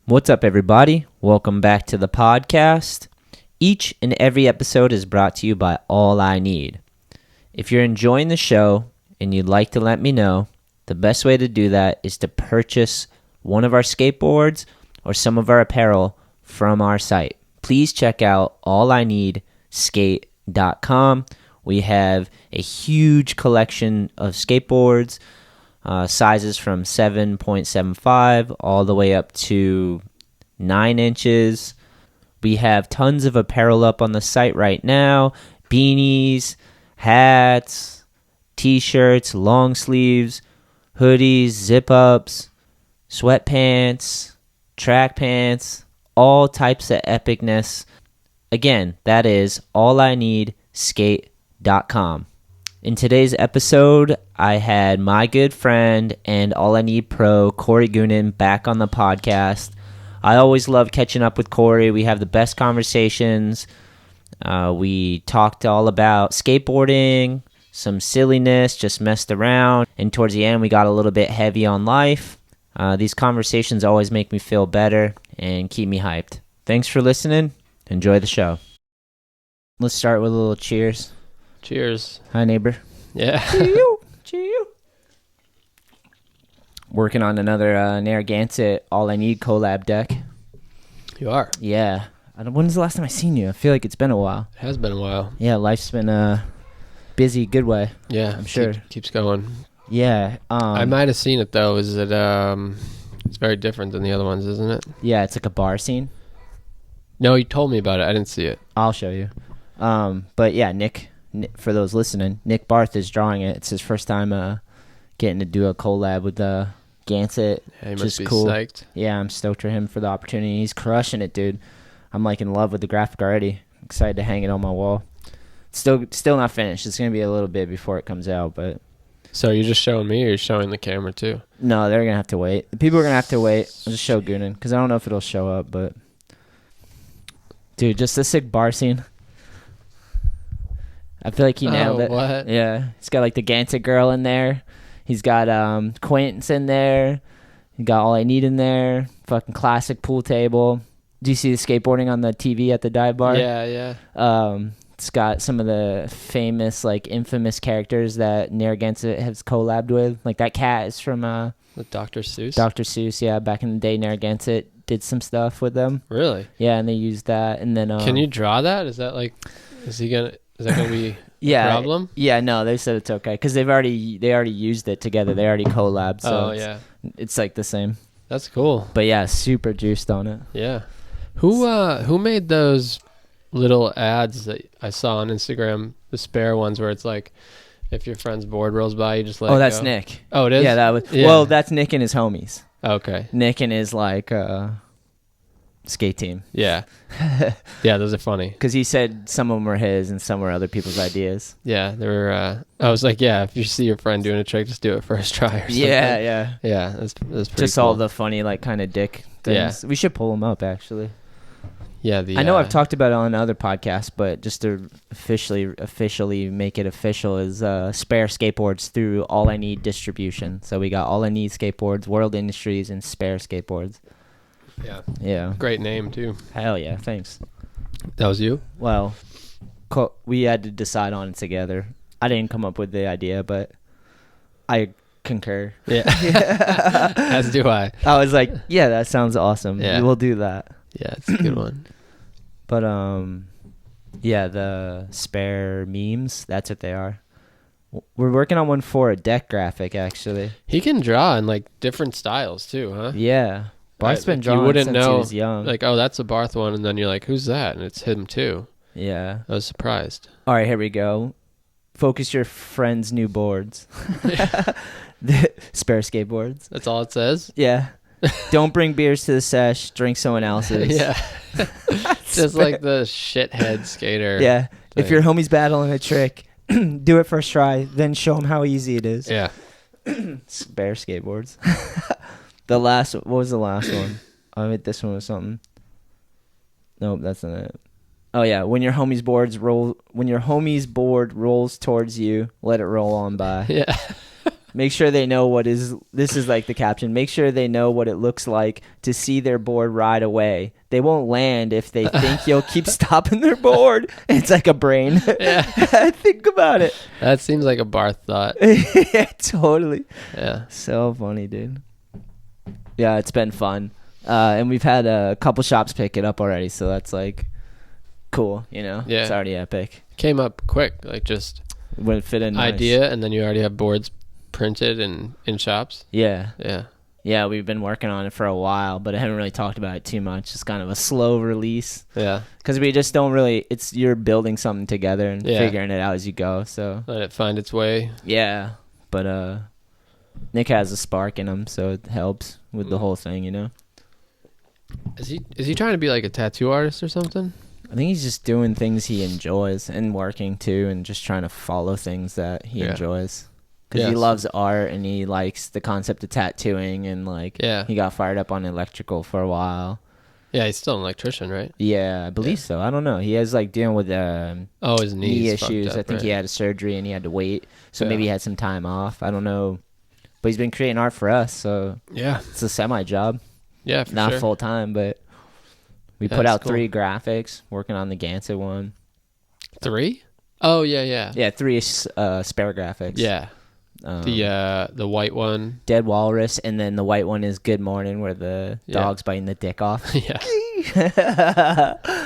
What's up, everybody? Welcome back to the podcast. Each and every episode is brought to you by All I Need. If you're enjoying the show and you'd like to let me know, the best way to do that is to purchase one of our skateboards or some of our apparel from our site. Please check out ALLiNEEDSKATE.com. We have a huge collection of skateboards, sizes from 7.75 all the way up to 9 inches. We have tons of apparel up on the site right now. Beanies, hats, t-shirts, long sleeves, hoodies, zip-ups, sweatpants, track pants, all types of epicness. Again, that is ALLiNEEDSKATE.com. In today's episode, I had my good friend and All I Need pro, Corey Goonan, back on the podcast. I always love catching up with Corey. We have the best conversations. We talked all about skateboarding, some silliness, just messed around. And towards the end, we got a little bit heavy on life. These conversations always make me feel better and keep me hyped. Thanks for listening. Enjoy the show. Let's start with a little cheers. Cheers. Hi, neighbor. Yeah. Cheers. Working on another Narragansett All I Need collab deck. You are. Yeah. When's the last time I seen you? I feel like it's been a while. It has been a while. Yeah, life's been busy, good way. Yeah. I'm sure. Keeps going. Yeah. I might have seen it, though. Is it, it's very different than the other ones, isn't it? Yeah, it's like a bar scene. No, you told me about it. I didn't see it. I'll show you. But yeah, Nick, for those listening, Nick Barth is drawing it. It's his first time getting to do a collab with Gansett. Yeah, he which must is be cool. psyched. Yeah, I'm stoked for him for the opportunity. He's crushing it, dude. I'm like in love with the graphic already. Excited to hang it on my wall. Still not finished. It's gonna be a little bit before it comes out, but So you're just showing me, or you're showing the camera too? no, they're gonna have to wait. The people are gonna have to wait. I'll just show Goonan because I don't know if it'll show up, but dude, just a sick bar scene. I feel like he nailed it. What? Yeah, he's got like the Gansett girl in there. He's got Quaintance in there. He got All I Need in there. Fucking classic pool table. Do you see the skateboarding on the TV at the dive bar? Yeah. It's got some of the famous, like, infamous characters that Narragansett has collabed with. Like, that cat is from With Dr. Seuss? Dr. Seuss, yeah. Back in the day, Narragansett did some stuff with them. Really? Yeah, and they used that. And then Can you draw that? Is that like, is that gonna be yeah, a problem? Yeah, no, they said it's okay. Because they already used it together. They already collabed. So it's like the same. That's cool. But yeah, super juiced on it. Yeah. Who made those little ads that I saw on Instagram, the spare ones where it's like, if your friend's board rolls by, you just let it that's go? Nick. Oh, it is? Yeah, well, that's Nick and his homies. Okay. Nick and his like skate team. Yeah. Yeah, those are funny. Because he said some of them were his and some were other people's ideas. Yeah, they were. I was like, yeah, if you see your friend doing a trick, just do it first try or something. Yeah. Yeah, that's pretty just cool. all the funny like kind of dick things. Yeah. We should pull them up actually. Yeah, I know I've talked about it on other podcasts, but just to officially make it official is Spare Skateboards through All I Need distribution. So we got All I Need Skateboards, World Industries, and Spare Skateboards. Yeah. Great name too. Hell yeah, thanks. That was you? Well, we had to decide on it together. I didn't come up with the idea, but I concur. Yeah. As do I. I was like, yeah, that sounds awesome. Yeah. We'll do that. Yeah, it's a good one. But yeah, the spare memes, that's what they are. We're working on one for a deck graphic, actually. He can draw in like different styles too, huh? Yeah. Barth's been drawing since he was young. Like, oh, that's a Barth one, and then you're like, who's that? And it's him too. Yeah. I was surprised. All right, here we go. Focus your friend's new boards. Spare skateboards. That's all it says? Yeah. Don't bring beers to the sesh. Drink someone else's. Yeah. Just like the shithead skater. Yeah. thing. If your homie's battling a trick, do it first try. Then show him how easy it is. Yeah. Spare skateboards. What was the last one? I mean, this one was something. Nope, that's not it. Oh yeah, when your homie's board rolls towards you, let it roll on by. Yeah. Make sure they know this is like the caption. Make sure they know what it looks like to see their board right away. They won't land if they think you'll keep stopping their board. It's like a brain. Yeah. Think about it. That seems like a Barth thought. Yeah, totally. Yeah. So funny, dude. Yeah, it's been fun. And we've had a couple shops pick it up already, so that's like cool, you know? Yeah. It's already epic. Came up quick, like just Would fit in nice. idea, and then you already have boards printed and in shops. Yeah. Yeah. Yeah, we've been working on it for a while, but I haven't really talked about it too much. It's kind of a slow release. Yeah. Because we just don't really, you're building something together and Yeah. figuring it out as you go, so. Let it find its way. Yeah, but Nick has a spark in him, so it helps with the whole thing, you know? Is he trying to be like a tattoo artist or something? I think he's just doing things he enjoys and working too and just trying to follow things that he enjoys. Because he loves art and he likes the concept of tattooing and like he got fired up on electrical for a while. Yeah, he's still an electrician, right? Yeah, I believe so. I don't know. He has like dealing with his knee issues. Up, I think he had a surgery and he had to wait. So maybe he had some time off. I don't know. But he's been creating art for us, so it's a semi-job. Yeah, for Not sure. full-time, but we put out 3 graphics, working on the Gansett one. 3? Oh, yeah. Yeah, 3 spare graphics. Yeah. The white one. Dead Walrus, and then the white one is Good Morning, where the dog's biting the dick off. Yeah.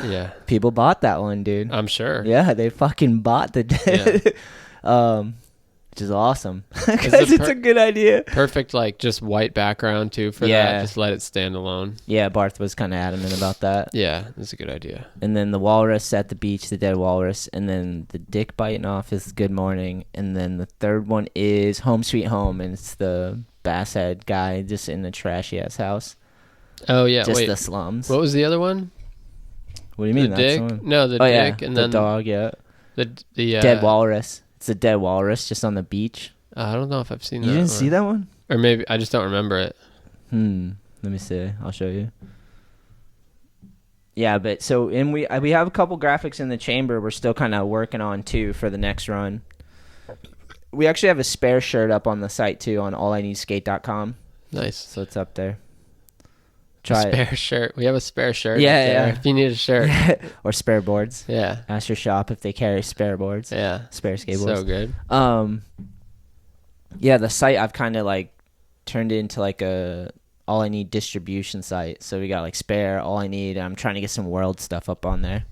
Yeah. People bought that one, dude. I'm sure. Yeah, they fucking bought the which is awesome. Because it's a good idea. Perfect, like, just white background, too, for that. Just let it stand alone. Yeah, Barth was kind of adamant about that. Yeah, that's a good idea. And then the walrus at the beach, the dead walrus. And then the dick biting off is Good Morning. And then the third one is Home Sweet Home. And it's the bass head guy just in the trashy-ass house. Oh, yeah, just the slums. What was the other one? What do you mean? The dick? No, the dick. And the then dog, yeah. The dead walrus. It's a dead walrus just on the beach. I don't know if I've seen that. You didn't see that one? Or maybe I just don't remember it. Let me see. I'll show you. Yeah, but so we have a couple graphics in the chamber we're still kind of working on too for the next run. We actually have a spare shirt up on the site too on ALLiNEEDSKATE.com. Nice. So it's up there. Spare shirt. We have a spare shirt. Yeah. If you need a shirt. Or spare boards. Yeah. Ask your shop if they carry spare boards. Yeah. Spare skateboards. So good. Yeah, the site I've kind of like turned into like a All I Need distribution site. So we got like spare, All I Need. I'm trying to get some world stuff up on there.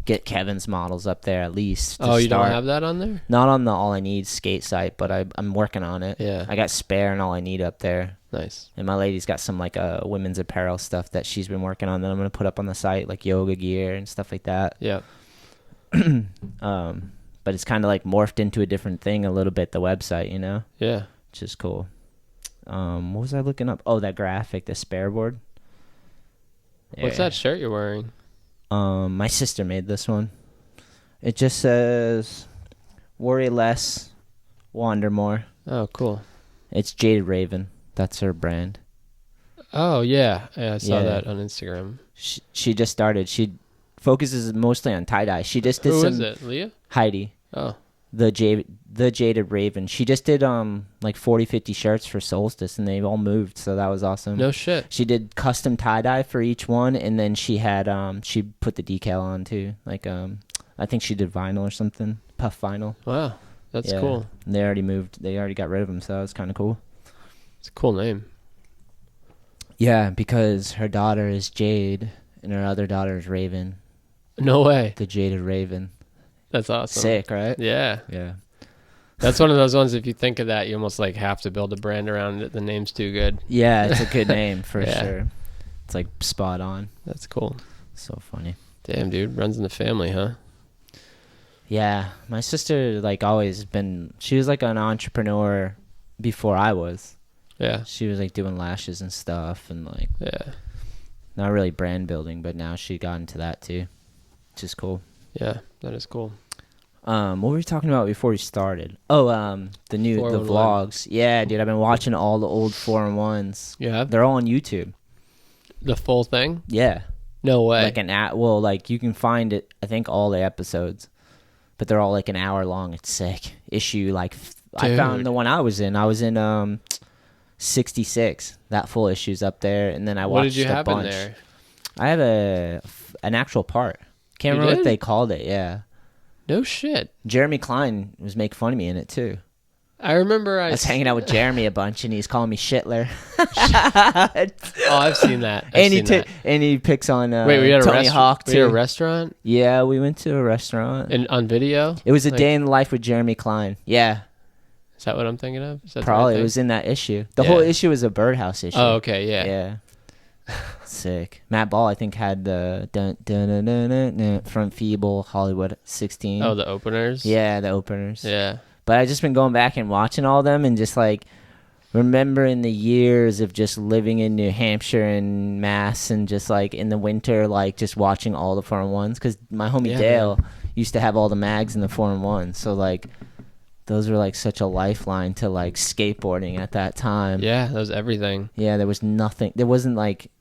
Get Kevin's models up there at least. Oh, you don't have that on there? Not on the All I Need skate site, but I'm working on it. Yeah. I got spare and All I Need up there. Nice. And my lady's got some like women's apparel stuff that she's been working on that I'm gonna put up on the site, like yoga gear and stuff like that. Yeah. But it's kind of like morphed into a different thing a little bit, the website, you know? Yeah. Which is cool. What was I looking up? Oh, that graphic, the spare board. Yeah. What's that shirt you're wearing? My sister made this one. It just says, worry less, wander more. Oh, cool. It's Jaded Raven. That's her brand. Oh, yeah. I saw that on Instagram. She just started. She focuses mostly on tie-dye. She just did Who some... is it? Leah? Heidi. Oh. The Jaded Raven. She just did like 40-50 shirts for Solstice, and they all moved, so that was awesome. No shit. She did custom tie-dye for each one, and then she had she put the decal on too. Like I think she did vinyl or something, puff vinyl. Wow. That's cool. And they already moved. They already got rid of them, so that was kind of cool. It's a cool name. Yeah, because her daughter is Jade, and her other daughter is Raven. No way. The Jaded Raven. That's awesome. Sick, right? Yeah. Yeah. That's one of those ones, if you think of that, you almost like have to build a brand around it. The name's too good. Yeah, it's a good name for sure. It's like spot on. That's cool. So funny. Damn, dude. Runs in the family, huh? Yeah. My sister, like, always been... She was, like, an entrepreneur before I was. Yeah. She was, like, doing lashes and stuff and, like... Yeah. Not really brand building, but now she got into that, too. Which is cool. Yeah, that is cool. What were we talking about before we started? Oh, the vlogs. Yeah, dude, I've been watching all the old 4-in-1s. Yeah? They're all on YouTube. The full thing? Yeah. No way. Like you can find it, I think all the episodes, but they're all like an hour long. It's sick. Issue like I found the one I was in. I was in 66. That full issue's up there, and then I watched What did you a have bunch. in there? I had an actual part. Can't You remember did? what they called it. Yeah, No shit. Jeremy Klein was making fun of me in it too. I remember I was hanging out with Jeremy a bunch, and he's calling me SHETLER. Oh, I've seen that. And he picks on Wait, we had Tony Hawk we had a too. restaurant Yeah, we went to a restaurant. and on video. It was a day in the life with Jeremy Klein. Yeah, Is that what I'm thinking of? Is that the probably. right It thing? was in that issue. The Yeah. whole issue was a birdhouse issue. Oh, okay, yeah. Yeah. Sick. Matt Ball, I think, had the dun, dun, dun, dun, dun, dun, Front Feeble Hollywood 16. Oh, the openers. Yeah, the openers. Yeah. But I've just been going back and watching all them and just like remembering the years of just living in New Hampshire and Mass and just like in the winter, like just watching all the 4-on-1s. Because my homie Yeah, Dale man. used to have all the mags in the 4-on-1s. So like those were like such a lifeline to like skateboarding at that time. Yeah, that was everything. Yeah, there was nothing. There wasn't like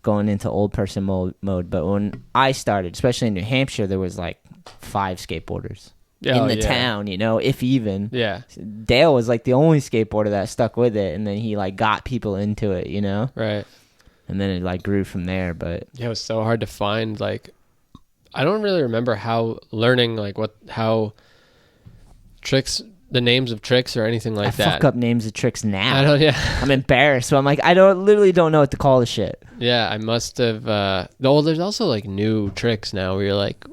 going into old person mode. But when I started, especially in New Hampshire, there was like 5 skateboarders in the town, you know, if even. Yeah. Dale was like the only skateboarder that stuck with it, and then he like got people into it, you know. Right. And then it like grew from there. But Yeah, it was so hard to find. Like, I don't really remember how learning how tricks, the names of tricks or anything like I that. fuck up names of tricks now. I don't. Yeah. I'm embarrassed. So I'm like, I literally don't know what to call the shit. Yeah, I must have. There's also like new tricks now where you're like,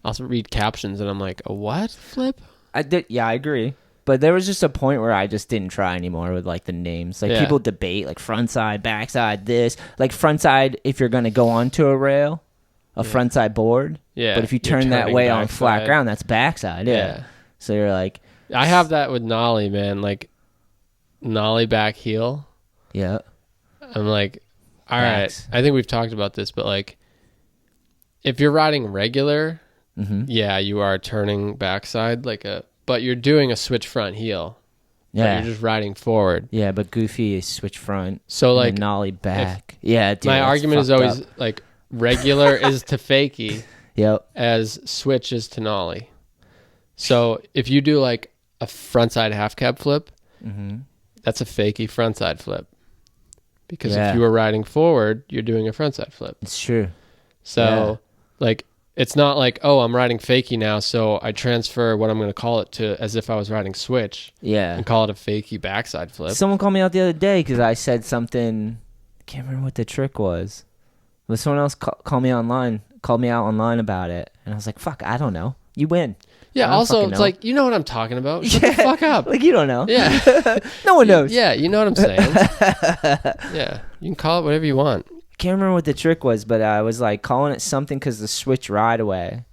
I'll read captions and I'm like, a what flip? I did. Yeah, I agree. But there was just a point where I just didn't try anymore with like the names. Like people debate like front side, back side, this. Like front side, if you're gonna go onto a rail, a front side board. Yeah. But if you you're turn that turning way on backside. flat ground, that's backside. Yeah. So you're like, I have that with nollie, man. Like nollie back heel. yeah. I'm like, all Backs. right. I think we've talked about this, but like, if you're riding regular, yeah, you are turning backside but you're doing a switch front heel. Yeah. But you're just riding forward. Yeah, but Goofy is switch front. So and like, then nollie back. Yeah, dude, my that's argument is fucked always up. like regular is to fakie Yep. as switch is to nollie. So if you do like a frontside half cab flip, that's a fakie frontside flip. Because if you were riding forward, you're doing a frontside flip. It's true. So like, it's not like, oh, I'm riding fakie now, so I transfer what I'm going to call it to as if I was riding switch Yeah. and call it a fakie backside flip. Someone called me out the other day because I said something. I can't remember what the trick was. But someone else called me out online about it. And I was like, fuck, I don't know. You win. I Yeah, don't also, fucking it's know. like, you know what I'm talking about. Shut the fuck up. Like, you don't know. Yeah. No one knows. Yeah, you know what I'm saying. Yeah, you can call it whatever you want. Can't remember what the trick was, but I was like calling it something because the switch ride away.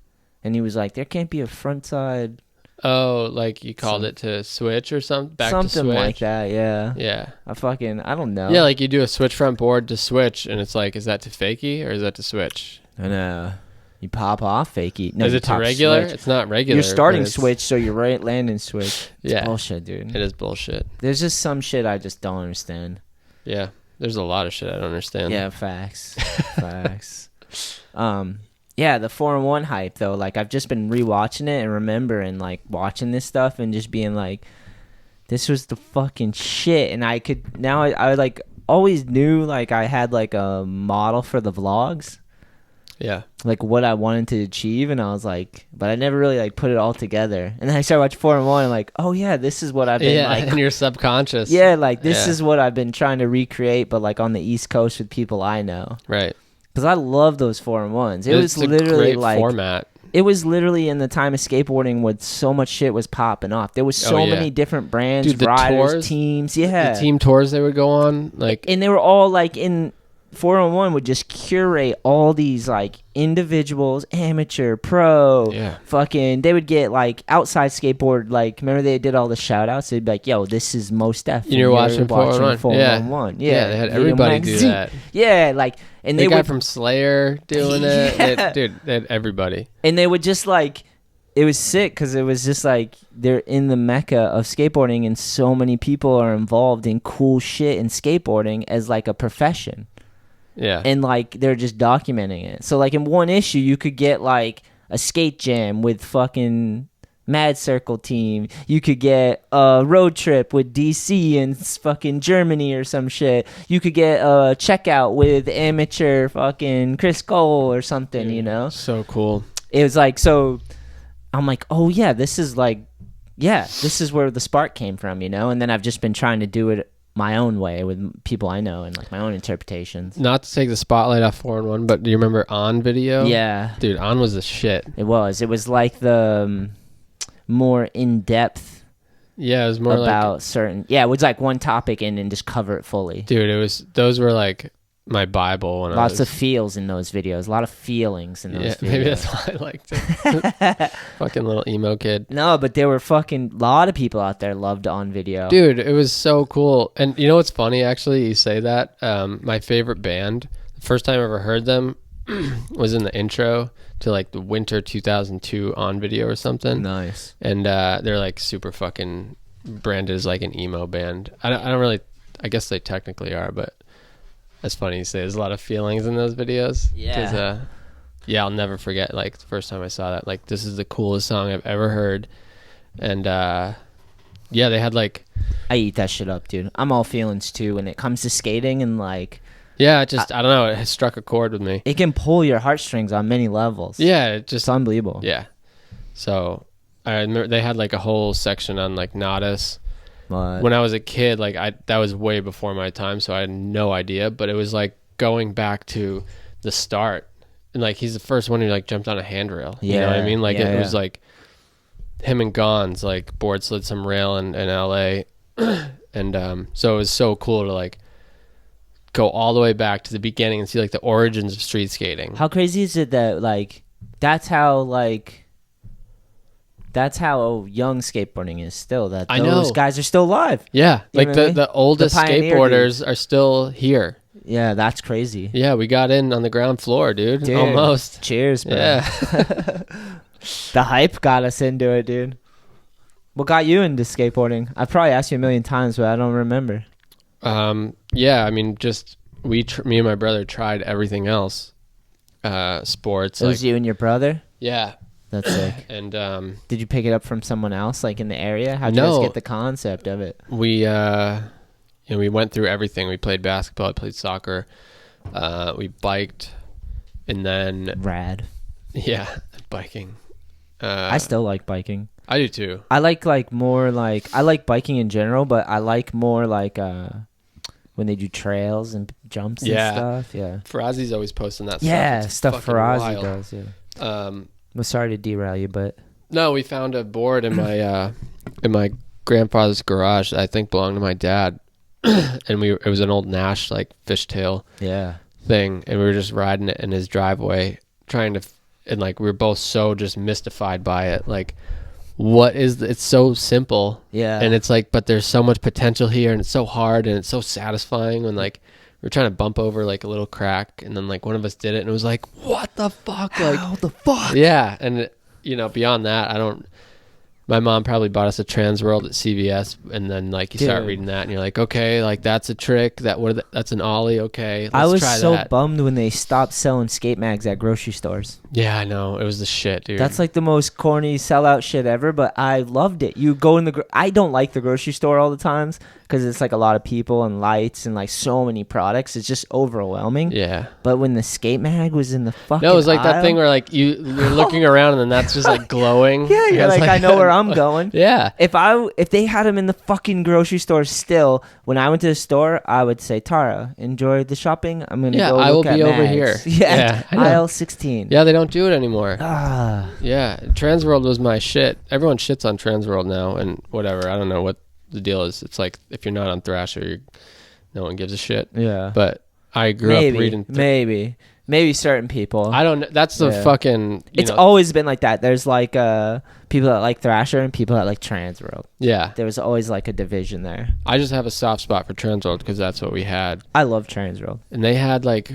And he was like, there can't be a front side. Oh, like you called it to switch or something? Back to switch? Something like that, yeah. Yeah. I don't know. Yeah, like you do a switch front board to switch, and it's like, is that to fakie or is that to switch? I know. You pop off fakie. No, is you it to pop regular? switch. It's not regular. You're starting but it's- switch, so you're right landing switch. It's Yeah. bullshit, dude. It is bullshit. There's just some shit I just don't understand. Yeah. There's a lot of shit I don't understand. Yeah, facts. Facts. Yeah, the 4-on-1 hype though, like I've just been rewatching it and remembering like watching this stuff and just being like, this was the fucking shit. And I could now I like always knew like I had like a model for the vlogs, Yeah. like what I wanted to achieve, and I was like, but I never really like put it all together. And then I started watching 4-on-1 and like, oh yeah, this is what I've been Yeah, like and your subconscious. yeah, like this Yeah. is what I've been trying to recreate, but like on the East Coast with people I know. Right. Because I love those 4-on-1s. It It's was a literally great like format. it was literally in the time of skateboarding when so much shit was popping off. There was so yeah. many different brands, Dude, the riders, tours, teams, yeah. The team tours they would go on, like, And they were all like in 4-on-1 would just curate all these like individuals, amateur, pro, Yeah. fucking. They would get like outside skateboard. Like remember they did all the shout outs. They'd be like, "Yo, this is Most Def." You're watching 4-on-1. 4-on-1. Yeah, they had Video everybody do Magazine. that. Yeah, like and The they guy would from Slayer doing it. Yeah. They had everybody. and they would just like it was sick because it was just like they're in the mecca of skateboarding and so many people are involved in cool shit in skateboarding as like a profession. Yeah. And like they're just documenting it. So like in one issue you could get like a skate jam with fucking Mad Circle team. You could get a road trip with DC and fucking Germany or some shit. You could get a checkout with amateur fucking Chris Cole or something, you know? So cool. It was like, so I'm like, oh yeah, this is like, yeah, this is where the spark came from, you know? And then I've just been trying to do it my own way with people I know and like my own interpretations. Not to take the spotlight off 4-in-1, but do you remember On video? Yeah. Dude, On was the shit. It was like the more in-depth. Yeah, it was more about certain. Yeah, it was like one topic and then just cover it fully. Dude, those were like my Bible. When Lots of feels in those videos. A lot of feelings in those videos. Maybe that's why I liked it. Fucking little emo kid. No, but there were fucking a lot of people out there loved On video. Dude, it was so cool. And you know what's funny, actually? You say that. My favorite band, the first time I ever heard them was in the intro to like the winter 2002 On video or something. Nice. And they're like super fucking branded as like an emo band. I don't really, I guess they technically are, but that's funny you say. There's a lot of feelings in those videos. Yeah. Yeah, I'll never forget like the first time I saw that. Like, this is the coolest song I've ever heard. And yeah, they had like, I eat that shit up, dude. I'm all feelings too when it comes to skating and like. Yeah, I don't know. It has struck a chord with me. It can pull your heartstrings on many levels. Yeah, it's unbelievable. Yeah. So I remember they had like a whole section on like Nodis. When I was a kid, like that was way before my time, so I had no idea. But it was like going back to the start, and like he's the first one who like jumped on a handrail. Yeah, you know what I mean? Like it was like him and Gons like board slid some rail in LA, and so it was so cool to like go all the way back to the beginning and see like the origins of street skating. How crazy is it that like that's how young skateboarding is still, that those guys are still alive. Yeah, you like the oldest skateboarders are still here. Yeah, that's crazy. Yeah, we got in on the ground floor, dude. Almost. Cheers, bro. Yeah. The hype got us into it, dude. What got you into skateboarding? I've probably asked you a million times, but I don't remember. Yeah, I mean, just me and my brother tried everything else. Sports. It was you and your brother? Yeah. That's sick. And did you pick it up from someone else, like in the area? How'd you guys get the concept of it? We we went through everything. We played basketball, I played soccer, we biked, and then rad. Yeah, biking. I still like biking. I do too. I like I like biking in general, but I like more like when they do trails and jumps and stuff. Yeah. Farazi's always posting that stuff. Yeah, it's stuff Farazi does. Yeah. I'm sorry to derail you, but no, we found a board in my grandfather's garage that I think belonged to my dad, and it was an old Nash like fishtail thing, and we were just riding it in his driveway, and like we were both so just mystified by it, like it's so simple, and it's like, but there's so much potential here, and it's so hard, and it's so satisfying when like we're trying to bump over like a little crack, and then like one of us did it, and it was like, what the fuck? How the fuck? Yeah, and beyond that, my mom probably bought us a Trans World at CVS, and then like you start reading that, and you're like, okay, like that's a trick. That's an ollie. Okay, let's I was try so that. bummed when they stopped selling skate mags at grocery stores. Yeah, I know, it was the shit, dude. That's like the most corny sellout shit ever, but I loved it. You go in I don't like the grocery store all the times because it's like a lot of people and lights and like so many products. It's just overwhelming. Yeah. But when the skate mag was in the fucking no, it was like aisle, that thing where like you're looking around and then that's just like glowing. Yeah, you're like, I know where I'm going. Yeah. If they had them in the fucking grocery store still, when I went to the store, I would say, Tara, enjoy the shopping. I'm gonna go I will look at be over mags. here. Yeah, aisle 16. Yeah, they don't do it anymore. Ah. Yeah, Transworld was my shit. Everyone shits on Transworld now and whatever. I don't know what the deal is. It's like if you're not on Thrasher, no one gives a shit. Yeah. But I grew up reading. Maybe certain people. I don't know. That's the fucking. It's always been like that. There's like people that like Thrasher and people that like Transworld. Yeah. There was always like a division there. I just have a soft spot for Transworld because that's what we had. I love Transworld. And they had like.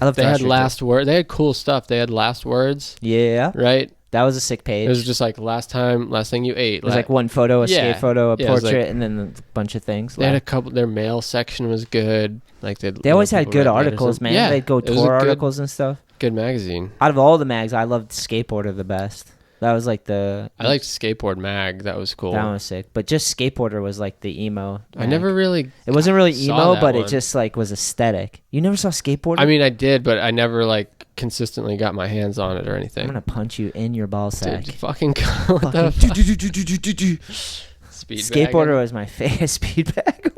I love. They had last word. They had cool stuff. They had last words. Yeah. Right. That was a sick page. It was just like last thing you ate. It was like one photo, a skate photo, a portrait, like, and then a bunch of things. They had a couple. Their mail section was good. Like they always had good articles, man. Yeah, they'd go tour articles and stuff. Good magazine. Out of all the mags, I loved Skateboarder the best. That was like the... I liked Skateboard Mag. That was cool. That one was sick. But just Skateboarder was like the emo mag. I never really... It wasn't really emo, but one. it just like was aesthetic. You never saw Skateboarder? I mean, I did, but I never like consistently got my hands on it or anything. I'm going to punch you in your ball sack. Dude, fucking go. Speed Skateboarder was my favorite. Speed bag.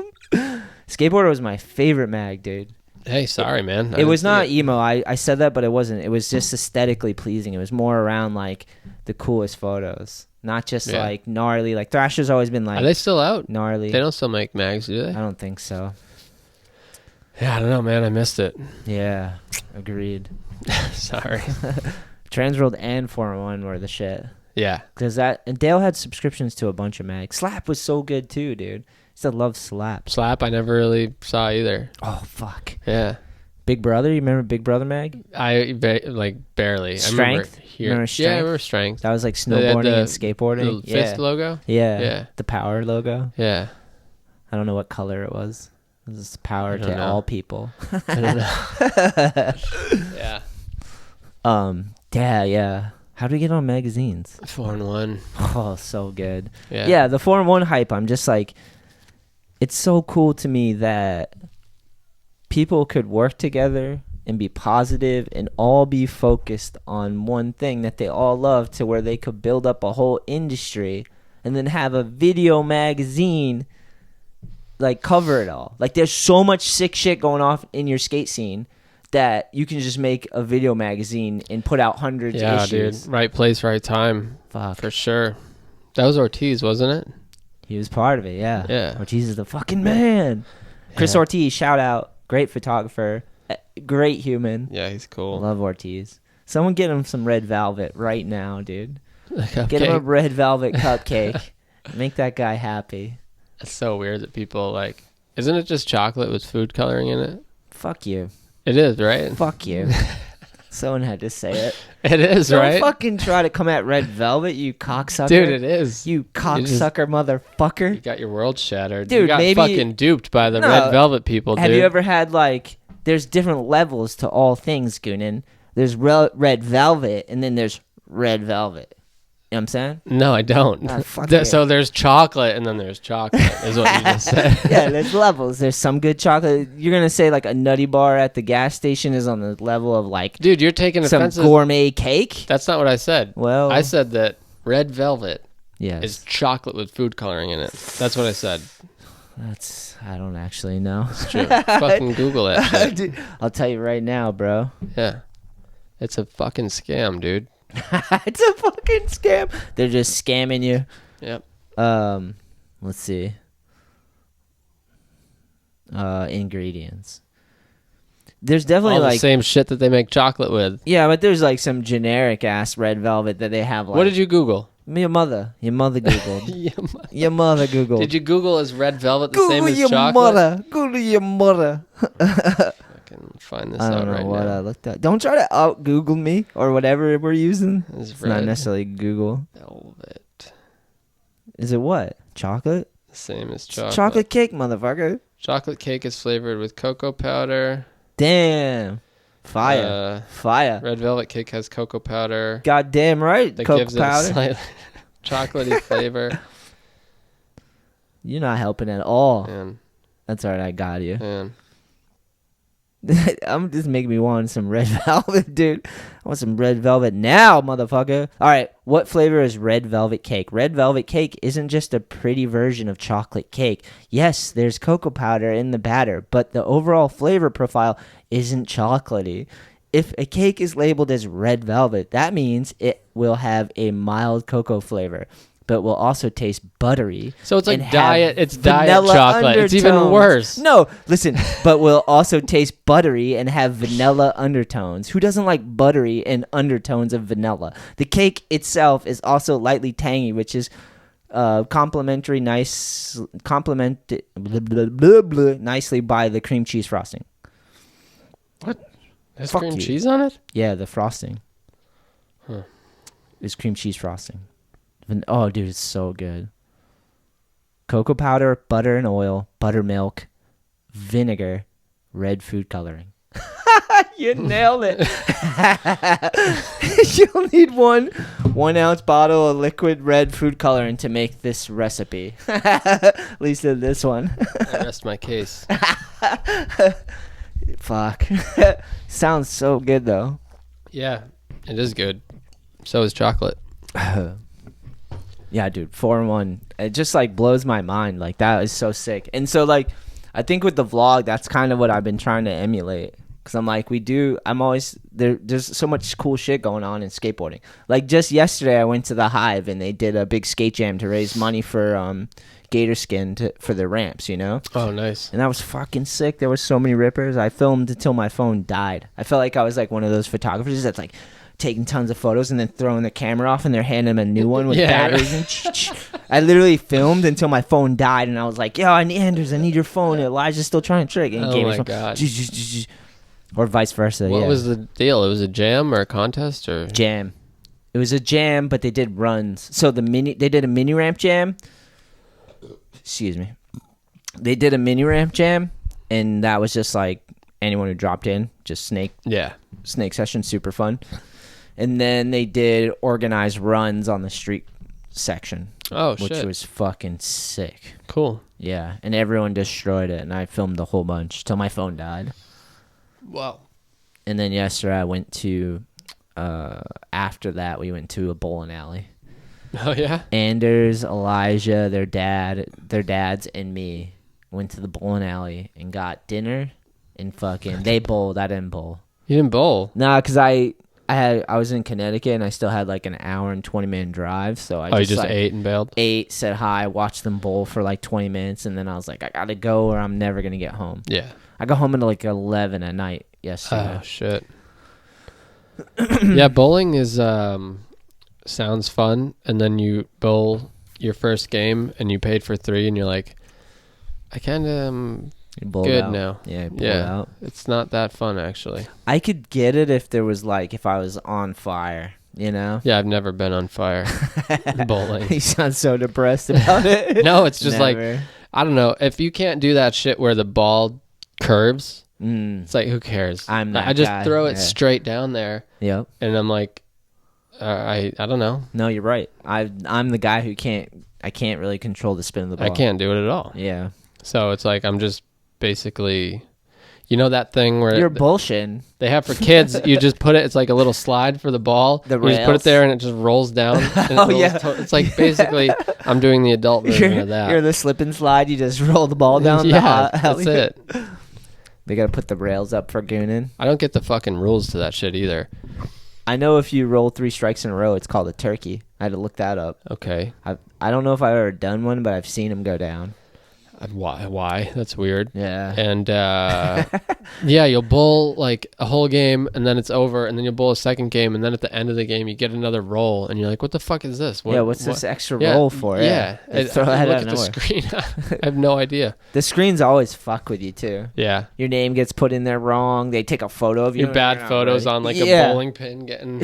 Skateboarder was my favorite mag, dude. Hey, sorry, man. It was not emo. I said that, but it wasn't. It was just aesthetically pleasing. It was more around like the coolest photos, not just like gnarly. Like Thrasher's always been like. Are they still out? Gnarly. They don't still make mags, do they? I don't think so. Yeah, I don't know, man. I missed it. Yeah, agreed. Sorry. Transworld and 401 were the shit. Yeah. Because and Dale had subscriptions to a bunch of mags. Slap was so good too, dude. Still love Slap. Slap, I never really saw either. Oh, fuck. Yeah. Big Brother, you remember Big Brother mag? Like barely. Strength? Remember Strength? Yeah, I remember Strength. That was like snowboarding and skateboarding. The fist logo? Yeah. The power logo. Yeah. I don't know what color it was. It was power to all people. I don't know. Yeah. Yeah. How do we get on magazines? 4-in-1. Oh, so good. Yeah. The 4-in-1 hype, I'm just like, it's so cool to me that people could work together and be positive and all be focused on one thing that they all love, to where they could build up a whole industry and then have a video magazine like cover it all. Like there's so much sick shit going off in your skate scene that you can just make a video magazine and put out hundreds of issues. Dude. Right place, right time. Fuck. For sure. That was Ortiz, wasn't it? He was part of it, yeah. Yeah. Ortiz is the fucking man. Chris Ortiz, shout out. Great photographer. Great human. Yeah, he's cool. Love Ortiz. Someone get him some red velvet right now, dude. Get him a red velvet cupcake. Make that guy happy. It's so weird that people like... Isn't it just chocolate with food coloring in it? Fuck you. It is, right? Fuck you. Someone had to say it. It is, Don't right? fucking try to come at red velvet, you cocksucker. Dude, it is. You cocksucker motherfucker. You got your world shattered. Dude, you got maybe... fucking duped by the red velvet people, dude. Have you ever had, like... There's different levels to all things, Goonin. There's red velvet, and then there's red velvet. You know what I'm saying? No, I don't. So there's chocolate, and then there's chocolate, is what you just said. Yeah, there's levels. There's some good chocolate. You're going to say, like, a Nutty Bar at the gas station is on the level of, like... Dude, you're taking some gourmet cake? That's not what I said. Well... I said that red velvet yes. is chocolate with food coloring in it. That's what I said. I don't actually know. It's true. Fucking Google that shit. Dude, I'll tell you right now, bro. Yeah. It's a fucking scam, dude. It's a fucking scam. They're just scamming you. Yep. Let's see. Ingredients. There's definitely all the same shit that they make chocolate with. Yeah, but there's like some generic ass red velvet that they have. Like, what did you Google? Your mother Googled. Your mother Googled. Did you Google is red velvet the Google same as your chocolate? Mother. Google your mother. I can find this out right now. I don't know what I looked at. Don't try to out Google me or whatever we're using. It's not necessarily Google. Velvet. Is it what? Chocolate? The same as chocolate. Chocolate cake, motherfucker. Chocolate cake is flavored with cocoa powder. Damn. Fire. Fire. Red velvet cake has cocoa powder. Goddamn right. That cocoa gives powder. it a slight chocolatey flavor. You're not helping at all. Man. That's all right. I got you. Man. I'm just making me want some red velvet, dude. I want some red velvet now, motherfucker. All right. What flavor is red velvet cake? Red velvet cake isn't just a pretty version of chocolate cake. Yes, there's cocoa powder in the batter, but the overall flavor profile isn't chocolatey. If a cake is labeled as red velvet, that means it will have a mild cocoa flavor, but will also taste buttery. So it's like diet. It's diet chocolate. Undertones. It's even worse. No, listen, but will also taste buttery and have vanilla undertones. Who doesn't like buttery and undertones of vanilla? The cake itself is also lightly tangy, which is complemented nicely by the cream cheese frosting. What? There's cream cheese on it? Yeah, the frosting. Huh. It's cream cheese frosting. Oh, dude, it's so good. Cocoa powder, butter and oil, buttermilk, vinegar, red food coloring. You nailed it. You'll need 1 ounce bottle of liquid red food coloring to make this recipe. At least in this one. I rest my case. Fuck. Sounds so good though. Yeah, it is good. So is chocolate. Yeah, dude, 4-in-1. It just like blows my mind. Like that is so sick. And so like I think with the vlog, that's kind of what I've been trying to emulate. Cause I'm like, I'm always there. There's so much cool shit going on in skateboarding. Like just yesterday, I went to the Hive and they did a big skate jam to raise money for gator skin for their ramps. You know? Oh, nice. And that was fucking sick. There were so many rippers. I filmed until my phone died. I felt like I was like one of those photographers that's like taking tons of photos and then throwing the camera off and they're handing them a new one with batteries and I literally filmed until my phone died and I was like, yo, Anders, I need your phone. Elijah's still trying to trick. And he gave me God. Or vice versa. What was the deal? It was a jam or a contest or jam. It was a jam, but they did runs. So they did a mini ramp jam. Excuse me. They did a mini ramp jam, and that was just like anyone who dropped in, just snake session, super fun. And then they did organized runs on the street section. Oh shit, which was fucking sick. Cool. Yeah, and everyone destroyed it, and I filmed a whole bunch till my phone died. Wow. And then yesterday I went to, after that we went to a bowling alley. Oh yeah? Anders, Elijah, their dads, and me went to the bowling alley and got dinner and fucking, they bowled, I didn't bowl. You didn't bowl? Nah, because I was in Connecticut and I still had like an hour and 20-minute drive, so I just like, ate and bailed? Ate, said hi, watched them bowl for like 20 minutes, and then I was like, I gotta go or I'm never gonna get home. Yeah. I got home at like 11 at night yesterday. Oh, shit. Yeah, bowling is sounds fun, and then you bowl your first game, and you paid for 3, and you're like, I kind of good out. now. Yeah, out. It's not that fun, actually. I could get it if there was like, if I was on fire, you know? Yeah, I've never been on fire bowling. You sound so depressed about it. No, it's just like, I don't know. If you can't do that shit where the ball curves, it's like, who cares? I just throw it straight down there. Yep. And I'm like, I don't know. No, you're right. I'm the guy who I can't really control the spin of the ball. I can't do it at all. Yeah. So it's like, I'm just basically, you know that thing where you're bullshitting. They have for kids, you just put it, it's like a little slide for the ball. You just put it there and it just rolls down. And it's like basically, I'm doing the adult version of that. You're the slip and slide, you just roll the ball down. Yeah, that's it. They gotta put the rails up for gooning. I don't get the fucking rules to that shit either. I know if you roll 3 strikes in a row, it's called a turkey. I had to look that up. Okay. I don't know if I've ever done one, but I've seen them go down. Why? That's weird. Yeah. And yeah, you'll bowl like a whole game and then it's over, and then you'll bowl a second game, and then at the end of the game you get another roll and you're like, what the fuck is this? What's this extra roll for? Yeah. Throw that look at the screen. I have no idea. The screens always fuck with you too. Yeah. Your name gets put in there wrong. They take a photo of you. Your bad photos on like a bowling pin getting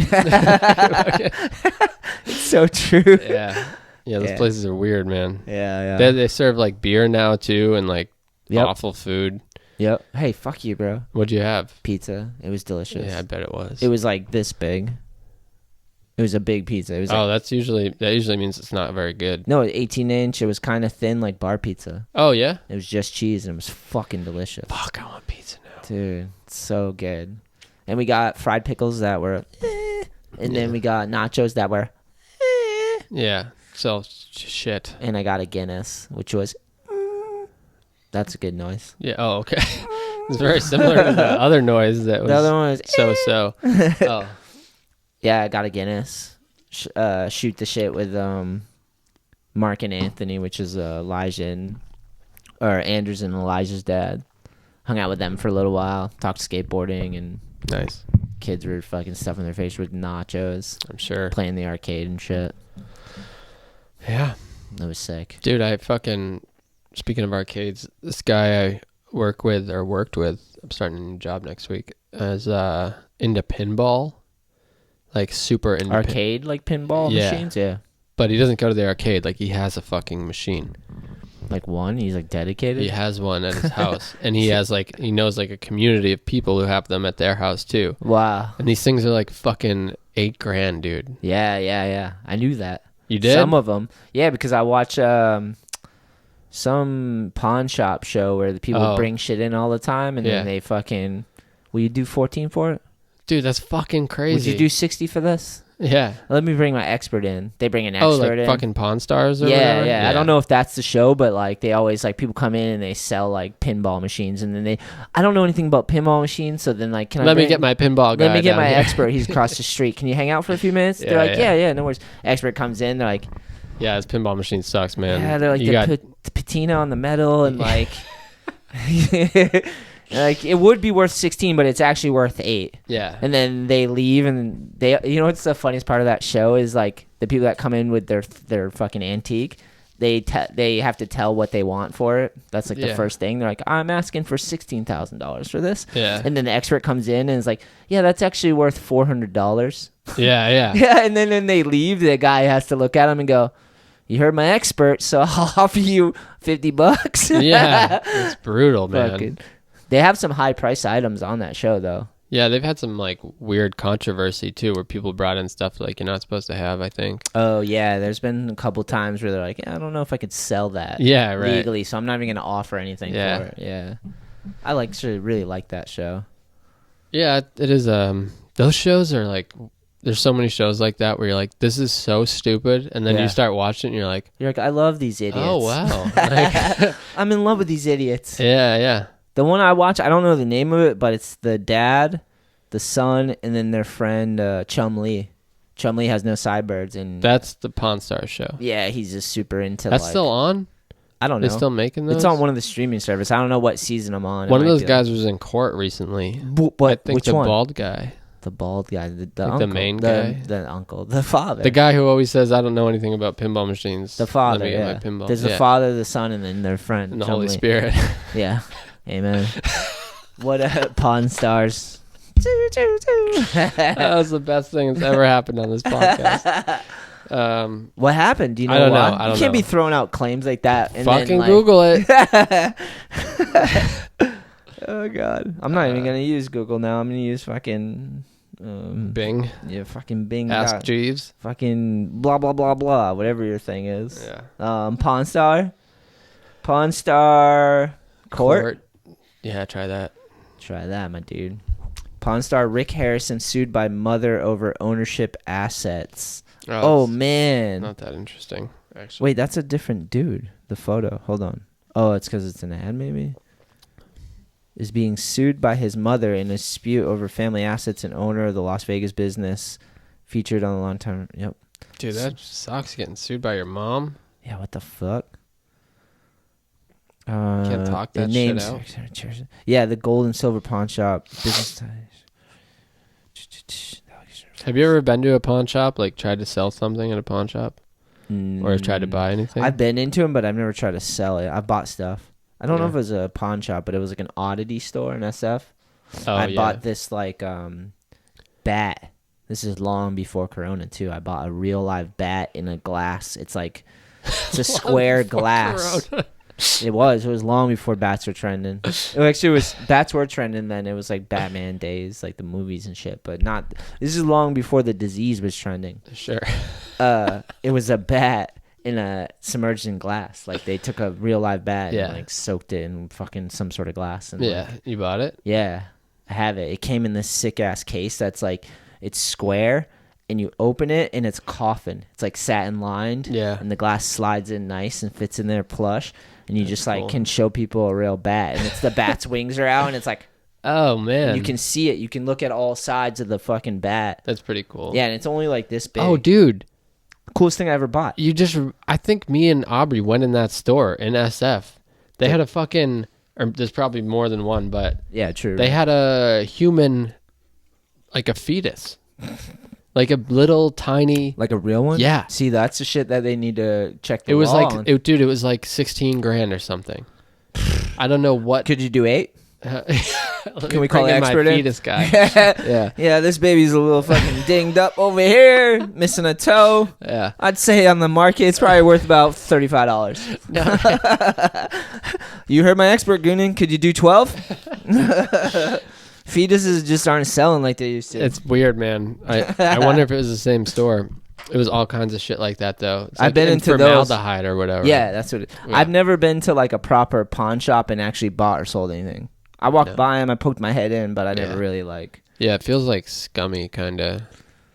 It's so true. Yeah. Yeah, those places are weird, man. Yeah. They serve like beer now too, and like awful food. Yep. Hey, fuck you, bro. What'd you have? Pizza. It was delicious. Yeah, I bet it was. It was like this big. It was a big pizza. It was that usually means it's not very good. No, 18-inch. It was kind of thin, like bar pizza. Oh yeah. It was just cheese, and it was fucking delicious. Fuck, I want pizza now, dude. It's so good. And we got fried pickles that were, and then we got nachos that were, yeah. So shit. And I got a Guinness, which was, that's a good noise. Yeah. Oh, okay. It's very similar to the other noise that was. The other one was so. Oh. Yeah, I got a Guinness. Shoot the shit with Mark and Anthony, which is Anders and Elijah's dad. Hung out with them for a little while. Talked skateboarding, and nice. Kids were fucking stuffing their face with nachos. I'm sure. Playing the arcade and shit. Yeah. That was sick. Dude, speaking of arcades, this guy I worked with, I'm starting a new job next week, is into pinball. Like super into arcade, like pinball machines? Yeah. But he doesn't go to the arcade, like he has a fucking machine. Like one? He's like dedicated? He has one at his house. And he knows like a community of people who have them at their house too. Wow. And these things are like fucking $8,000, dude. Yeah. I knew that. You did? Some of them. Yeah, because I watch some pawn shop show where the people bring shit in all the time and then they fucking... Will you do 14 for it? Dude, that's fucking crazy. Would you do 60 for this? Yeah. Let me bring my expert in. They bring an expert in. Fucking Pawn Stars or whatever? Yeah. I don't know if that's the show, but like they always like people come in and they sell like pinball machines and then I don't know anything about pinball machines, so then like let me get my pinball guy. Let me get my expert. He's across the street. Can you hang out for a few minutes? They're like, yeah, no worries. Expert comes in, they're like, yeah, this pinball machine sucks, man. Yeah, they're like the patina on the metal and like like it would be worth 16, but it's actually worth 8. Yeah. And then they leave, and they, you know what's the funniest part of that show is like the people that come in with their fucking antique, they have to tell what they want for it. That's like the first thing. They're like, I'm asking for $16,000 for this. Yeah. And then the expert comes in and is like, yeah, that's actually worth $400. Yeah. Yeah. And then when they leave, the guy has to look at him and go, you heard my expert, so I'll offer you $50. Yeah. It's brutal, man. They have some high price items on that show though. Yeah, they've had some like weird controversy too, where people brought in stuff like you're not supposed to have, I think. Oh yeah, there's been a couple times where they're like, I don't know if I could sell that legally, so I'm not even gonna offer anything for it. Yeah. I really like that show. Yeah, it is. Those shows are like, there's so many shows like that where you're like, this is so stupid, and then you start watching it and you're like, I love these idiots. Oh wow. Like, I'm in love with these idiots. Yeah. The one I watch, I don't know the name of it, but it's the dad, the son, and then their friend Chum Lee. Chum Lee has no sideburns, and that's the Pawn Stars show. Yeah, he's just super into. That's still on. I don't know. They're still making those. It's on one of the streaming services. I don't know what season I'm on. One of those guys was in court recently. What? I think Which the one? bald guy. The bald guy, the like uncle, the main guy, the uncle, the father, the guy who always says, "I don't know anything about pinball machines." The father, Let me get my pinball. There's the father, the son, and then their friend, and the Holy Spirit. Yeah, amen. What Pawn Stars? That was the best thing that's ever happened on this podcast. What happened? Do you know? I don't why? know. I don't You can't know. be throwing out claims like that. And fucking then, like... Google it. Oh God, I'm not even gonna use Google now. I'm gonna use fucking Bing. Yeah, fucking Bing. Ask Jeeves. Fucking blah blah blah blah. Whatever your thing is. Yeah. Pawn Star Court. Yeah, try that. Try that, my dude. Pawn Star Rick Harrison sued by mother over ownership assets. Oh man. Not that interesting, actually. Wait, that's a different dude. The photo. Hold on. Oh, it's because it's an ad, maybe? Is being sued by his mother in a dispute over family assets and owner of the Las Vegas business featured on the long time. Yep. Dude, that sucks getting sued by your mom. Yeah, what the fuck? Can't talk that shit out. Yeah, the gold and silver pawn shop. Business ties. Have you ever been to a pawn shop, like tried to sell something at a pawn shop? Or tried to buy anything? I've been into them, but I've never tried to sell it. I've bought stuff. I don't know if it was a pawn shop, but it was like an oddity store in SF. I bought this like bat. This is long before Corona too. I bought a real live bat in a glass. It's like it's a square glass. It was long before bats were trending. Bats were trending then. It was like Batman days, like the movies and shit. But not. This is long before the disease was trending. Sure. It was a bat in a submerged in glass. Like they took a real live bat and like soaked it in fucking some sort of glass. And you bought it? Yeah, I have it. It came in this sick ass case that's like it's square. And you open it, and it's coffin. It's like satin lined. Yeah. And the glass slides in nice and fits in there plush. And you just like can show people a real bat. And it's the bat's wings are out, and it's like, oh man, you can see it. You can look at all sides of the fucking bat. That's pretty cool. Yeah, and it's only like this big. Oh, dude, coolest thing I ever bought. I think me and Aubrey went in that store in SF. They had a fucking, or there's probably more than one, but yeah, true. They had a human, like a fetus. Like a little tiny, like a real one. Yeah. See, that's the shit that they need to check. It was like, dude, it was like $16,000 or something. I don't know what. Could you do 8? Can we call the expert in? Fetus guy. Yeah, this baby's a little fucking dinged up over here, missing a toe. Yeah. I'd say on the market, it's probably worth about $35. No. You heard my expert, Goonan. Could you do 12? Fetuses just aren't selling like they used to. It's weird, man. I wonder if it was the same store. It was all kinds of shit like that, though. It's I've been into formaldehyde or whatever. Yeah, that's what I've never been to like a proper pawn shop and actually bought or sold anything. I walked by them, I poked my head in, but I never really like. Yeah, it feels like scummy, kind of.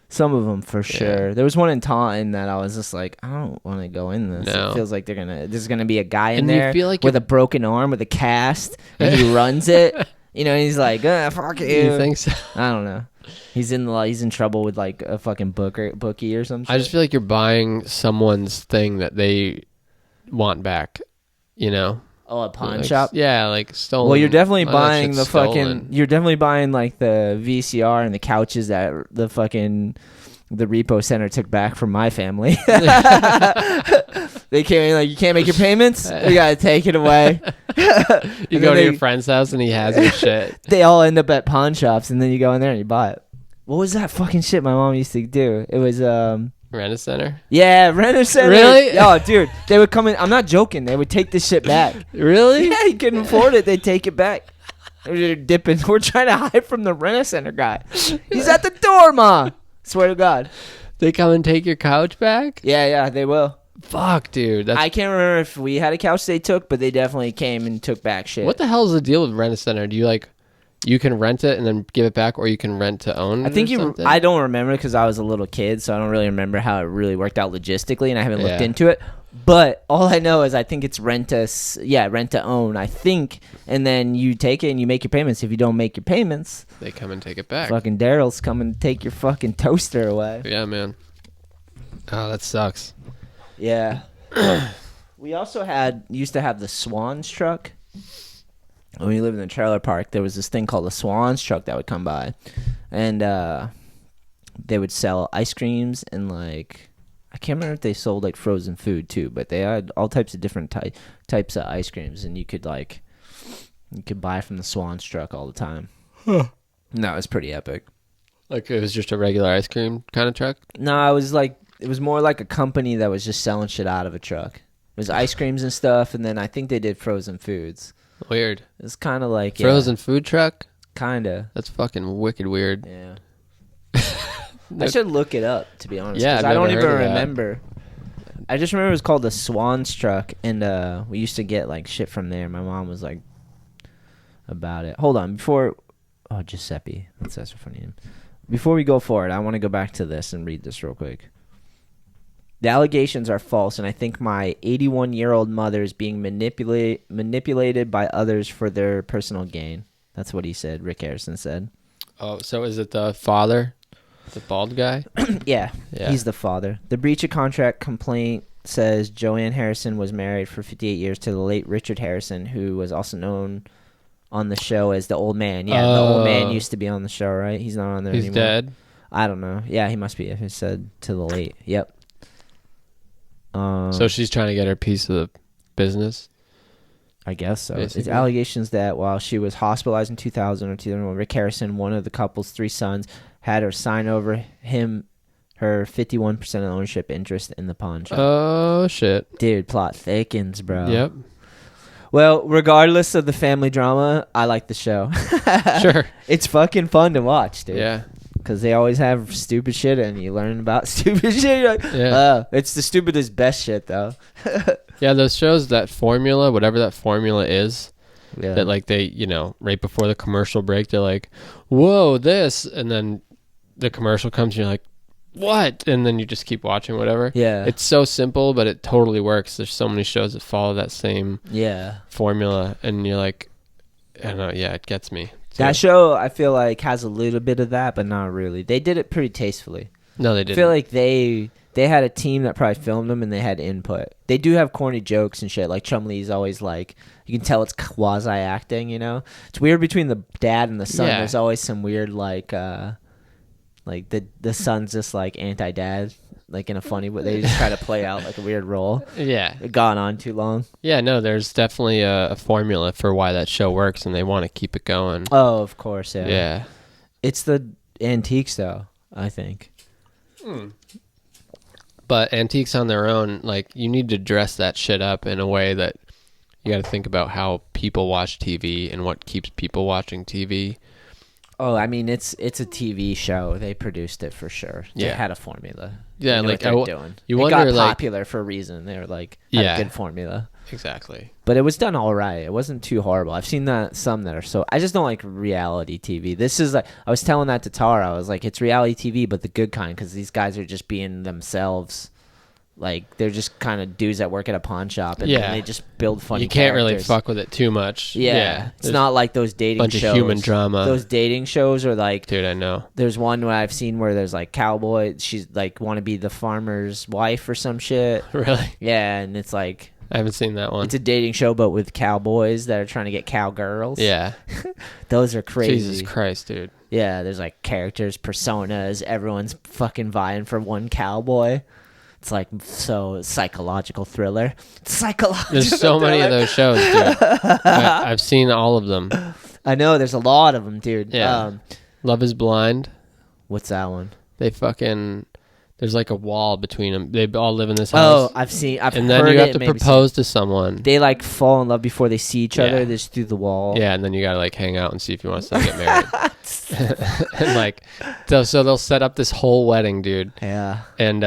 Some of them for sure. There was one in Taunton that I was just like, I don't want to go in this. No. It feels like there's gonna be a guy in And there you feel like with a broken arm with a cast, and he runs it. You know, he's like, fuck you. You think so? I don't know. He's in trouble with like a fucking bookie or something. I just feel like you're buying someone's thing that they want back, you know? Oh, a pawn like, shop? Yeah, like stolen. Well, you're definitely buying the stolen. you're definitely buying like the VCR and the couches that the repo center took back from my family. They came in like, you can't make your payments? You gotta take it away. You go to your friend's house and he has your shit. They all end up at pawn shops, and then you go in there and you buy it. What was that fucking shit my mom used to do? It was Rent-A-Center? Yeah, Rent-A-Center. Really? Oh, dude, they would come in. I'm not joking. They would take this shit back. Really? Yeah, you couldn't afford it. They'd take it back. They're dipping. We're trying to hide from the Rent-A-Center guy. He's at the door, Ma. Swear to God. They come and take your couch back? Yeah, they will. Fuck, dude. I can't remember if we had a couch they took, but they definitely came and took back shit. What the hell is the deal with Rent-A-Center? Do you you can rent it and then give it back, or you can rent to own it? I think I don't remember because I was a little kid, so I don't really remember how it really worked out logistically, and I haven't looked into it. But all I know is I think it's rent to own, I think, and then you take it and you make your payments. If you don't make your payments, they come and take it back. Fucking Daryl's come and take your fucking toaster away. Yeah, man. Oh, that sucks. Yeah. We also used to have the Swans truck. When we lived in the trailer park, there was this thing called the Swans truck that would come by, and they would sell ice creams and like, I can't remember if they sold like frozen food too, but they had all types of different types of ice creams, and you could buy from the Swans truck all the time. Huh. No, it was pretty epic. Like it was just a regular ice cream kind of truck? No, it was more like a company that was just selling shit out of a truck. It was ice creams and stuff, and then I think they did frozen foods. Weird. It's kind of like frozen food truck. Kinda. That's fucking wicked weird. Yeah. I should look it up, to be honest. Yeah, I don't even remember. I just remember it was called the Swans truck, and we used to get like shit from there. My mom was like about it. Hold on, Giuseppe. That's a funny name. Before we go forward, I want to go back to this and read this real quick. The allegations are false, and I think my 81-year-old mother is being manipulated by others for their personal gain. That's what he said, Rick Harrison said. Oh, so is it the father? The bald guy? Yeah, he's the father. The breach of contract complaint says Joanne Harrison was married for 58 years to the late Richard Harrison, who was also known on the show as the old man. Yeah, the old man used to be on the show, right? He's not on there anymore. He's dead? I don't know. Yeah, he must be if it said to the late. Yep. So she's trying to get her piece of the business? I guess so. Basically. It's allegations that while she was hospitalized in 2000 or 2001, Rick Harrison, one of the couple's 3 sons, had her sign over her 51% of ownership interest in the pawn shop. Oh, shit. Dude, plot thickens, bro. Yep. Well, regardless of the family drama, I like the show. Sure. It's fucking fun to watch, dude. Yeah. Because they always have stupid shit, and you learn about stupid shit. You're like, it's the stupidest best shit, though. Yeah, those shows, that formula, whatever that formula is, yeah. that like they, right before the commercial break, they're like, whoa, this, and then the commercial comes and you're like, what? And then you just keep watching whatever. Yeah. It's so simple, but it totally works. There's so many shows that follow that same formula, and you're like, I don't know, it gets me. too. That show, I feel like, has a little bit of that, but not really. They did it pretty tastefully. No, they didn't. I feel like they had a team that probably filmed them, and they had input. They do have corny jokes and shit. Like Chumlee's always like, you can tell it's quasi acting. It's weird between the dad and the son. Yeah. There's always some weird like Like the son's just like anti-dad, like in a funny way. They just try to play out like a weird role. Yeah. It gone on too long. Yeah, no, there's definitely a formula for why that show works, and they want to keep it going. Oh, of course, yeah. Yeah. It's the antiques, though, I think. But antiques on their own, like, you need to dress that shit up in a way that you got to think about how people watch TV and what keeps people watching TV. Oh, I mean, it's a TV show. They produced it for sure. They had a formula. Yeah, like they're doing. You it wonder, got popular for a reason. They were like, had a good formula. Exactly. But it was done all right. It wasn't too horrible. I've seen some that are so. I just don't like reality TV. This is like, I was telling that to Tara. I was like, it's reality TV, but the good kind, because these guys are just being themselves. Like, they're just kind of dudes that work at a pawn shop, and they just build funny You can't really characters. fuck with it too much. Yeah. It's not like those dating bunch shows. of human drama. Those dating shows are like... Dude, I know. There's one where I've seen where there's like cowboy. She's like want to be the farmer's wife or some shit. Really? Yeah, and it's like... I haven't seen that one. It's a dating show, but with cowboys that are trying to get cowgirls. Yeah. Those are crazy. Jesus Christ, dude. Yeah, there's like characters, personas. Everyone's fucking vying for one cowboy. It's like so psychological thriller. There's so many of those shows, dude. I've seen all of them. I know, there's a lot of them, dude. Yeah. Love is Blind. What's that one? They fucking... There's like a wall between them. They all live in this house. Oh, I've heard and then you have it, to maybe propose to someone. They like fall in love before they see each other. Just through the wall. Yeah, and then you gotta like hang out and see if you want to still get married. And like, so they'll set up this whole wedding, dude. Yeah. And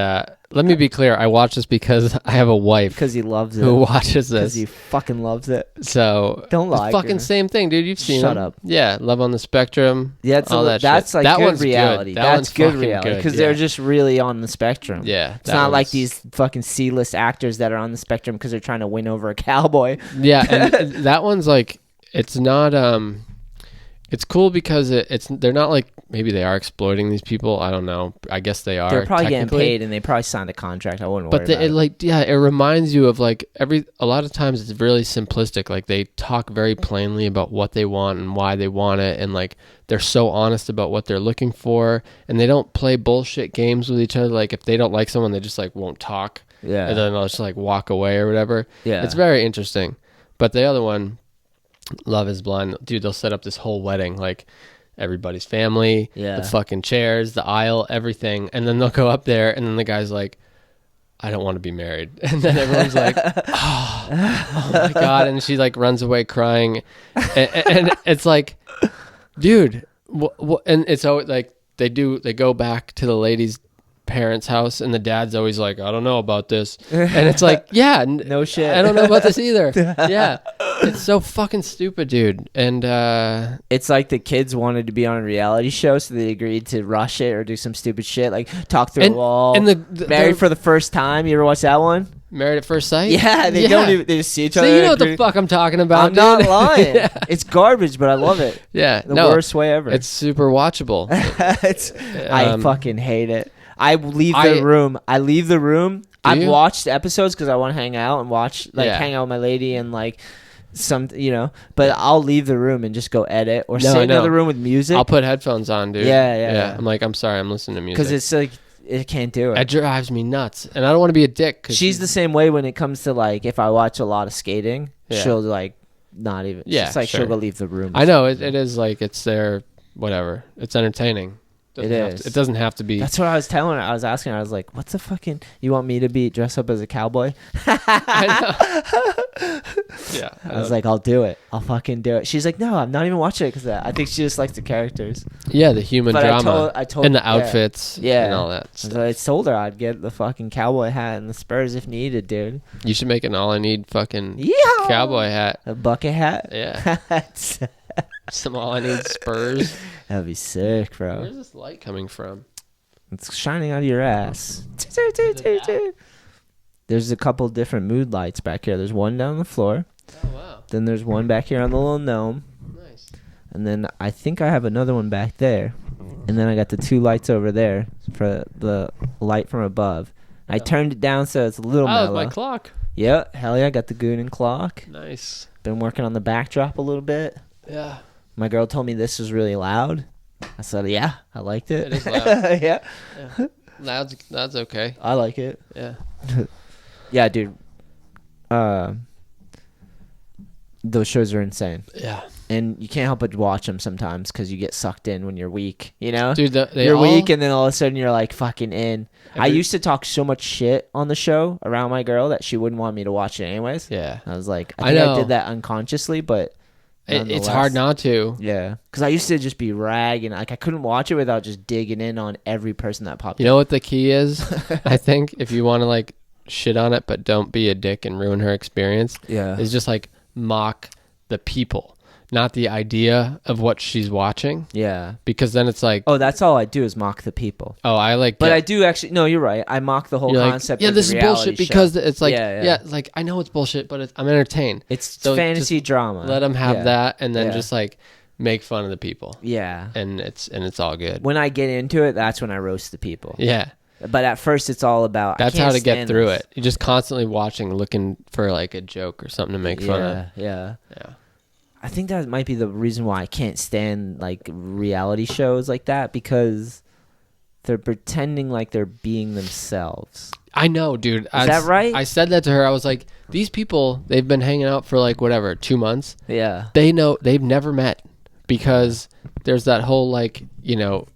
let me be clear. I watch this because I have a wife. Because he loves it. Who watches this. Because he fucking loves it. So don't lie. Fucking same thing, dude. You've seen Shut them. up. Yeah, Love on the Spectrum. Yeah, all that that's shit. like that good one's reality. Good. That's good reality because they're just really on the spectrum. Yeah, it's not like these fucking C-list actors that are on the spectrum because they're trying to win over a cowboy. Yeah, and that one's like, it's not. It's cool because they're not like, maybe they are exploiting these people. I don't know. I guess they are. They're probably getting paid and they probably signed a contract. I wouldn't worry about it. It reminds you of like a lot of times it's really simplistic. Like they talk very plainly about what they want and why they want it. And like they're so honest about what they're looking for. And they don't play bullshit games with each other. Like if they don't like someone, they just like won't talk. Yeah. And then they'll just like walk away or whatever. Yeah. It's very interesting. But the other one, Love is Blind, dude, they'll set up this whole wedding, like everybody's family, the fucking chairs, the aisle, everything, and then they'll go up there, and then the guy's like, I don't want to be married, and then everyone's like, oh my god, and she like runs away crying, and it's like, dude, and it's always like they go back to the lady's parents' house, and the dad's always like, I don't know about this, and it's like, yeah, no shit, I don't know about this either. Yeah, it's so fucking stupid, dude. And it's like the kids wanted to be on a reality show, so they agreed to rush it or do some stupid shit like talk through a wall. And the Married for the First Time, you ever watch that one? Married at First Sight? Yeah, they don't even, they just see each other. So you know what the fuck I'm talking about. I'm not lying. It's garbage, but I love it. Yeah, the worst way ever. It's super watchable. I fucking hate it. I leave the room. I've watched episodes because I want to hang out and watch, hang out with my lady and like some, but I'll leave the room and just go edit or sit in the room with music. I'll put headphones on, dude. Yeah. I'm like, I'm sorry, I'm listening to music. Because it's like, it can't do it. It drives me nuts. And I don't want to be a dick. She's the same way when it comes to like, if I watch a lot of skating, she'll like not even. Yeah. It's like she'll go leave the room. I know. It is like, it's there, whatever. It's entertaining. It doesn't have to be. That's what I was telling her. I was asking her. I was like, "What's the fucking? You want me to be dressed up as a cowboy?" I know. Yeah. I was like, "I'll do it. I'll fucking do it." She's like, "No, I'm not even watching it because I think she just likes the characters." Yeah, the human drama. I told and the outfits. Yeah. And all that stuff. So I told her I'd get the fucking cowboy hat and the spurs if needed, dude. You should make an all I need fucking cowboy hat. A bucket hat. Yeah. Some all I need spurs. That'd be sick, bro. Where's this light coming from? It's shining out of your ass. There's a couple different mood lights back here. There's one down the floor. Oh, wow. Then there's one back here on the little gnome. Nice. And then I think I have another one back there. And then I got the two lights over there for the light from above. I turned it down so it's a little mellow. Oh, my clock. Yep. Hell yeah. I got the Goonin clock. Nice. Been working on the backdrop a little bit. Yeah. My girl told me this was really loud. I said, yeah, I liked it. It is loud. Yeah. That's okay. I like it. Yeah. Yeah, dude. Those shows are insane. Yeah. And you can't help but watch them sometimes because you get sucked in when you're weak, you know? Dude, you're weak and then all of a sudden you're like fucking in. I used to talk so much shit on the show around my girl that she wouldn't want me to watch it anyways. Yeah. I was like, I think I did that unconsciously, but it's hard not to. Yeah. Because I used to just be ragging. Like I couldn't watch it without just digging in on every person that popped up. You know what the key is? I think if you want to like shit on it, but don't be a dick and ruin her experience. Yeah. Is just like mock the people, not the idea of what she's watching. Yeah. Because then it's like, oh, that's all I do is mock the people. oh, I like, but I do actually, no, you're right. I mock the whole concept. Yeah, of this the is bullshit show. because it's like, yeah, like I know it's bullshit, but I'm entertained. It's so fantasy drama. Let them have that, and then just like make fun of the people. Yeah. And it's all good. When I get into it, that's when I roast the people. Yeah. But at first, it's all about. That's how to get through it. You're just constantly watching, looking for like a joke or something to make fun of. Yeah. I think that might be the reason why I can't stand like reality shows like that, because they're pretending like they're being themselves. I know, dude. Is that right? I said that to her. I was like, these people, they've been hanging out for like whatever, 2 months. Yeah. They know they've never met, because there's that whole like, you know,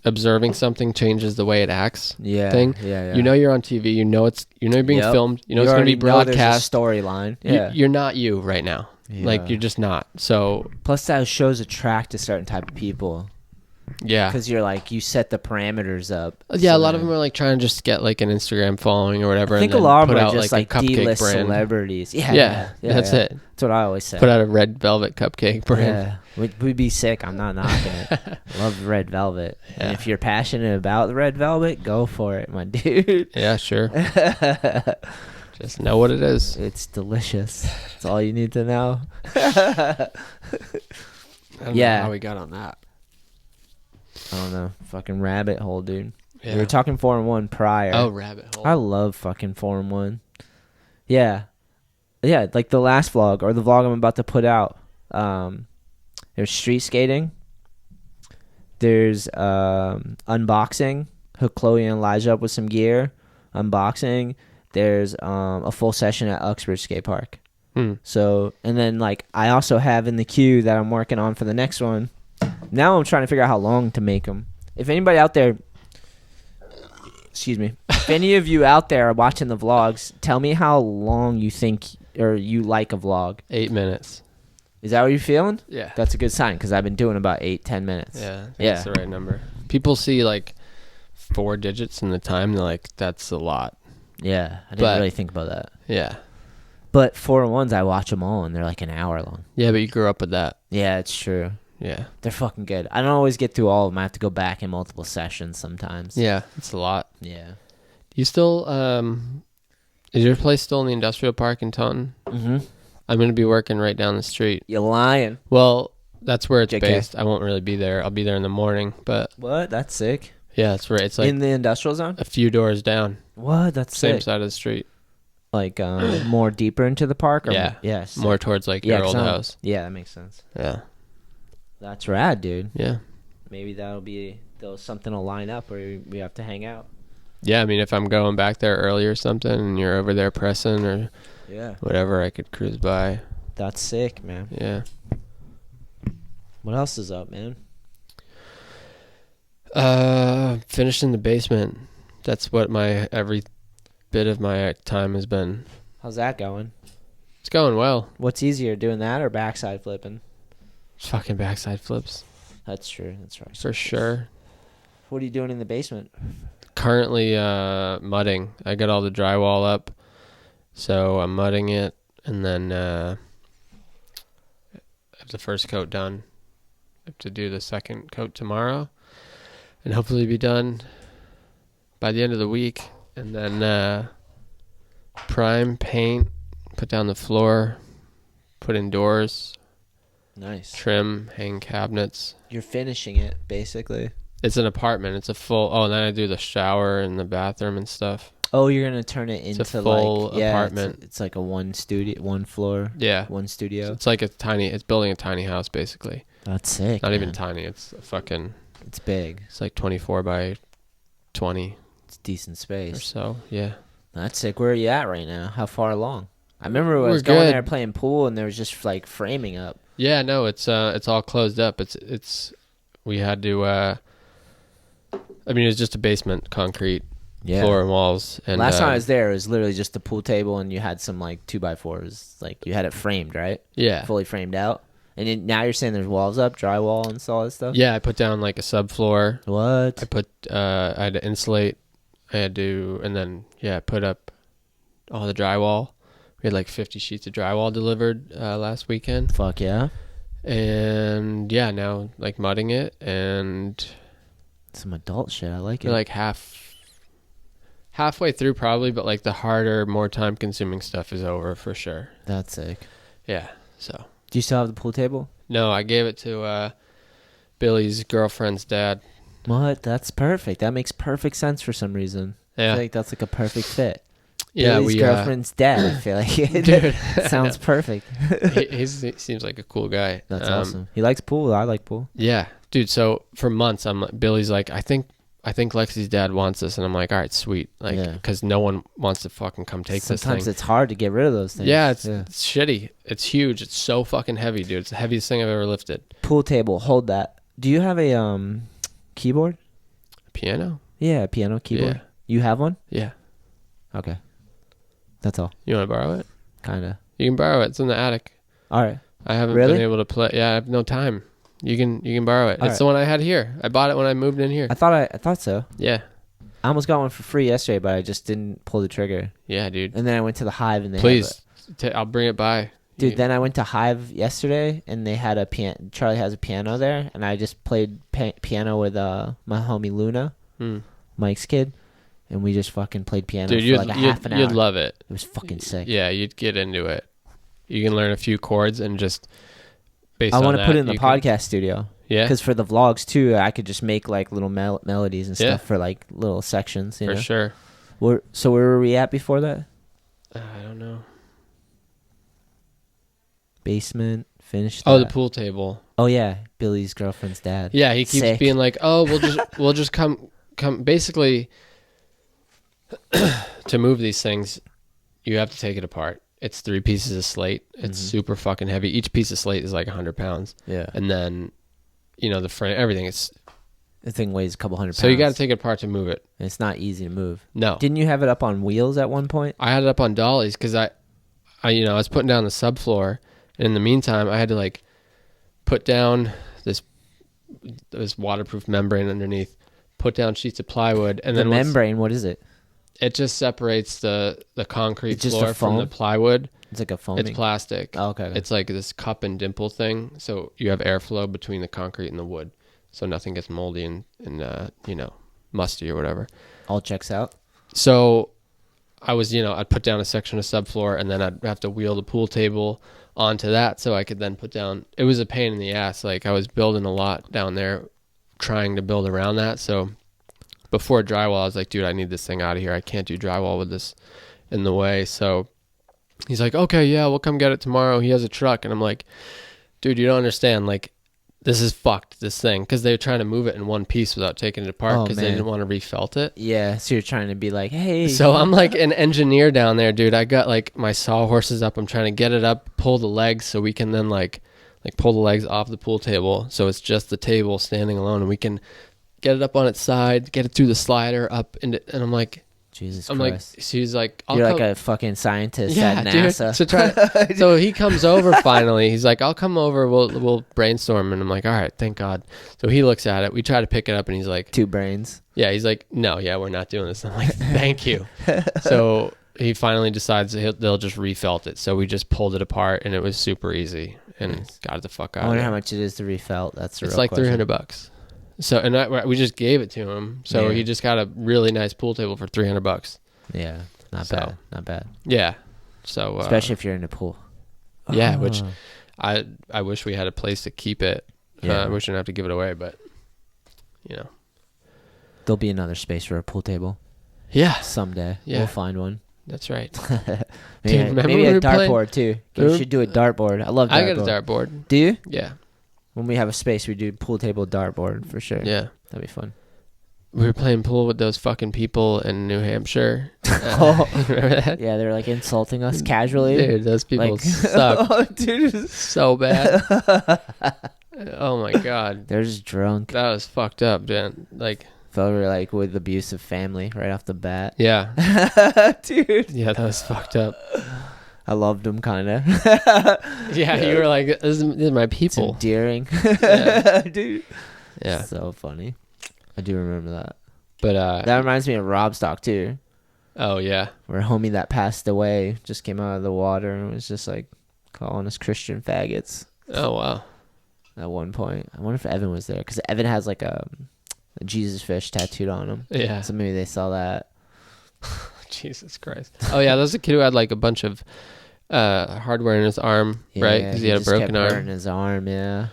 observing something changes the way it acts thing. Yeah. You know you're on TV. You know you're being filmed. You know it's going to be broadcast. Storyline. Yeah. You're not you right now. Yeah. Like you're just not. So plus those shows attract a certain type of people. Yeah. Because you're like, you set the parameters up. Yeah, so a lot of them are like trying to just get like an Instagram following or whatever. I think and a lot of them them are are just like D-list celebrities. Yeah, that's it. That's what I always say. Put out a red velvet cupcake brand. Yeah, we'd be sick. I'm not knocking it. Love red velvet. Yeah. And if you're passionate about the red velvet, go for it, my dude. Yeah, sure. Just know what it is. It's delicious. That's all you need to know. I don't know how we got on that. I don't know. Fucking rabbit hole, dude. Yeah. We were talking 4-in-1 prior. Oh, rabbit hole. I love fucking 4-in-1. Yeah. Yeah, like the last vlog or the vlog I'm about to put out. There's street skating. There's unboxing. Hook Chloe and Elijah up with some gear. Unboxing. There's a full session at Uxbridge Skate Park. So, and then like I also have in the queue that I'm working on for the next one. Now I'm trying to figure out how long to make them. If anybody out there, excuse me, if any of you out there are watching the vlogs, tell me how long you think or you like a vlog. 8 minutes. Is that what you're feeling? Yeah. That's a good sign because I've been doing about 8-10 minutes. Yeah. That's the right number. People see like 4 digits in the time. They're like, that's a lot. Yeah. I didn't really think about that. Yeah. But 4-in-1s, I watch them all and they're like an hour long. Yeah, but you grew up with that. Yeah, it's true. Yeah. They're fucking good. I don't always get through all of them. I have to go back in multiple sessions sometimes. Yeah, it's a lot. Yeah. You still, is your place still in the industrial park in Taunton? Mm-hmm. I'm going to be working right down the street. You're lying. Well, that's where it's JK. based. I won't really be there. I'll be there in the morning, but. What? That's sick. Yeah, that's right. It's like. In the industrial zone? A few doors down. What? That's Same sick. side of the street. Like more deeper into the park? Or yeah. Yes. More towards like your old house. Yeah, that makes sense. Yeah. That's rad, dude. Yeah. Maybe something will line up where we have to hang out. Yeah, I mean, if I'm going back there early or something and you're over there pressing or whatever, I could cruise by. That's sick, man. Yeah. What else is up, man? Finishing the basement. That's what every bit of my time has been. How's that going? It's going well. What's easier, doing that or backside flipping? Fucking backside flips. That's true. That's right. For sure. What are you doing in the basement? Currently mudding. I got all the drywall up, so I'm mudding it, and then I have the first coat done. I have to do the second coat tomorrow, and hopefully be done by the end of the week. And then prime, paint, put down the floor, put in doors. Nice. Trim, hang cabinets. You're finishing it, basically. It's an apartment. It's a full... Oh, and then I do the shower and the bathroom and stuff. Oh, you're gonna turn it into it's a full like apartment. It's like a one floor. Yeah, one studio. It's like it's building a tiny house basically. That's sick. Not man. even tiny. It's fucking. It's big. It's like 24 by 20. It's decent Or space. so, yeah. That's sick. Where are you at right now? How far along? I remember I We're was going good. there playing pool, and there was just like framing up. Yeah, no, it's all closed up. We had to. I mean, it was just a basement, concrete floor and walls. And last time I was there, it was literally just the pool table, and you had some like 2x4s. Like you had it framed, right? Yeah, fully framed out. And now you're saying there's walls up, drywall, and all that stuff. Yeah, I put down like a subfloor. What? I had to insulate. And then I put up all the drywall. We had like 50 sheets of drywall delivered last weekend. Fuck yeah. And yeah, now like mudding it and some adult shit. I like it. We're like halfway through probably, but like the harder, more time consuming stuff is over for sure. That's sick. Yeah. So. Do you still have the pool table? No, I gave it to Billy's girlfriend's dad. What? That's perfect. That makes perfect sense for some reason. Yeah. I feel like that's like a perfect fit. Yeah, Billy's girlfriend's dad. I feel like it dude, sounds perfect. he seems like a cool guy. That's awesome. He likes pool. I like pool. Yeah, dude. So for months, Billy's like, I think Lexi's dad wants this, and I'm like, all right, sweet. Like, because no one wants to fucking come take this thing. Sometimes it's hard to get rid of those things. Yeah, it's shitty. It's huge. It's so fucking heavy, dude. It's the heaviest thing I've ever lifted. Pool table. Hold that. Do you have a keyboard? Piano? Yeah, a piano keyboard. Yeah. You have one? Yeah. Okay. That's all. You want to borrow it? Kinda. You can borrow it. It's in the attic. All right. I haven't been able to play. Yeah, I have no time. You can borrow it. It's the one I had here. I bought it when I moved in here. I thought so. Yeah. I almost got one for free yesterday, but I just didn't pull the trigger. Yeah, dude. And then I went to the Hive and they Please, I'll bring it by. Dude, then I went to Hive yesterday and they had a piano. Charlie has a piano there, and I just played piano with my homie Luna, Mike's kid, and we just fucking played piano for like a half an hour. You'd love it. It was fucking sick. Yeah, you'd get into it. You can learn a few chords and just based I on want to that, put it in the podcast studio. Yeah. Because for the vlogs too, I could just make like little melodies and stuff for like little sections. You know? Sure. So where were we at before that? I don't know. Basement, finished. Oh, the pool table. Oh yeah, Billy's girlfriend's dad. Yeah, he keeps being like, "Oh, we'll just come." Basically, to move these things, you have to take it apart. It's 3 pieces of slate. It's super fucking heavy. Each piece of slate is like 100 pounds. Yeah. And then, the frame, everything. The thing weighs a couple hundred pounds. So you got to take it apart to move it. And it's not easy to move. No. Didn't you have it up on wheels at one point? I had it up on dollies because I was putting down the subfloor. And in the meantime, I had to like put down this waterproof membrane underneath, put down sheets of plywood, and then membrane. What is it? It just separates the concrete floor from the plywood. It's like a foaming. It's plastic. Oh, okay. It's like this cup and dimple thing, so you have airflow between the concrete and the wood, so nothing gets moldy and musty or whatever. All checks out. So I was, I'd put down a section of subfloor, and then I'd have to wheel the pool table onto that so I could then put down. It was a pain in the ass. Like I was building a lot down there, trying to build around that. So before drywall, I was like, dude, I need this thing out of here. I can't do drywall with this in the way. So he's like, okay, yeah, we'll come get it tomorrow. He has a truck. And I'm like, dude, you don't understand. Like, this is fucked, this thing. Because they were trying to move it in one piece without taking it apart because they didn't want to refelt it. Yeah, so you're trying to be like, hey. So I'm like an engineer down there, dude. I got like my sawhorses up. I'm trying to get it up, pull the legs so we can then like pull the legs off the pool table. So it's just the table standing alone and we can get it up on its side, get it through the slider up into, and I'm like, Jesus Christ. I'm like, she's like, you're like a fucking scientist at NASA. Dude. So he comes over finally. He's like, I'll come over. We'll brainstorm. And I'm like, all right, thank God. So he looks at it. We try to pick it up and he's like, 2 brains. Yeah. He's like, no, yeah, we're not doing this. I'm like, thank you. So he finally decides they'll just refelt it. So we just pulled it apart and it was super easy and got it the fuck out. I wonder how much it is to refelt. That's it's like question. $300. So and we just gave it to him. So he just got a really nice pool table for $300. Yeah, not bad. Yeah. So especially if you're in the pool. Yeah, which I wish we had a place to keep it. Yeah. I wish I didn't have to give it away, but there'll be another space for a pool table. Yeah. Someday. Yeah. We'll find one. That's right. maybe a dartboard too. We should do a dartboard. I love dartboard. I got a dartboard. Do you? Yeah. When we have a space, we do pool table dartboard for sure. Yeah. That'd be fun. We were playing pool with those fucking people in New Hampshire. Remember that? Yeah, they're like insulting us casually. Dude, those people suck. Oh, dude. So bad. Oh my God. They're just drunk. That was fucked up, dude. Like, felt like with abusive family right off the bat. Yeah. Dude. Yeah, that was fucked up. I loved them kind of. Yeah, you were like, this is my people. It's endearing. Yeah. Dude. Yeah. So funny. I do remember that. But that reminds me of Robstock too. Oh yeah. Where a homie that passed away just came out of the water and was just like calling us Christian faggots. Oh wow. At one point. I wonder if Evan was there. Because Evan has like a Jesus fish tattooed on him. Yeah. So maybe they saw that. Jesus Christ. Oh yeah, that was a kid who had like a bunch of hardware in his arm, right? Because he had a broken arm. In his arm, yeah.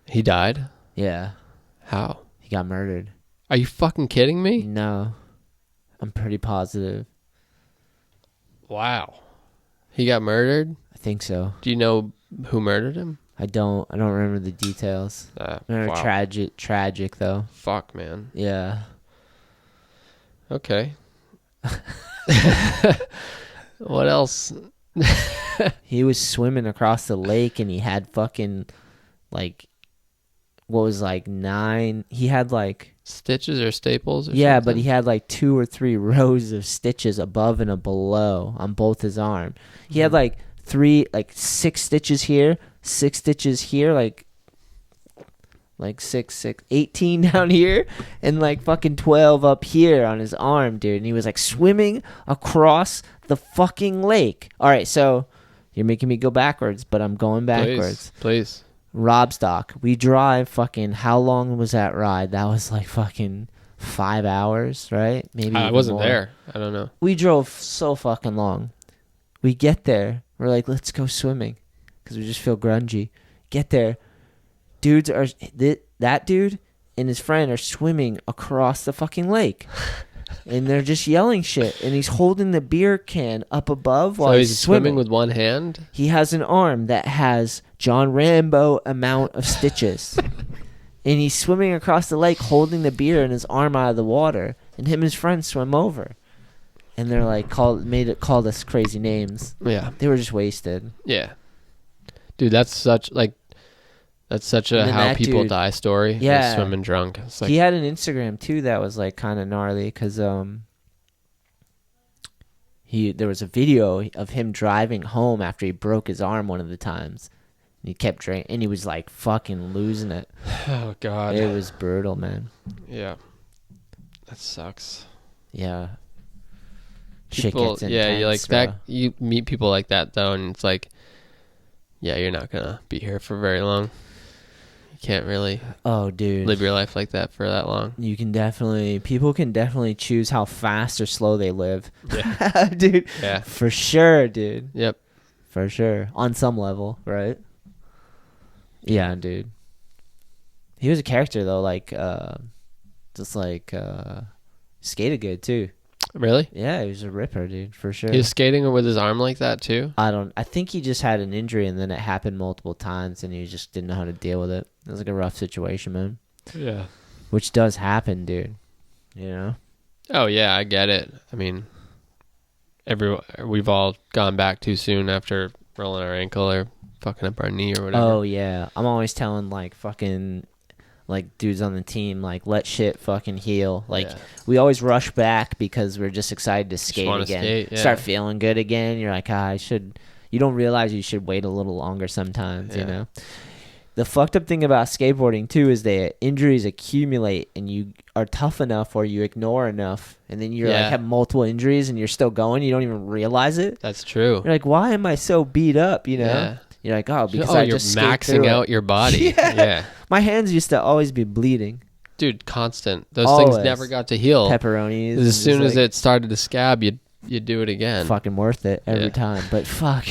He died? Yeah. How? He got murdered. Are you fucking kidding me? No. I'm pretty positive. Wow. He got murdered? I think so. Do you know who murdered him? I don't remember the details. Wow. Tragic though. Fuck, man. Yeah. Okay. What else? He was swimming across the lake and he had fucking like what was like 9, he had like stitches or staples or yeah something? But he had like 2 or 3 rows of stitches above and below on both his arm. He had like 6 stitches here, 6 stitches here, like 18 down here and like fucking 12 up here on his arm, dude. And he was like swimming across the fucking lake. All right, so you're making me go backwards, but I'm going backwards. Please. Robstock. We drive fucking, how long was that ride? That was like fucking 5 hours, right? Maybe I wasn't more. there. I don't know. We drove so fucking long. We get there. We're like, let's go swimming because we just feel grungy. Get there. That dude and his friend are swimming across the fucking lake. And they're just yelling shit. And he's holding the beer can up above while he's swimming with one hand? He has an arm that has John Rambo amount of stitches. And he's swimming across the lake holding the beer and his arm out of the water. And him and his friends swim over. And they're like, called us crazy names. Yeah. They were just wasted. Yeah. Dude, that's such a how people die story. Yeah. Swimming drunk. It's like, he had an Instagram too that was like kind of gnarly because there was a video of him driving home after he broke his arm one of the times. And he kept drinking and he was like fucking losing it. Oh God. It was brutal, man. Yeah. That sucks. Yeah. Shit gets intense, you like bro. That. You meet people like that though, and it's like, yeah, you're not gonna be here for very long. You can't really, live your life like that for that long. People can definitely choose how fast or slow they live. Yeah, dude. Yeah, for sure, dude. Yep, for sure. On some level, right? Yeah, dude. He was a character though, like, skated good too. Really? Yeah, he was a ripper, dude, for sure. He was skating with his arm like that too? I think he just had an injury and then it happened multiple times and he just didn't know how to deal with it. It was like a rough situation, man. Yeah. Which does happen, dude. You know? Oh yeah, I get it. I mean, we've all gone back too soon after rolling our ankle or fucking up our knee or whatever. Oh yeah. I'm always telling like fucking like dudes on the team, like let shit fucking heal. Like we always rush back because we're just excited to skate again. Start feeling good again. You're like, you don't realize you should wait a little longer sometimes, you know? The fucked up thing about skateboarding too is that injuries accumulate and you are tough enough or you ignore enough and then you're like have multiple injuries and you're still going. You don't even realize it. That's true. You're like, why am I so beat up, you know? Yeah. You're like, because I just maxing out your body. Yeah. My hands used to always be bleeding. Dude, constant. Those things never got to heal. Pepperonis. As soon as it started to scab, you do it again. Fucking worth it every time. But fuck.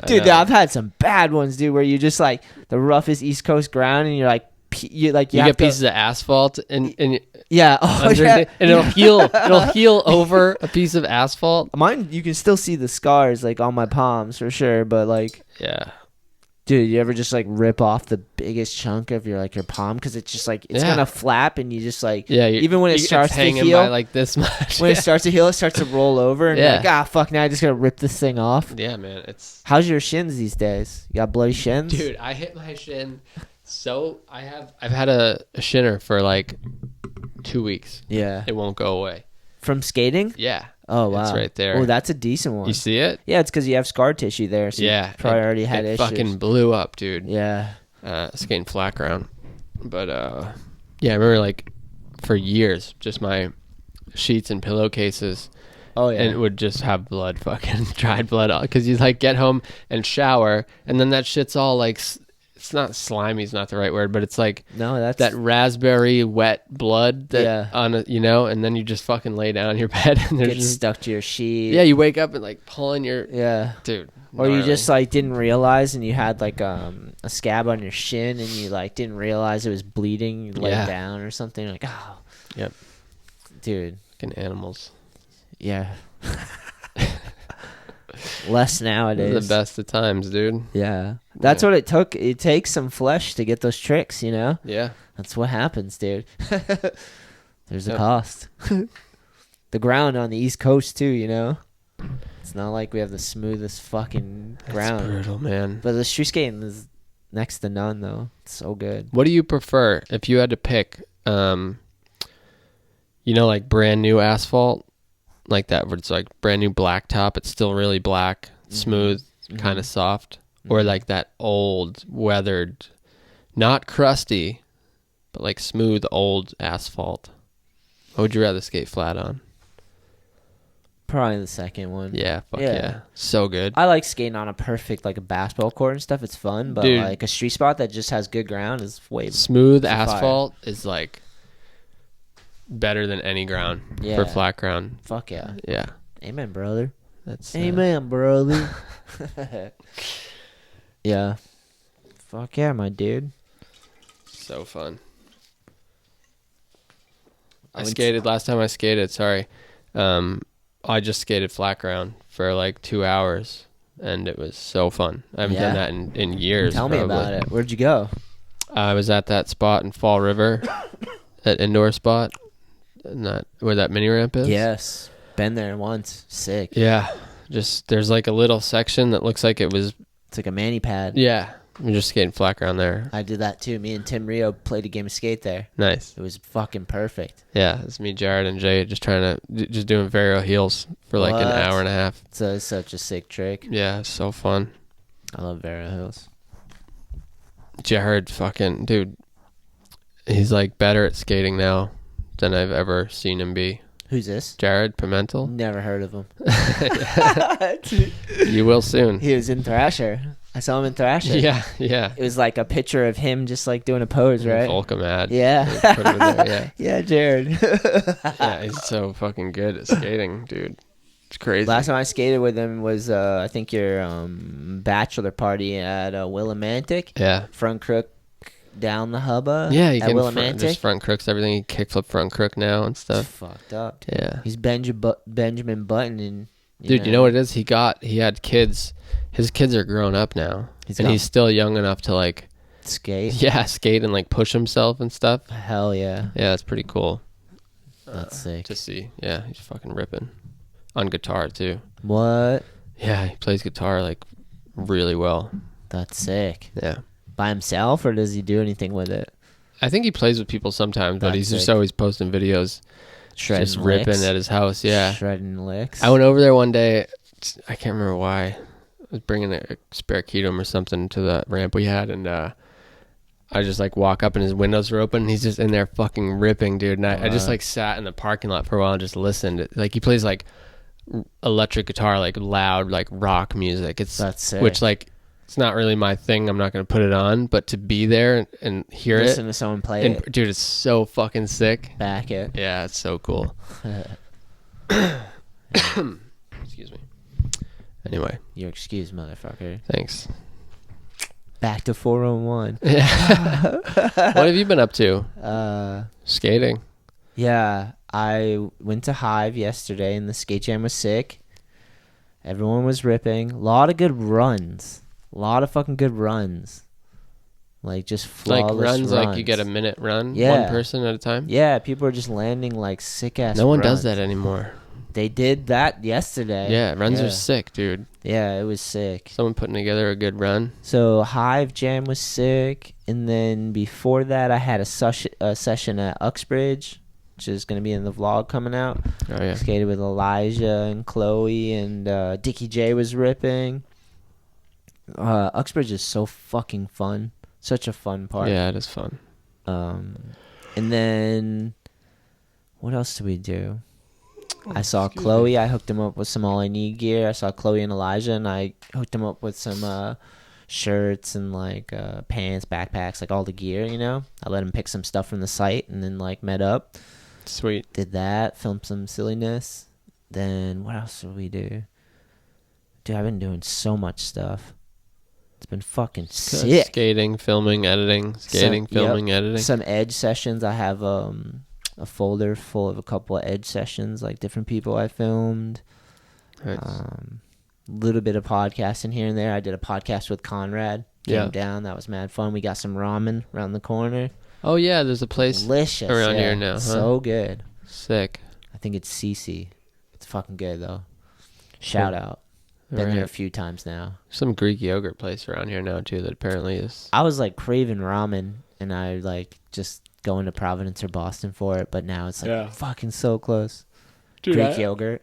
Dude, I've had some bad ones, dude, where you just like the roughest East Coast ground and you're like, you get pieces of asphalt and Yeah. Oh, yeah. And it'll heal. It'll heal over a piece of asphalt. Mine, you can still see the scars like on my palms for sure, but like, yeah. Dude, you ever just like rip off the biggest chunk of your palm because it's just like it's gonna flap and you just like even when it starts to heal by like this much. When it starts to heal, it starts to roll over and you're like, fuck, now I just gotta rip this thing off. Yeah, man, it's. How's your shins these days? You got bloody shins? Dude, I hit my shin. So I've had a shinner for like 2 weeks. Yeah, it won't go away from skating. Yeah. Oh wow, it's right there. Oh, that's a decent one. You see it? Yeah, it's because you have scar tissue there. So you probably already had issues. Fucking blew up, dude. Yeah. Skating flat ground, but yeah, I remember like for years, just my sheets and pillowcases. Oh yeah, and it would just have blood, fucking dried blood, because you like get home and shower, and then that shit's all like. It's not slimy is not the right word, but it's like that raspberry wet blood that on a, and then you just fucking lay down in your bed and there's just stuck to your sheet. Yeah, you wake up and like pulling your dude. Or you just like didn't realize and you had like a scab on your shin and you like didn't realize it was bleeding. You lay down or something like yep, dude, fucking animals. Yeah. Less nowadays. This is the best of times, dude. Yeah. That's what it took. It takes some flesh to get those tricks, Yeah. That's what happens, dude. There's a cost. The ground on the East Coast, too, It's not like we have the smoothest fucking ground. It's brutal, man. But the street skating is next to none, though. It's so good. What do you prefer if you had to pick, like brand new asphalt? Like that where it's like brand new blacktop, it's still really black, smooth, kind of soft, or like that old weathered, not crusty, but like smooth old asphalt. What would you rather skate flat on? Probably the second one. Yeah, fuck yeah. So good. I like skating on a perfect like a basketball court and stuff. It's fun, but like a street spot that just has good ground is way smooth asphalt is like better than any ground for flat ground. Fuck yeah. Yeah. Amen, brother. That's amen, brother. Yeah. Fuck yeah, my dude. So fun. Last time I skated, sorry. I just skated flat ground for like 2 hours and it was so fun. I haven't done that in years. Tell me about it. Where'd you go? I was at that spot in Fall River, that indoor spot. Where that mini ramp is? Yes. Been there once. Sick. Yeah. Just there's like a little section that looks like it's like a mani pad. Yeah. I'm just skating flat ground there. I did that too. Me and Tim Rio played a game of skate there. Nice. It was fucking perfect. Yeah. It's me, Jared, and Jay just doing varial heels for like an hour and a half. So it's such a sick trick. Yeah. It's so fun. I love varial heels. Jared fucking, dude, he's like better at skating now than I've ever seen him be. Who's this? Jared Pimentel. Never heard of him. You will soon. He was in Thrasher. I saw him in Thrasher. Yeah. It was like a picture of him just like doing a pose, right? Volcom ad. Yeah. Yeah, Jared. Yeah, he's so fucking good at skating, dude. It's crazy. Last time I skated with him was I think your bachelor party at Willimantic. Yeah. Front crook down the hubba. Yeah, you at Willimantic. Just front crooks, everything. He kickflip front crook now and stuff. It's fucked up, dude. Yeah. He's Benjamin Button and dude, you know what it is? He had kids. His kids are grown up now. He's still young enough to like skate. Yeah, skate and like push himself and stuff. Hell yeah. Yeah, it's pretty cool. That's sick. To see. Yeah, he's fucking ripping. On guitar too. What? Yeah, he plays guitar like really well. That's sick. Yeah. By himself or does he do anything with it? I think he plays with people sometimes, but he's just always posting videos. Shredding just licks. ripping at his house. Yeah. Shredding licks. I went over there one day. I can't remember why. I was bringing a spare Ketum or something to the ramp we had, and I just like walk up and his windows are open and he's just in there fucking ripping, dude. And I just like sat in the parking lot for a while and just listened. Like he plays like electric guitar, like loud, like rock music. That's sick. Which like it's not really my thing. I'm not going to put it on, but to be there and hear Listen to someone play it. Dude, it's so fucking sick. Back it. Yeah, it's so cool. Excuse me. Anyway. You're excused, motherfucker. Thanks. Back to 401. Yeah. What have you been up to? Skating. Yeah, I went to Hive yesterday, and the skate jam was sick. Everyone was ripping. A lot of good runs. A lot of fucking good runs. Like, just flawless like runs. Like you get a minute run, one person at a time. Yeah, people are just landing like sick ass. No one does that anymore. They did that yesterday. Yeah, runs are sick, dude. Yeah, it was sick. Someone putting together a good run. So Hive Jam was sick, and then before that, I had a session at Uxbridge, which is going to be in the vlog coming out. Oh yeah. Skated with Elijah and Chloe, and Dickie J was ripping. Uxbridge is so fucking fun. Such a fun park. Yeah, it is fun. And then what else did we do? I saw Chloe. I hooked him up with some All I Need gear. I saw Chloe and Elijah, and I hooked him up with some shirts and like pants, backpacks, like all the gear, you know. I let him pick some stuff from the site, and then like met up. Sweet. Did that, filmed some silliness. Then what else did we do? Dude, I've been doing so much stuff. It's been fucking sick. Skating, filming, editing. Editing. Some Edge sessions. I have a folder full of a couple of Edge sessions, like different people I filmed. Nice. Little bit of podcasting here and there. I did a podcast with Conrad. Came down. That was mad fun. We got some ramen around the corner. Oh yeah, there's a place delicious around here now. Huh? So good. Sick. I think it's CC. It's fucking good though. Shout out. Been there a few times now. Some Greek yogurt place around here now too that apparently is. I was like craving ramen, and I like just going to Providence or Boston for it, but now it's like fucking so close. Dude, Greek yogurt.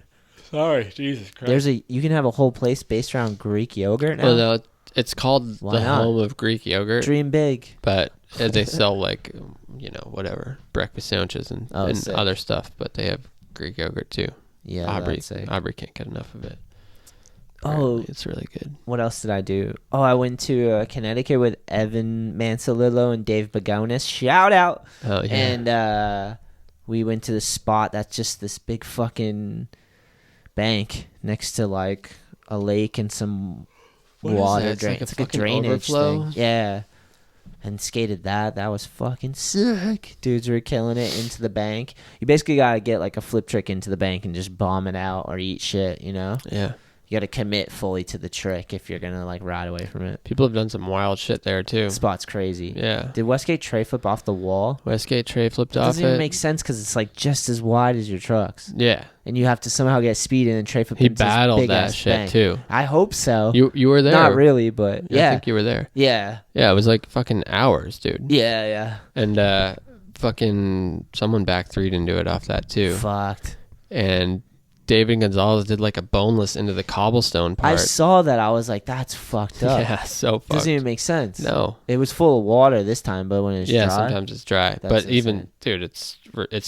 Sorry, Jesus Christ. You can have a whole place based around Greek yogurt now. Well, no, it's called the home of Greek yogurt. Dream big. But they sell like, you know, whatever, breakfast sandwiches and other stuff, but they have Greek yogurt too. Yeah, Aubrey can't get enough of it. Oh, it's really good. What else did I do? Oh, I went to Connecticut with Evan Mansalillo and Dave Bagonis. Shout out! Oh yeah. And we went to the spot that's just this big fucking bank next to like a lake and some water drain. It's like a drainage thing. Yeah. And skated that. That was fucking sick. Dudes were killing it into the bank. You basically gotta get like a flip trick into the bank and just bomb it out or eat shit, you know? Yeah. You got to commit fully to the trick if you're going to like ride away from it. People have done some wild shit there too. The spot's crazy. Yeah. Did Westgate tray flip off the wall? Westgate tray flipped off it. Doesn't even make sense because it's like just as wide as your trucks. Yeah. And you have to somehow get speed and then tray flip. He battled that shit bank. too. I hope so. You were there. Not really, but yeah. I think you were there. Yeah. Yeah, it was like fucking hours, dude. Yeah, yeah. And fucking someone back 3'd into it off that too. Fucked. And David Gonzalez did like a boneless into the cobblestone part. I saw that. I was like, that's fucked up. Yeah, so fucked. Doesn't even make sense. No. It was full of water this time, but when it's dry. Yeah, sometimes it's dry. But even, dude, it's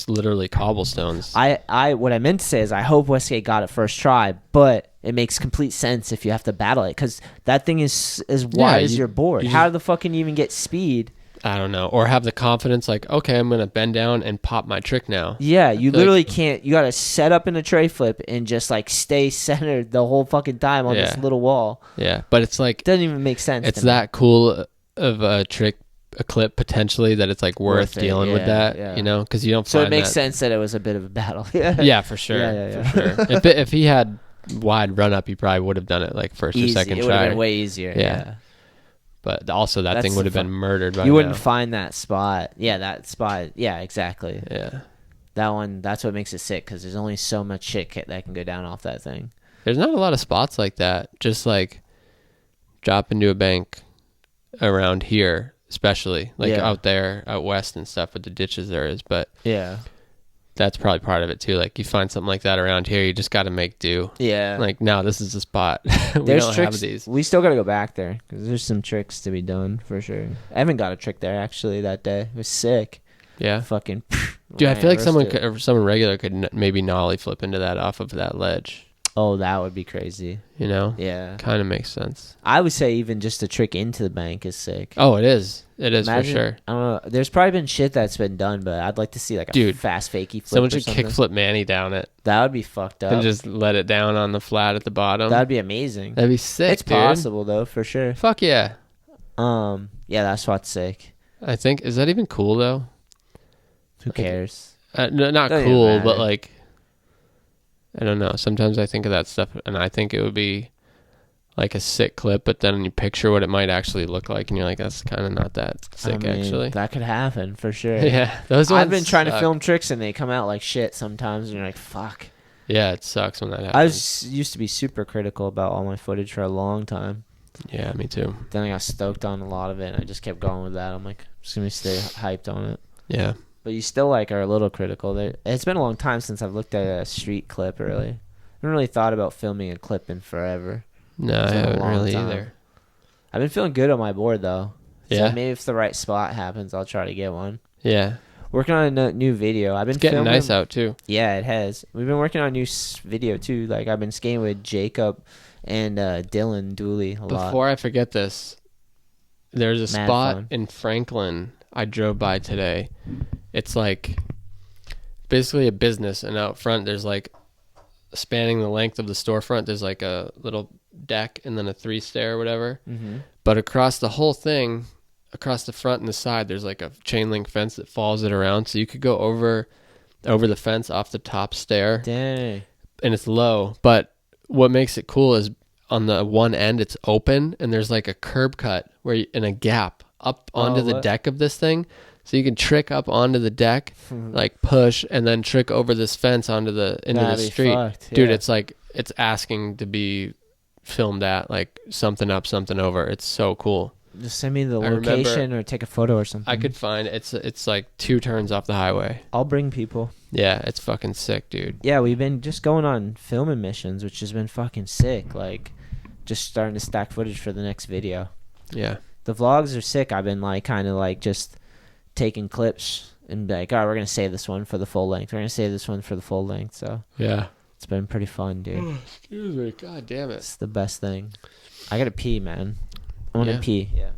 literally cobblestones. What I meant to say is I hope Westgate got it first try, but it makes complete sense if you have to battle it because that thing is as wide as your board. How the fuck can you even get speed? I don't know. Or have the confidence like, okay, I'm going to bend down and pop my trick now. Yeah, you literally can't. You got to set up in a tray flip and just like stay centered the whole fucking time on this little wall. Yeah, but it's like... Doesn't even make sense. It's that cool of a trick, a clip potentially that it's like worth dealing with that, you know? Because you don't find So it makes sense that it was a bit of a battle. Yeah, for sure. For sure. If he had wide run up, he probably would have done it like first or second try. It would have been way easier. Yeah. But also that thing would have been murdered by now. You wouldn't find that spot. Yeah, that spot. Yeah, exactly. Yeah. That one, that's what makes it sick because there's only so much shit that can go down off that thing. There's not a lot of spots like that. Just like drop into a bank around here, especially. Like out there, out west and stuff with the ditches there is. But yeah. That's probably part of it too. Like you find something like that around here, you just got to make do. Yeah. Like now, this is the spot. There's tricks. Have these. We still got to go back there because there's some tricks to be done for sure. Evan got a trick there actually that day. It was sick. Yeah. Fucking. Dude, I feel like someone regular could maybe nollie flip into that off of that ledge. Oh, that would be crazy. You know? Yeah. Kind of makes sense. I would say even just a trick into the bank is sick. Oh, it is. It is. Imagine, for sure. I don't know. There's probably been shit that's been done, but I'd like to see like a fast fakey flip. Someone should kickflip Manny down it. That would be fucked up. And just let it down on the flat at the bottom. That'd be amazing. That'd be sick, It's possible though, for sure. Fuck yeah. Yeah, that spot's sick. I think, is that even cool though? Who cares? Not cool, but like, I don't know. Sometimes I think of that stuff, and I think it would be like a sick clip, but then you picture what it might actually look like, and you're like, that's kind of not that sick, actually. That could happen for sure. Yeah, those ones I've been trying suck. to film tricks, and they come out like shit sometimes, and you're like, fuck. Yeah, it sucks when that happens. I used to be super critical about all my footage for a long time. Yeah, me too. Then I got stoked on a lot of it, and I just kept going with that. I'm like, I'm just going to stay hyped on it. Yeah. But you still like are a little critical. It's been a long time since I've looked at a street clip, really. I haven't really thought about filming a clip in forever. No, I haven't really either. I've been feeling good on my board, though. Yeah. So maybe if the right spot happens, I'll try to get one. Yeah. Working on a new video. It's getting nice out, too. Yeah, it has. We've been working on a new video, too. Like, I've been skating with Jacob and Dylan Dooley a lot. Before I forget this, there's a spot in Franklin I drove by today. It's like basically a business, and out front there's like spanning the length of the storefront, there's like a little deck and then a 3-stair or whatever. Mm-hmm. But across the whole thing, across the front and the side, there's like a chain link fence that follows it around, so you could go over the fence off the top stair. Dang. And it's low, but what makes it cool is on the one end it's open, and there's like a curb cut in a gap up onto the deck of this thing, so you can trick up onto the deck, like push, and then trick over this fence into the street. Fucked, yeah. Dude, it's like it's asking to be filmed at, like something up, something over. It's so cool. Just send me the location or take a photo or something. I could find it's like 2 turns off the highway. I'll bring people. Yeah, it's fucking sick, dude. Yeah, we've been just going on filming missions, which has been fucking sick. Like, just starting to stack footage for the next video. Yeah. The vlogs are sick. I've been like kind of like just taking clips and like, all right, we're going to save this one for the full length. We're going to save this one for the full length. So yeah, it's been pretty fun, dude. Oh, excuse me. God damn it. It's the best thing. I got to pee, man. I want to pee. Yeah.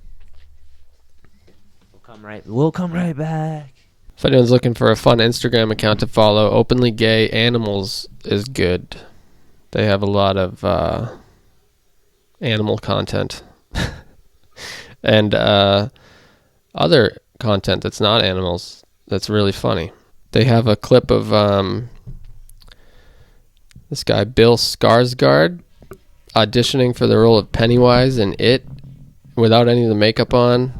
We'll come right back. If anyone's looking for a fun Instagram account to follow, Openly Gay Animals is good. They have a lot of animal content. And other content that's not animals that's really funny. They have a clip of this guy Bill Skarsgård auditioning for the role of Pennywise in It without any of the makeup on,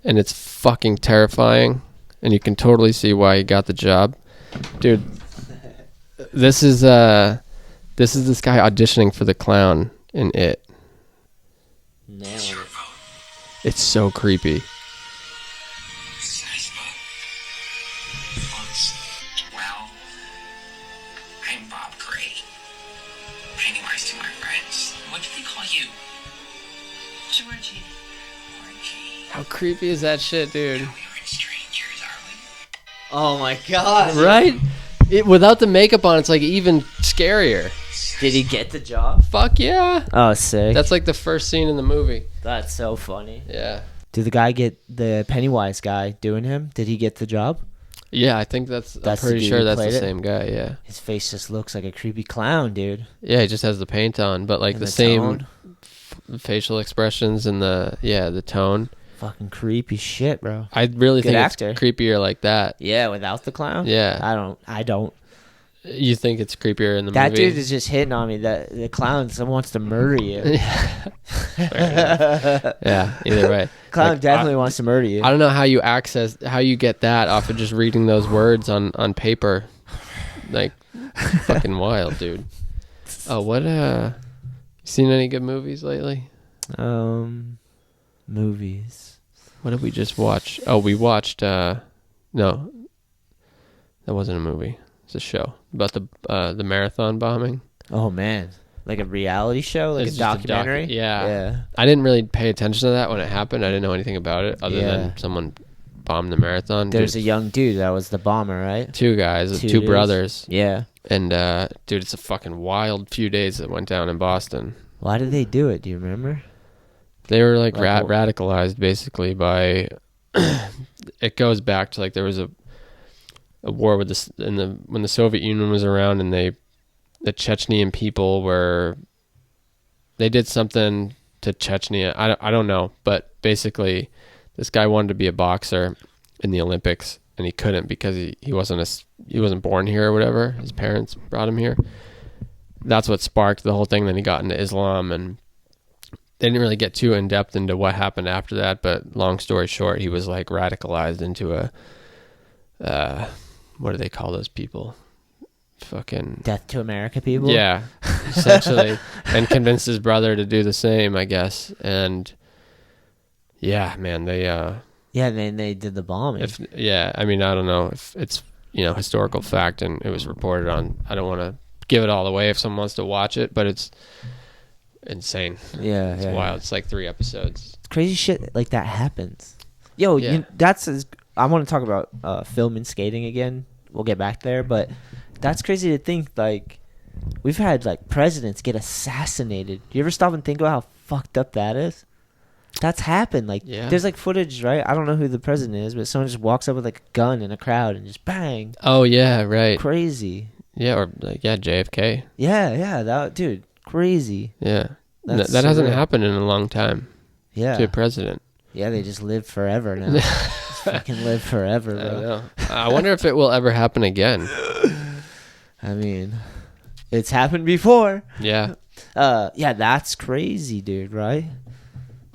and it's fucking terrifying, and you can totally see why he got the job. Dude, this is this guy auditioning for the clown in It. It's so creepy. Well, I'm Bob Gray. Pennywise to my friends. What do they call you? Georgie. How creepy is that shit, dude? We aren't strangers, are we? Oh my god. Right? Without the makeup on, it's like even scarier. Did he get the job? Fuck yeah. Oh, sick. That's like the first scene in the movie. That's so funny. Yeah. Did the guy get the Pennywise guy doing him? Did he get the job? Yeah, I think I'm pretty sure that's the same guy, yeah. His face just looks like a creepy clown, dude. Yeah, he just has the paint on, but like the same facial expressions and the tone. Fucking creepy shit, bro. I really think it's creepier like that. Yeah, without the clown? Yeah. I don't. You think it's creepier in the movie? That dude is just hitting on me. The clown, someone wants to murder you. Yeah, either way. Clown definitely wants to murder you. I don't know how you get that off of just reading those words on paper. Like, fucking wild, dude. Oh, what, you seen any good movies lately? Movies. What did we just watch? Oh, we watched, no, that wasn't a movie. It's a show about the marathon bombing. Oh man, like a reality show, like a documentary. Yeah. I didn't really pay attention to that when it happened. I didn't know anything about it other than someone bombed the marathon. There's a young dude that was the bomber, right? 2 guys, 2 brothers. Yeah. And dude, it's a fucking wild few days that went down in Boston. Why did they do it? Do you remember? They were like radicalized basically by. It goes back to like there was a war with when the Soviet Union was around, and the Chechnyan people they did something to Chechnya. I don't know, but basically this guy wanted to be a boxer in the Olympics, and he couldn't because he wasn't born here or whatever. His parents brought him here. That's what sparked the whole thing. Then he got into Islam, and they didn't really get too in depth into what happened after that. But long story short, he was like radicalized into a what do they call those people? Fucking Death to America people. Yeah, essentially, and convinced his brother to do the same, I guess. And yeah, man, they then they did the bombing. I mean, I don't know if it's historical fact and it was reported on. I don't want to give it all away if someone wants to watch it, but it's insane. Yeah, it's wild. It's like 3 episodes. Crazy shit like that happens. Yo, Yeah. I want to talk about film and skating again. We'll get back there, but that's crazy to think, like, we've had like presidents get assassinated. You ever stop and think about how fucked up that is? That's happened. Like, there's like footage, right? I don't know who the president is, but someone just walks up with like a gun in a crowd and just bang. Oh yeah, right. Crazy. Yeah, or like JFK. Yeah, that dude, crazy. Yeah, that hasn't happened in a long time. Yeah, to a president. Yeah, they just live forever now. Just fucking live forever, bro. I know. I wonder if it will ever happen again. I mean, it's happened before. Yeah. Yeah, that's crazy, dude, right?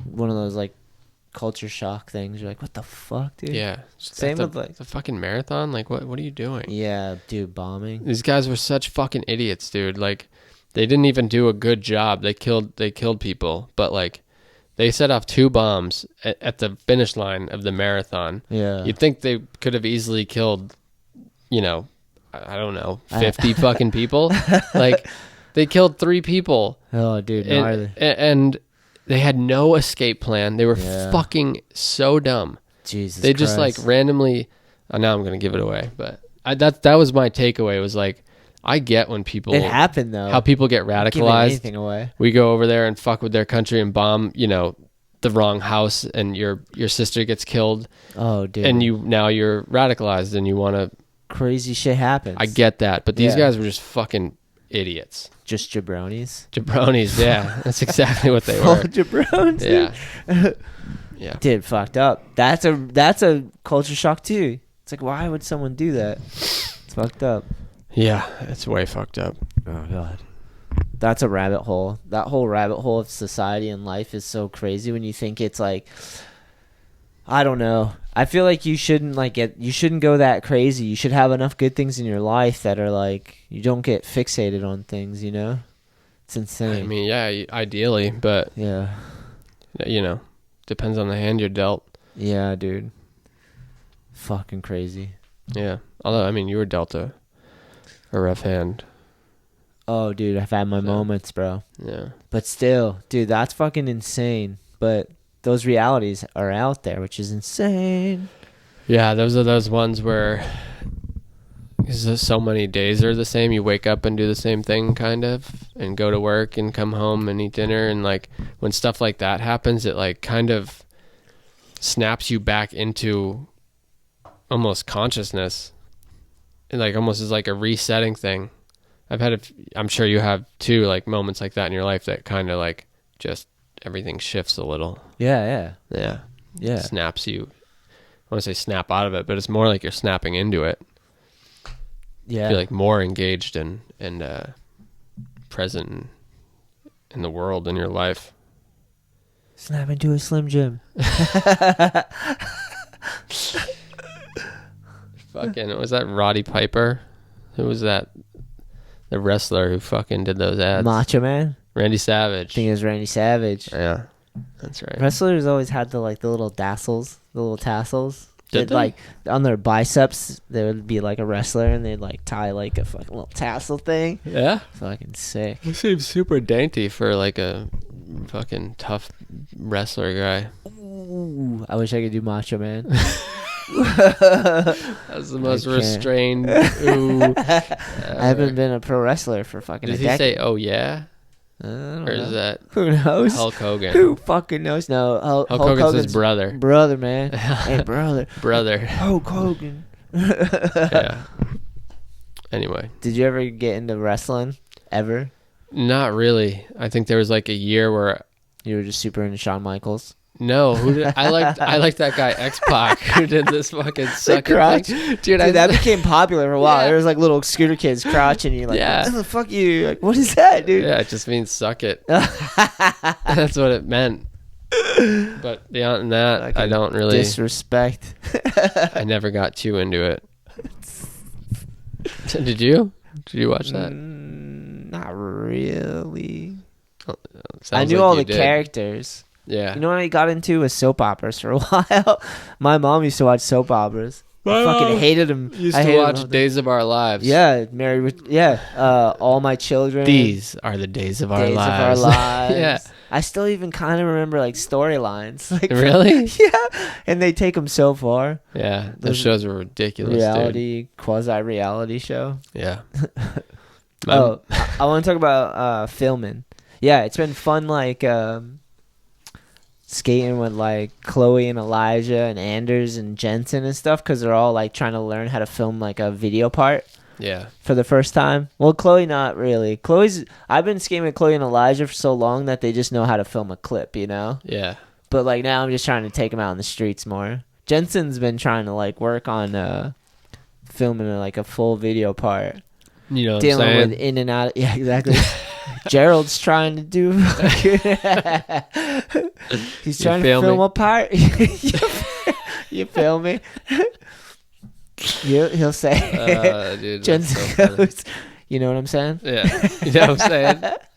One of those like culture shock things. You're like, what the fuck, dude? Yeah. Same with like the fucking marathon. Like, what are you doing? Yeah, dude, bombing. These guys were such fucking idiots, dude. Like, they didn't even do a good job. They killed people, but like, they set off 2 bombs at the finish line of the marathon. Yeah. You'd think they could have easily killed, I don't know, 50 fucking people. Like, they killed 3 people. Oh, dude, and they had no escape plan. They were fucking so dumb. Jesus They Christ. just like randomly. Now I'm gonna give it away, but that was my takeaway. Was like, I get when people. It happened though. How people get radicalized. Anything away. We go over there and fuck with their country and bomb, the wrong house, and your sister gets killed. Oh, dude. And you're radicalized and you want to. Crazy shit happens. I get that, but these guys were just fucking idiots. Just jabronis. Jabronis, yeah, that's exactly what they Full were. jabronis. Yeah. Yeah. Dude, fucked up. That's a culture shock too. It's like, why would someone do that? It's fucked up. Yeah, it's way fucked up. Oh god. That's a rabbit hole. That whole rabbit hole of society and life is so crazy when you think it's like, I don't know. I feel like you shouldn't you shouldn't go that crazy. You should have enough good things in your life that are like, you don't get fixated on things, It's insane. I mean, yeah, ideally, but yeah. Depends on the hand you're dealt. Yeah, dude. Fucking crazy. Yeah. Although, I mean, you were dealt a rough hand. Oh, dude, I've had my moments, bro. Yeah. But still, dude, that's fucking insane. But those realities are out there, which is insane. Yeah, those are those ones where so many days are the same. You wake up and do the same thing, kind of, and go to work and come home and eat dinner. And like when stuff like that happens, it like kind of snaps you back into almost consciousness. It like almost is like a resetting thing. I've had I'm sure you have too, like moments like that in your life that kind of like just everything shifts a little. Yeah. Snaps you. I want to say snap out of it, but it's more like you're snapping into it. Yeah. Feel like more engaged and present in the world, in your life. Snap into a Slim Jim. Fucking, was that Roddy Piper? Who was that? The wrestler who fucking did those ads. Macho Man? Randy Savage. I think it was Randy Savage. Yeah, that's right. Wrestlers always had the little tassels. Did they? Like on their biceps, there would be like a wrestler, and they'd like tie like a fucking little tassel thing. Yeah? Fucking sick. He seems super dainty for like a fucking tough wrestler guy. Ooh, I wish I could do Macho Man. That's the most restrained. Ooh. I haven't been a pro wrestler for fucking Did a he decade. say, "Oh yeah"? I don't Or know. is that Who knows? Hulk Hogan? Who fucking knows? No, Hulk Hogan's his brother. Brother, man. Hey, brother. Brother. Hulk Hogan. Yeah. Anyway. Did you ever get into wrestling? Ever? Not really. I think there was like a year where You were just super into Shawn Michaels? No, I liked that guy X-Pac who did this fucking sucker crotch thing. Dude, that became popular for a while. Yeah. There was like little scooter kids crotch, and you're like, Yeah. what the fuck you? Like, what is that, dude? Yeah, it just means suck it. That's what it meant. But beyond that, I don't really disrespect. I never got too into it. Did you? Did you watch that? Not really. Sounds I knew like all you the did. characters. Yeah. You know what I got into was soap operas for a while. My mom used to watch soap operas. I fucking hated them. Used to watch Days of Our Lives. Yeah, Married with All My Children. These are the days of our lives. Days of Our Lives. Yeah. I still even kind of remember like storylines. Like, Really? Yeah. And they take them so far. Yeah. Those shows were ridiculous, Reality, quasi-reality show. dude. Yeah. I want to talk about filming. Yeah, it's been fun, like skating with like Chloe and Elijah and Anders and Jensen and stuff, because they're all like trying to learn how to film like a video part. Yeah. For the first time. Well, Chloe, not really. I've been skating with Chloe and Elijah for so long that they just know how to film a clip, you know? Yeah. But like now I'm just trying to take them out in the streets more. Jensen's been trying to like work on filming like a full video part. You know what Dealing I'm saying? with in and out. Yeah, exactly. Gerald's trying to do. He's trying to film a part. You feel me? He'll say. Dude, Jensen so goes. You know what I'm saying? Yeah. You know what I'm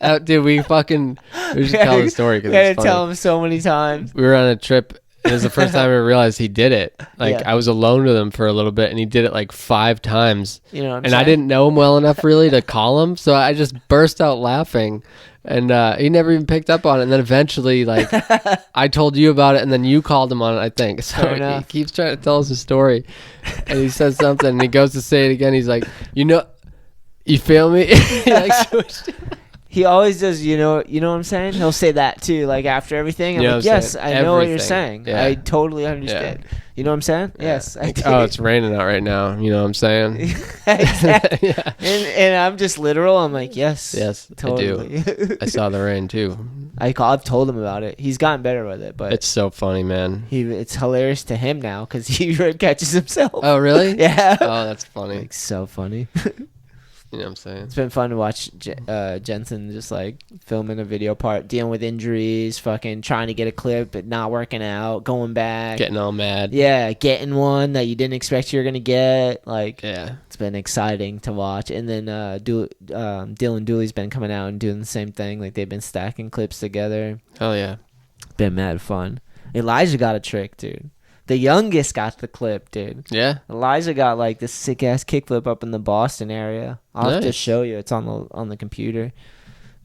saying? Dude, we should tell the story because I it's had to funny. tell him so many times. We were on a trip. It was the first time I realized he did it. Like, Yeah. I was alone with him for a little bit, and he did it like 5 times. You know what I'm and saying? I didn't know him well enough really to call him, so I just burst out laughing. And he never even picked up on it. And then eventually, like, I told you about it, and then you called him on it, I think. So Fair he enough. keeps trying to tell us a story. And he says something, and he goes to say it again. He's like, you feel me? He like switched it. He always does, you know what I'm saying? He'll say that too, like after everything. I'm You know like, what I'm yes, saying? I know what you're Everything. saying. Yeah. I totally understand. You know what I'm saying? Yeah. Yes, I do. Oh, it's raining out right now. You know what I'm saying? Exactly. Yeah. And I'm just literal. I'm like, yes. Yes, Totally. I do. I saw the rain too. I've told him about it. He's gotten better with it, but It's so funny, man. it's hilarious to him now because he catches himself. Oh, really? Yeah. Oh, that's funny. Like, so funny. You know what I'm saying? It's been fun to watch Jensen just like filming a video part, dealing with injuries, fucking trying to get a clip but not working out, going back, Getting all mad. yeah, getting one that you didn't expect you were gonna get. Like, Yeah. it's been exciting to watch. And then Dylan Dooley's been coming out and doing the same thing. Like, they've been stacking clips together. Hell yeah. Been mad fun. Elijah got a trick, dude. The youngest got the clip, dude. Yeah. Elijah got like this sick ass kickflip up in the Boston area. I'll have to Nice. show you. It's on the computer.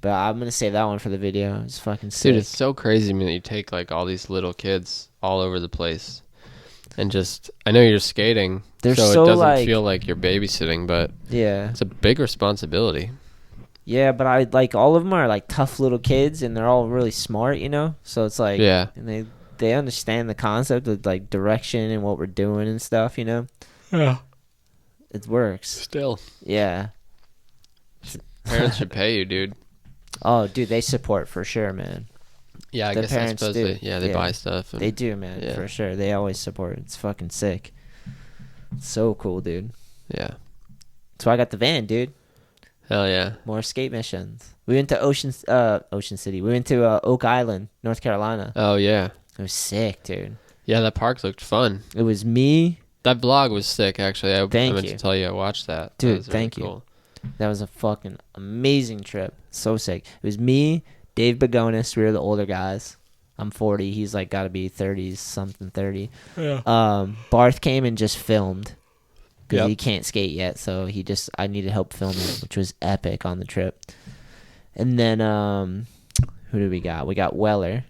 But I'm gonna save that one for the video. It's fucking sick. Dude, it's so crazy to me that you take like all these little kids all over the place and just, I know you're skating, They're so so, it doesn't like- feel like you're babysitting, but Yeah. it's a big responsibility. Yeah, but I like all of them are like tough little kids and they're all really smart, you know? So it's like, Yeah. and they understand the concept of like direction and what we're doing and stuff, you know? Yeah. It works. Still. Yeah. Parents should pay you, dude. Oh, dude, they support for sure, man. Yeah, I The guess I parents suppose do. they buy stuff. And, They do, man, Yeah. for sure. They always support. It's fucking sick. It's so cool, dude. Yeah. So I got the van, dude. Hell yeah. More skate missions. We went to Ocean City. We went to Oak Island, North Carolina. Oh yeah. It was sick, dude. Yeah, that park looked fun. It was me. That vlog was sick, actually. I Thank meant you. to tell you I watched that. Dude, That was really thank you. cool. That was a fucking amazing trip. So sick. It was me, Dave Bagonis. We were the older guys. I'm 40. He's like got to be 30 something, 30. Yeah. Barth came and just filmed because Yep. he can't skate yet. So I needed help filming, which was epic on the trip. And then who did we got? We got Weller.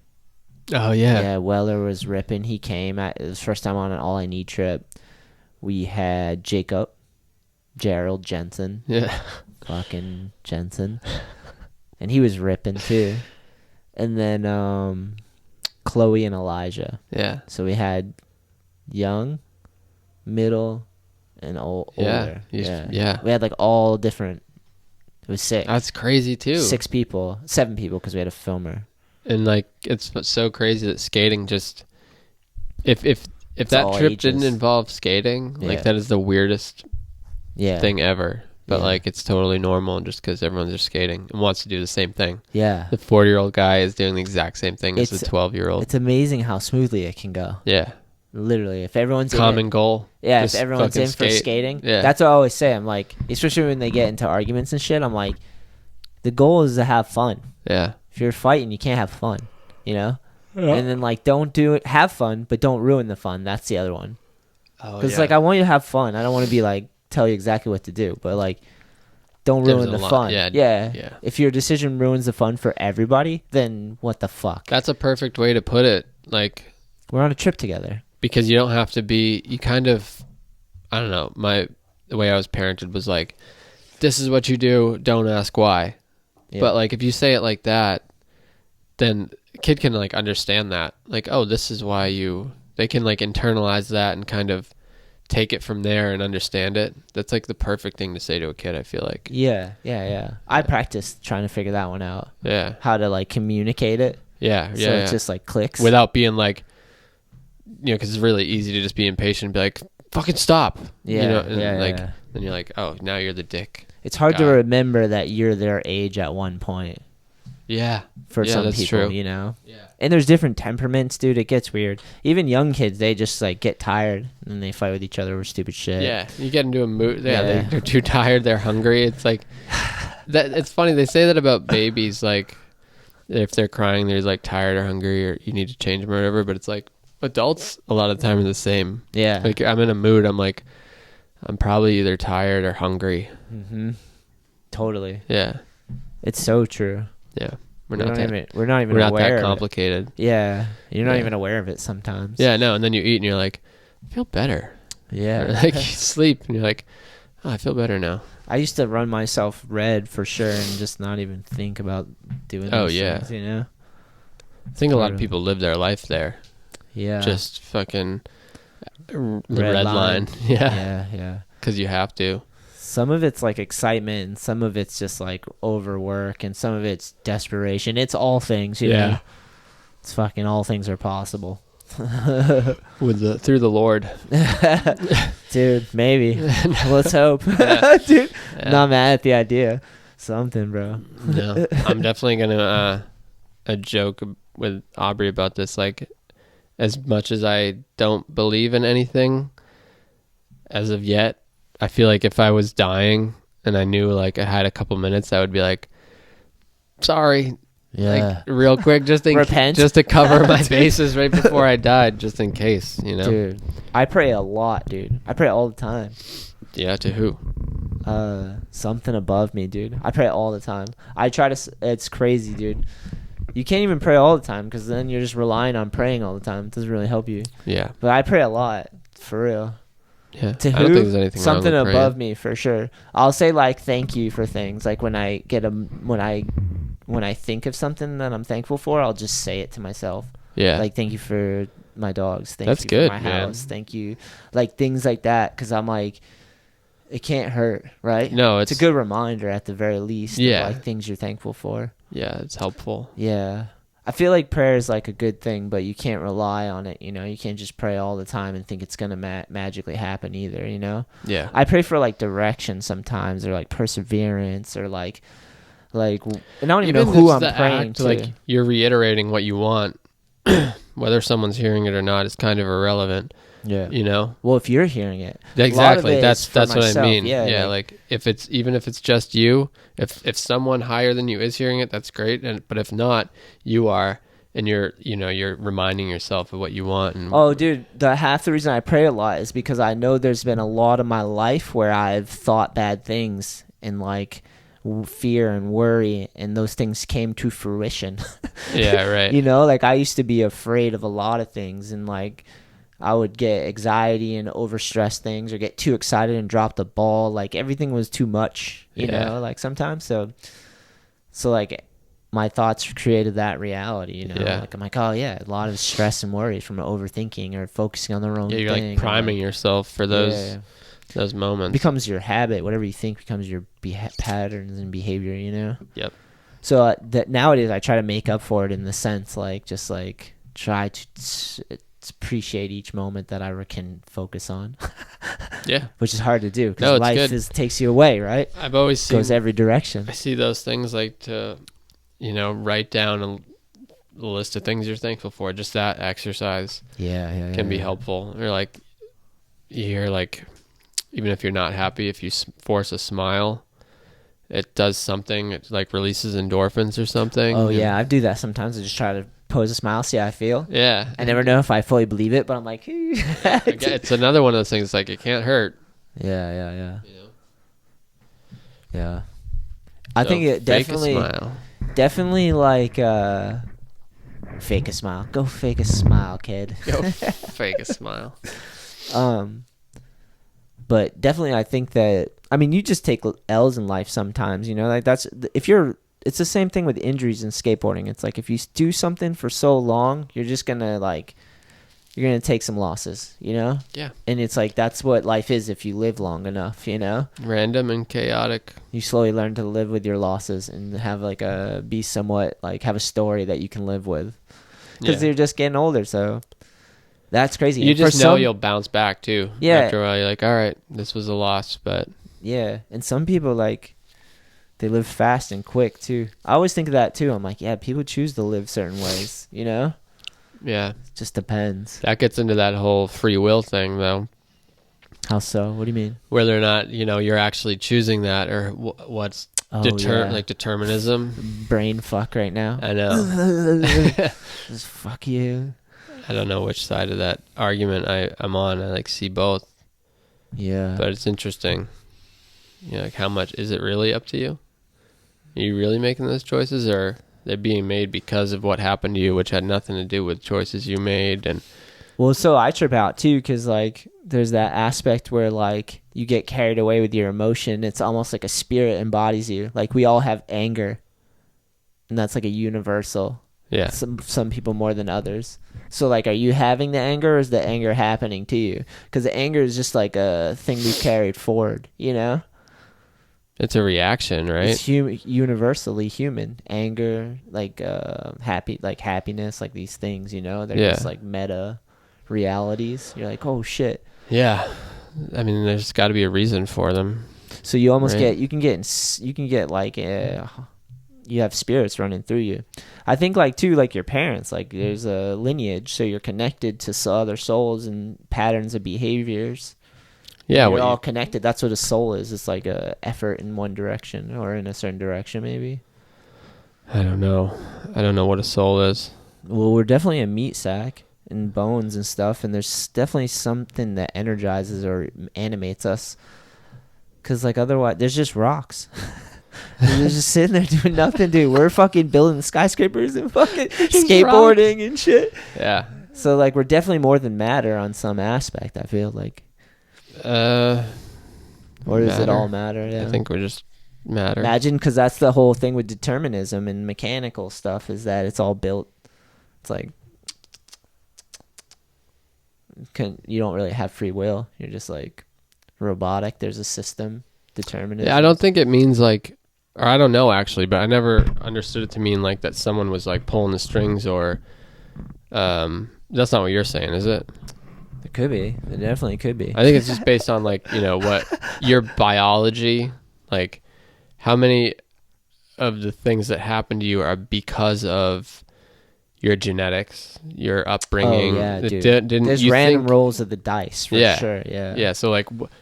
Oh yeah. Yeah, Weller was ripping. He came. It was first time on an All I Need trip. We had Jacob, Gerald, Jensen, Yeah. fucking Jensen, and he was ripping too. And then Chloe and Elijah. Yeah. So we had young, middle, and older. Yeah. We had like all different. It was sick. That's crazy too. 7 people because we had a filmer. And like it's so crazy that skating just if It's that all trip ages. didn't involve skating, Yeah. like that is the weirdest Yeah. thing ever. But Yeah. like it's totally normal just because everyone's just skating and wants to do the same thing. Yeah. The 40-year-old guy is doing the exact same thing as the It's- 12-year-old. It's amazing how smoothly it can go. Yeah. Literally, if everyone's in Common it, goal. yeah, Just if everyone's fucking in for skate. skating, Yeah. that's what I always say. I'm like, especially when they get into arguments and shit, I'm like, the goal is to have fun. Yeah. If you're fighting, you can't have fun, you know? And then like, don't do it, have fun, but don't ruin the fun. That's the other one. Oh, Because like, I want you to have fun. I don't want to be like, tell you exactly what to do, but like, don't There's ruin a the lot- fun. yeah, Yeah. yeah. If your decision ruins the fun for everybody, then what the fuck? That's a perfect way to put it. Like, We're on a trip together. because you don't have to be, you kind of, I don't know, the way I was parented was like, this is what you do, don't ask why. Yeah. But like, if you say it like that, then a kid can like understand that. Like, oh, this is why they can like internalize that and kind of take it from there and understand it. That's like the perfect thing to say to a kid, I feel like. Yeah. I practiced trying to figure that one out. Yeah. How to like communicate it. Yeah. So Yeah. it just like clicks. Without being like, because it's really easy to just be impatient and be like, fucking stop. Yeah, and like, yeah. then you're like, oh, now you're the dick. It's hard to guy. remember that you're their age at one point Yeah. for Yeah, some that's people, true. you know? Yeah. And there's different temperaments, dude. It gets weird. Even young kids, they just like get tired and then they fight with each other over stupid shit. Yeah. You get into a mood. Yeah. Yeah. They're too tired. They're hungry. It's like, it's funny. They say that about babies. Like, if they're crying, they're like tired or hungry or you need to change them or whatever. But it's like adults a lot of the time are the same. Yeah. Like, I'm in a mood. I'm like, I'm probably either tired or hungry. Mm-hmm. Totally. Yeah. It's so true. Yeah. We're not even we're not aware that of it. complicated. Yeah. You're not Yeah. even aware of it sometimes. Yeah, no, and then you eat and you're like, I feel better. Or Yeah. like you sleep and you're like, oh, I feel better now. I used to run myself red for sure and just not even think about doing Oh, those yeah. things, you know? I think a lot of Totally. people live their life there. Yeah. Just fucking the Red red line. line. Yeah. Yeah, yeah. Because you have to. Some of it's like excitement, and some of it's just like overwork, and some of it's desperation. It's all things, you know? It's fucking all things are possible. Through the Lord. Dude, maybe. Let's hope. Yeah. Dude, Yeah. not mad at the idea. Something, bro. No. I'm definitely gonna a joke with Aubrey about this. Like, as much as I don't believe in anything as of yet, I feel like if I was dying and I knew like I had a couple minutes, I would be like, sorry. Yeah. Like real quick, just Repent. just to cover my bases right before I died, just in case, you know. Dude, I pray a lot, dude. I pray all the time. Yeah, to who? Something above me, dude. I pray all the time. I try to. It's crazy, dude. You can't even pray all the time because then you're just relying on praying all the time. It doesn't really help you. Yeah, But I pray a lot, for real. yeah. To I who? don't think there's anything Something wrong with above praying. me, for sure. I'll say like thank you for things. Like when I think of something that I'm thankful for, I'll just say it to myself. Yeah, Like thank you for my dogs. Thank That's you good, for my man. house. Thank you. Like things like that, because I'm like, it can't hurt, right? no, It's a good reminder at the very least. Yeah. Of like things you're thankful for. yeah, it's helpful. Yeah. I feel like prayer is like a good thing, but you can't rely on it, you know? You can't just pray all the time and think it's going to magically happen either, you know? Yeah, I pray for like direction sometimes, or like perseverance, or like I don't even know who just I'm the praying act, to. like you're reiterating what you want, whether someone's hearing it or not is kind of irrelevant. Yeah. You know. Well, if you're hearing it. Exactly. it That's is for what I myself. mean. Yeah. Yeah. Like if it's just you, if someone higher than you is hearing it, that's great. But if not, you are, and you're reminding yourself of what you want. And Oh, dude, half the reason I pray a lot is because I know there's been a lot of my life where I've thought bad things and like fear and worry, and those things came to fruition. yeah, right. You know, like I used to be afraid of a lot of things, and like I would get anxiety and overstress things, or get too excited and drop the ball. Like everything was too much, you Yeah. know, like sometimes. So like my thoughts created that reality, you know. Yeah. Like I'm like, oh yeah, a lot of stress and worry from overthinking or focusing on the wrong Yeah, you're thing. like priming yourself for those moments. Becomes your habit. Whatever you think becomes your patterns and behavior, you know. Yep. So that nowadays I try to make up for it in the sense like just like try to appreciate each moment that I can focus on. Yeah, which is hard to do because No, it's life good. takes you away, right? I've always seen, Goes every direction. I see those things like to, write down a list of things you're thankful for. Just that exercise can be helpful. Or like you hear like, even if you're not happy, if you force a smile, it does something. It like releases endorphins or something. Oh yeah, I do that sometimes. I just try to pose a smile, see how I feel. Yeah. I never know if I fully believe it, but I'm like, it's another one of those things. Like it can't hurt. Yeah. Yeah. So I think it definitely like fake a smile. Go fake a smile, kid. Go fake a smile. But definitely I think that, I mean, you just take L's in life sometimes, like that's, it's the same thing with injuries in skateboarding. It's like if you do something for so long, you're just going to you're going to take some losses, Yeah. And it's like, that's what life is if you live long enough, Random and chaotic. You slowly learn to live with your losses and have be somewhat have a story that you can live with. Because you're just getting older, so that's crazy. You and just know you'll bounce back too. Yeah. After a while, you're like, all right, this was a loss, but. Yeah. And some people they live fast and quick too. I always think of that too. I'm like, yeah, people choose to live certain ways, Yeah. It just depends. That gets into that whole free will thing though. How so? What do you mean? Whether or not, you're actually choosing that or what's like determinism. Brain fuck right now. I know. Just fuck you. I don't know which side of that argument I'm on. I see both. Yeah. But it's interesting. How much is it really up to you? Are you really making those choices, or they're being made because of what happened to you, which had nothing to do with choices you made? And well, so I trip out too, because there's that aspect where you get carried away with your emotion. It's almost like a spirit embodies you. Like we all have anger, and that's like a universal. Yeah. Some people more than others. So are you having the anger, or is the anger happening to you? Because the anger is just like a thing we've carried forward, It's a reaction, right? It's universally human. Anger, happiness, these things, they're just meta realities. You're like, oh shit. Yeah. I mean, there's got to be a reason for them. So you almost you have spirits running through you. I think your parents, there's a lineage, so you're connected to other souls and patterns of behaviors. Yeah, we're all connected. That's what a soul is. It's like a effort in one direction or in a certain direction, maybe. I don't know what a soul is. Well, we're definitely a meat sack and bones and stuff, and there's definitely something that energizes or animates us. Because otherwise, there's just rocks. They're just sitting there doing nothing, dude. We're fucking building skyscrapers and fucking skateboarding and shit. Yeah. So we're definitely more than matter on some aspect, I feel like. Or does it all matter? Yeah. I think we're just matter. Imagine, because that's the whole thing with determinism and mechanical stuff, is that it's all built. It's you don't really have free will. You're just robotic. There's a system, determinism. Yeah, I don't think it means or I don't know actually, but I never understood it to mean that someone was pulling the strings, or that's not what you're saying, is it? It could be. It definitely could be. I think it's just based on what your biology, how many of the things that happen to you are because of your genetics, your upbringing. Oh yeah, dude. There's random rolls of the dice for sure. Yeah. Yeah. So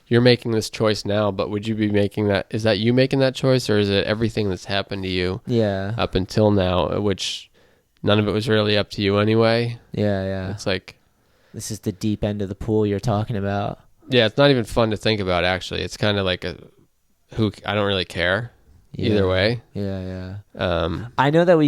you're making this choice now, but would you be making that? Is that you making that choice, or is it everything that's happened to you? Yeah. Up until now, which none of it was really up to you anyway. Yeah. It's this is the deep end of the pool you're talking about. Yeah, it's not even fun to think about, actually. It's kind of I don't really care either way. Yeah. I know that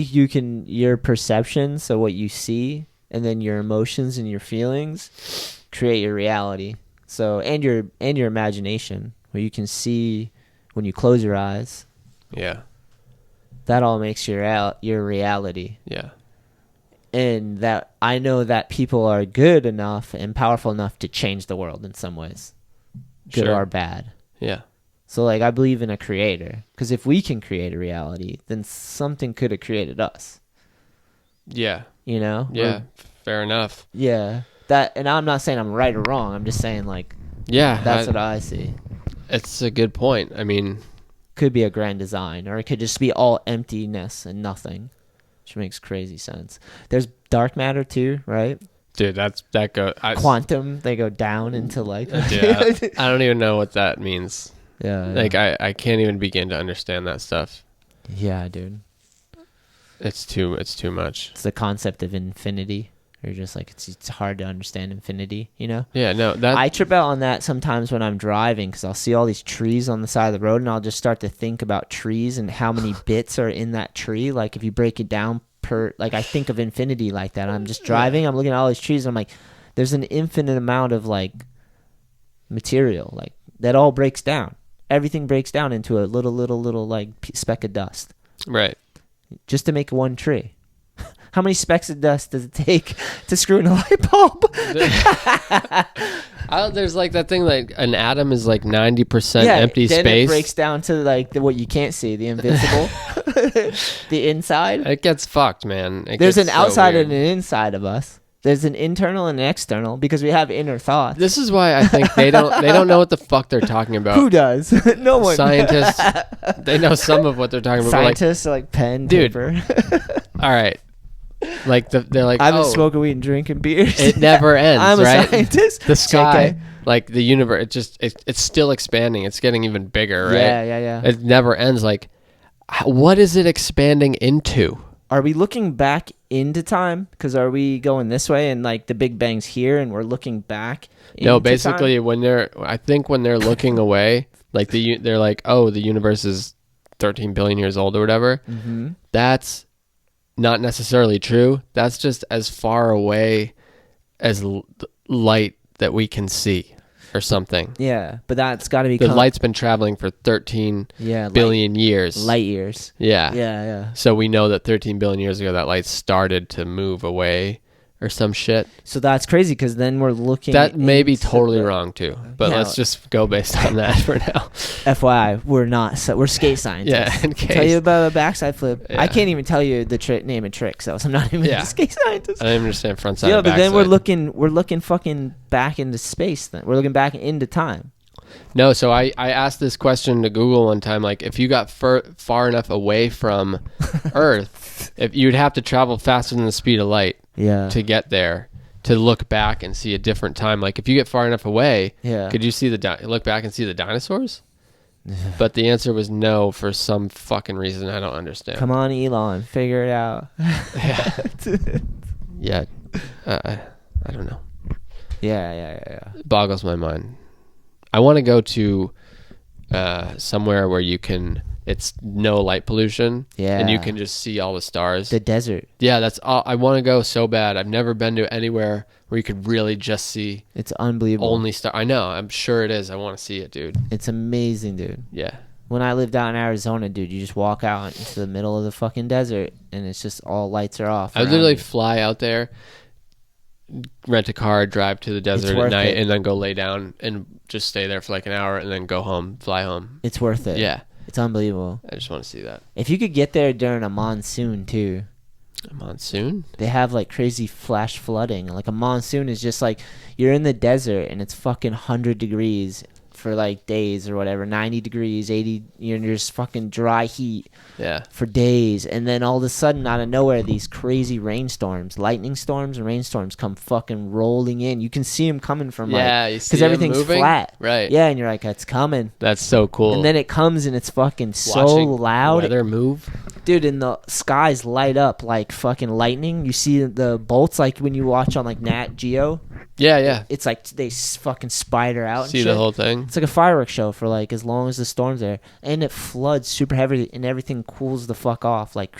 your perception, so what you see, and then your emotions and your feelings create your reality. So, and your imagination, where you can see when you close your eyes. Yeah. That all makes your reality. Yeah. And that I know that people are good enough and powerful enough to change the world in some ways, good or bad. Yeah. So like I believe in a creator, because if we can create a reality, then something could have created us. Yeah. You know? Yeah. Fair enough. Yeah. That, and I'm not saying I'm right or wrong. I'm just saying like, yeah, that's what I see. It's a good point. I mean, could be a grand design, or it could just be all emptiness and nothing, which makes crazy sense. There's dark matter too, right? Dude, that go quantum. They go down into like. Yeah, I don't even know what that means. Yeah. Like I can't even begin to understand that stuff. Yeah, dude. It's too much. It's the concept of infinity. You're just like, it's hard to understand infinity, you know? Yeah, no. I trip out on that sometimes when I'm driving, because I'll see all these trees on the side of the road, and I'll just start to think about trees and how many bits are in that tree. Like if you break it down like I think of infinity like that. I'm just driving, I'm looking at all these trees, and I'm like, there's an infinite amount of like material, like that all breaks down. Everything breaks down into a little like speck of dust. Right. Just to make one tree. How many specks of dust does it take to screw in a light bulb? There's like that thing, like an atom is like 90% empty then space. It breaks down to like what you can't see, the invisible, the inside. It gets fucked, man. There's an outside and an inside of us. There's an internal and an external, because we have inner thoughts. This is why I think they don't know what the fuck they're talking about. Who does? No one. Scientists, they know some of what they're talking about. Scientists are like pen, dude, paper. All right. Like they're like, I've been smoking weed and drinking beers. It never ends. I'm right? a scientist. The sky, JK. like the universe, it's still expanding. It's getting even bigger, right? Yeah. It never ends. Like, what is it expanding into? Are we looking back into time? Because are we going this way and like the Big Bang's here and we're looking back? No, basically when they're looking away, like they're like, oh, the universe is 13 billion years old or whatever. Mm-hmm. That's not necessarily true. That's just as far away as light that we can see or something. Yeah, but that's got to be... The light's been traveling for 13 billion years. Light years. Yeah. Yeah. So we know that 13 billion years ago, that light started to move away or some shit. So that's crazy, because then we're looking... That may be totally wrong too, but Yeah. let's just go based on that for now. FYI, we're skate scientists. Yeah, in case. Tell you about a backside flip. Yeah. I can't even tell you the name of tricks, so I'm not even a skate scientist. I don't even understand front side. Yeah, and but then backside. we're looking fucking back into space. Then we're looking back into time. No, so I asked this question to Google one time, like if you got far enough away from Earth, if you'd have to travel faster than the speed of light to get there, to look back and see a different time. Like if you get far enough away, could you see look back and see the dinosaurs? But the answer was no, for some fucking reason I don't understand. Come on, Elon, figure it out. Yeah. I don't know. Yeah. It boggles my mind. I want to go to somewhere where it's no light pollution, and you can just see all the stars. The desert. Yeah, that's all. I want to go so bad. I've never been to anywhere where you could really just see. It's unbelievable. Only star. I know. I'm sure it is. I want to see it, dude. It's amazing, dude. Yeah. When I lived out in Arizona, dude, you just walk out into the middle of the fucking desert, and it's just all lights are off. I would literally fly out there, rent a car, drive to the desert at night, and then go lay down and just stay there for like an hour, and then go home, fly home. It's worth it. Yeah. It's unbelievable. I just want to see that. If you could get there during a monsoon, too. A monsoon? They have like crazy flash flooding. Like a monsoon is just like you're in the desert and it's fucking 100 degrees for like days or whatever, 90 degrees, 80, you're just fucking dry heat for days, and then all of a sudden out of nowhere these crazy rainstorms, lightning storms and rainstorms come fucking rolling in. You can see them coming from because everything's flat, right? Yeah, and you're like, it's coming. That's so cool. And then it comes and it's fucking so Watching loud. Weather move, dude, and the skies light up like fucking lightning. You see the bolts like when you watch on like Nat Geo. Yeah. It's like they fucking spider out. See and shit. The whole thing. It's like a fireworks show for like as long as the storm's there, and it floods super heavy, and everything cools the fuck off. Like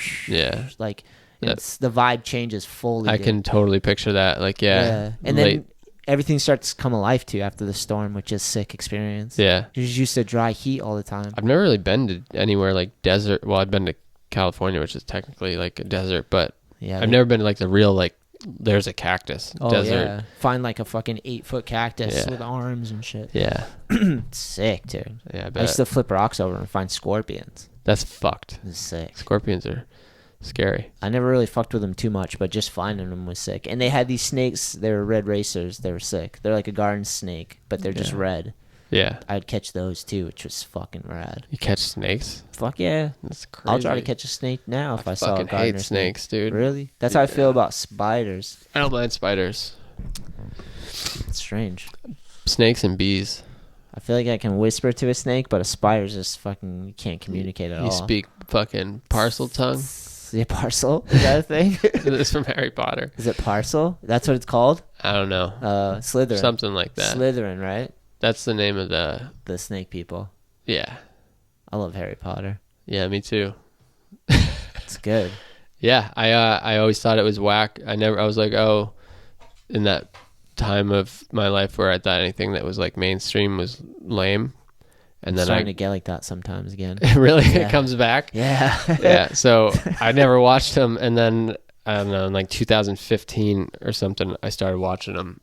like it's the vibe changes fully. I can totally picture that. Like and then everything starts to come alive too after the storm, which is sick experience. Yeah, you're just used to dry heat all the time. I've never really been to anywhere like desert. Well, I've been to California, which is technically like a desert, but I've never been to like the real like there's a cactus Oh desert. yeah, find like a fucking 8-foot cactus Yeah. with arms and shit. Yeah. Sick, dude. Yeah, I I bet. used to flip rocks over and find scorpions. That's fucked. It was sick. Scorpions are scary. I never really fucked with them too much, but just finding them was sick. And they had these snakes. They were red racers. They were sick. They're like a garden snake, but they're just red. Yeah. I'd catch those too, which was fucking rad. You catch snakes? Fuck yeah. That's crazy. I'll try to catch a snake now if I saw a fucking gardener hate snakes, dude. Really? That's how I feel about spiders. I don't mind spiders. It's strange. Snakes and bees. I feel like I can whisper to a snake, but a spider's just fucking, you can't communicate at all. You speak fucking parcel tongue? Yeah, parcel? Is that a thing? It's from Harry Potter. Is it parcel? That's what it's called? I don't know. Slytherin. Something like that. Slytherin, right? That's the name of the snake people. Yeah. I love Harry Potter. Yeah, me too. It's good. Yeah, I always thought it was whack. I was like, oh, in that time of my life where I thought anything that was like mainstream was lame. And then starting to get like that sometimes again. Really? Yeah. It comes back? Yeah. Yeah. So I never watched them, and then I don't know, in like 2015 or something, I started watching them,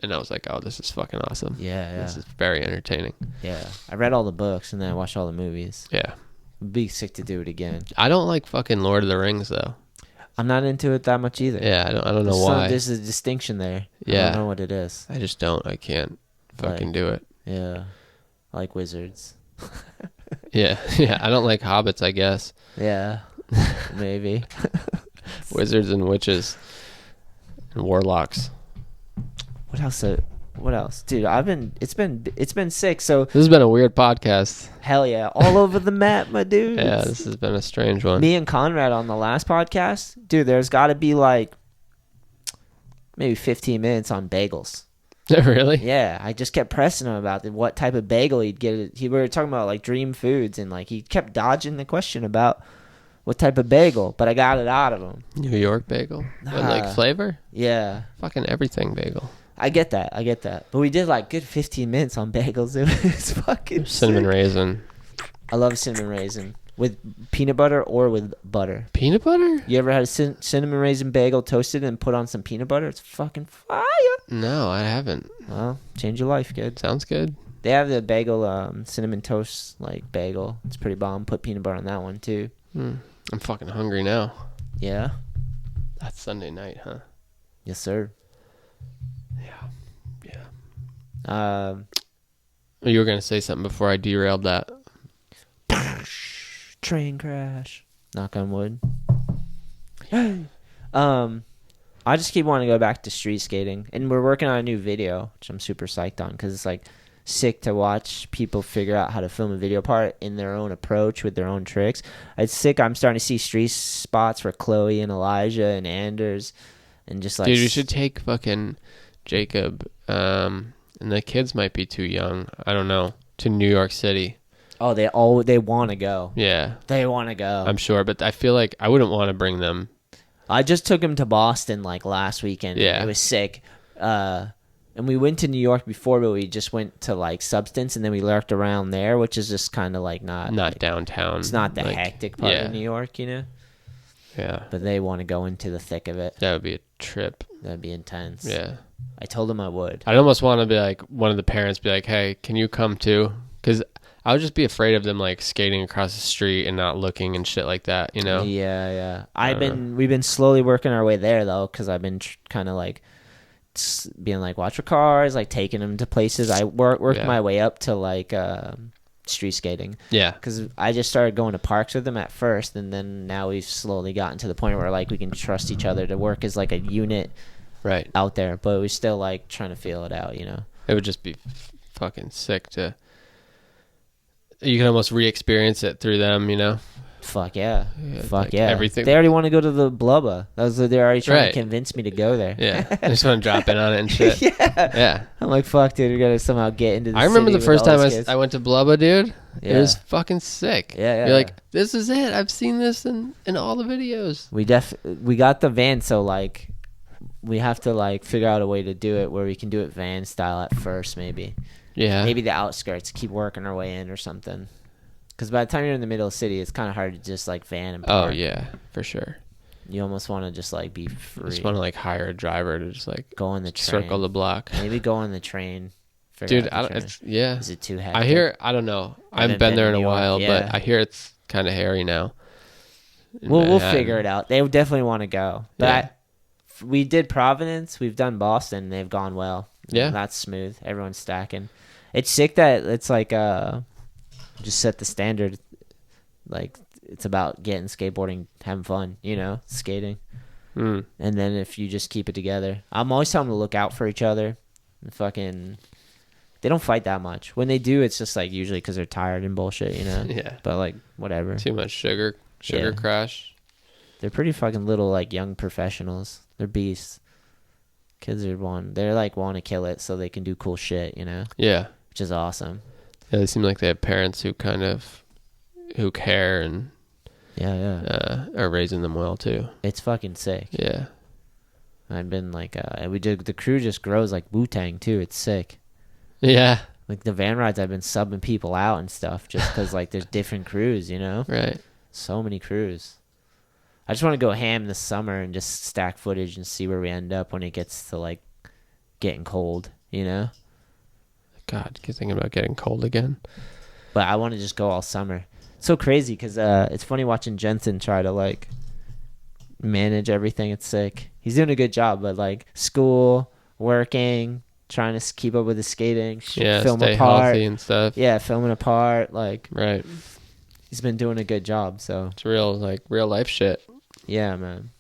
and I was like, oh, this is fucking awesome. Yeah, yeah. This is very entertaining. Yeah. I read all the books and then I watched all the movies. Yeah. It'd be sick to do it again. I don't like fucking Lord of the Rings though. I'm not into it that much either. Yeah, I don't know why. There's a distinction there. Yeah. I don't know what it is. I just don't. I can't fucking do it. Yeah. I like wizards. Yeah. Yeah. I don't like hobbits, I guess. Yeah. Maybe. Wizards and witches and warlocks. What else? What else? Dude, it's been sick. So This has been a weird podcast. hell yeah. All over the map, my dude. Yeah, this has been a strange one. Me and Conrad on the last podcast, dude, there's got to be like maybe 15 minutes on bagels. Really? Yeah, I just kept pressing him about what type of bagel he'd get. We were talking about like dream foods, and like he kept dodging the question about what type of bagel, but I got it out of him. New York bagel? What, like flavor? Yeah. Fucking everything bagel. I get that. But we did like good 15 minutes on bagels. It was fucking Cinnamon sick. raisin. I love cinnamon raisin. With peanut butter or with butter. Peanut butter? You ever had a cinnamon raisin bagel toasted and put on some peanut butter? It's fucking fire. No, I haven't. Well, change your life, kid. Sounds good. They have the bagel, cinnamon toast, like, bagel. It's pretty bomb. Put peanut butter on that one, too. I'm fucking hungry now. Yeah? That's Sunday night, huh? Yes, sir. Yeah. You were going to say something before I derailed that. Train crash. Knock on wood. I just keep wanting to go back to street skating, and we're working on a new video, which I'm super psyched on because it's like sick to watch people figure out how to film a video part in their own approach with their own tricks. It's sick. I'm starting to see street spots for Chloe and Elijah and Anders, and just like, dude, you should take fucking Jacob, and the kids might be too young. I don't know, to New York City. Oh, they want to go. Yeah, they want to go. I'm sure, but I feel like I wouldn't want to bring them. I just took him to Boston like last weekend. Yeah, it was sick. And we went to New York before, but we just went to like Substance, and then we lurked around there, which is just kind of like not like, downtown. It's not the like, hectic part of New York, you know. Yeah, but they want to go into the thick of it. That would be a trip. That'd be intense. Yeah, I told him I would. I'd almost want to be like one of the parents, be like, "Hey, can you come too?" Because I would just be afraid of them like skating across the street and not looking and shit like that, you know? Yeah. We've been slowly working our way there though, because I've been kind of like being like, watch your cars, like taking them to places. I worked my way up to like street skating. Yeah. Because I just started going to parks with them at first, and then now we've slowly gotten to the point where like we can trust each other to work as like a unit right out there, but we're still like trying to feel it out, you know? It would just be fucking sick to... You can almost re-experience it through them, you know? Fuck yeah. Fuck like yeah. Everything. They already want to go to the Blubba. They're already trying to convince me to go there. Yeah. I just want to drop in on it and shit. Yeah. I'm like, fuck, dude, we got to somehow get into the I remember city the first with all time these kids. I went to Blubba, dude. Yeah. It was fucking sick. Yeah. You're like, this is it. I've seen this in all the videos. We got the van, so like we have to like figure out a way to do it where we can do it van style at first, maybe. Yeah. Maybe the outskirts, keep working our way in or something. Because by the time you're in the middle of the city, it's kind of hard to just like van and park. Oh, yeah, for sure. You almost want to just like be free. Just want to like hire a driver to just like go on the train. Circle the block. Maybe go on the train. Dude, it's Is it too hectic? I hear. I don't know. I haven't been there in a while, but I hear it's kind of hairy now. We'll figure it out. They definitely want to go. But we did Providence. We've done Boston. They've gone well. Yeah, that's smooth. Everyone's stacking. It's sick that it's like just set the standard. Like it's about getting skateboarding, having fun, skating. And then if you just keep it together, I'm always telling them to look out for each other. And they don't fight that much. When they do, it's just like usually because they're tired and bullshit, Yeah. But like whatever. Too much sugar crash. They're pretty fucking little like young professionals. They're beasts. Kids are want to kill it so they can do cool shit, Yeah. Which is awesome. Yeah, they seem like they have parents who care and are raising them well too. It's fucking sick. Yeah. I've been like and the crew just grows like Wu-Tang too. It's sick. Yeah. Like the van rides, I've been subbing people out and stuff just because like there's different crews, Right. So many crews. I just want to go ham this summer and just stack footage and see where we end up when it gets to like getting cold, God, you're thinking about getting cold again. But I want to just go all summer. It's so crazy because it's funny watching Jensen try to like manage everything. It's sick. He's doing a good job, but like school, working, trying to keep up with his skating, film stay apart, healthy and stuff. Yeah, filming apart, like right. He's been doing a good job. So it's real life shit. Yeah, man.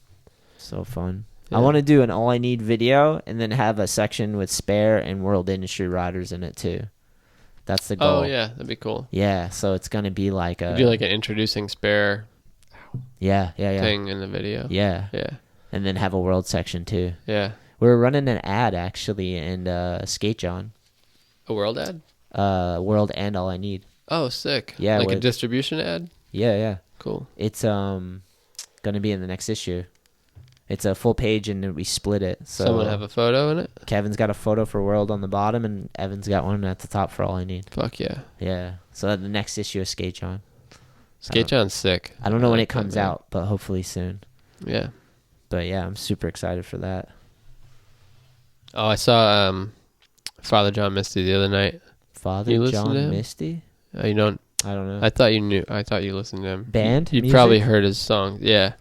So fun. Yeah. I want to do an All I Need video and then have a section with spare and world industry riders in it too. That's the goal. Oh yeah, that'd be cool. Yeah, so it's gonna be like you do like an introducing spare. Yeah. Thing in the video. Yeah. And then have a world section too. Yeah. We're running an ad actually in Skate John. A world ad? World and All I Need. Oh, sick. Yeah. Like a distribution ad? Yeah. Cool. It's gonna be in the next issue. It's a full page and we split it. So someone have a photo in it? Kevin's got a photo for World on the bottom and Evan's got one at the top for All I Need. Fuck yeah. Yeah. So the next issue is Skate John. Skate John's sick. I don't know when it comes out, but hopefully soon. Yeah. But yeah, I'm super excited for that. Oh, I saw Father John Misty the other night. Father John Misty? You don't? I don't know. I thought you knew. I thought you listened to him. Band? You'd probably heard his song. Yeah.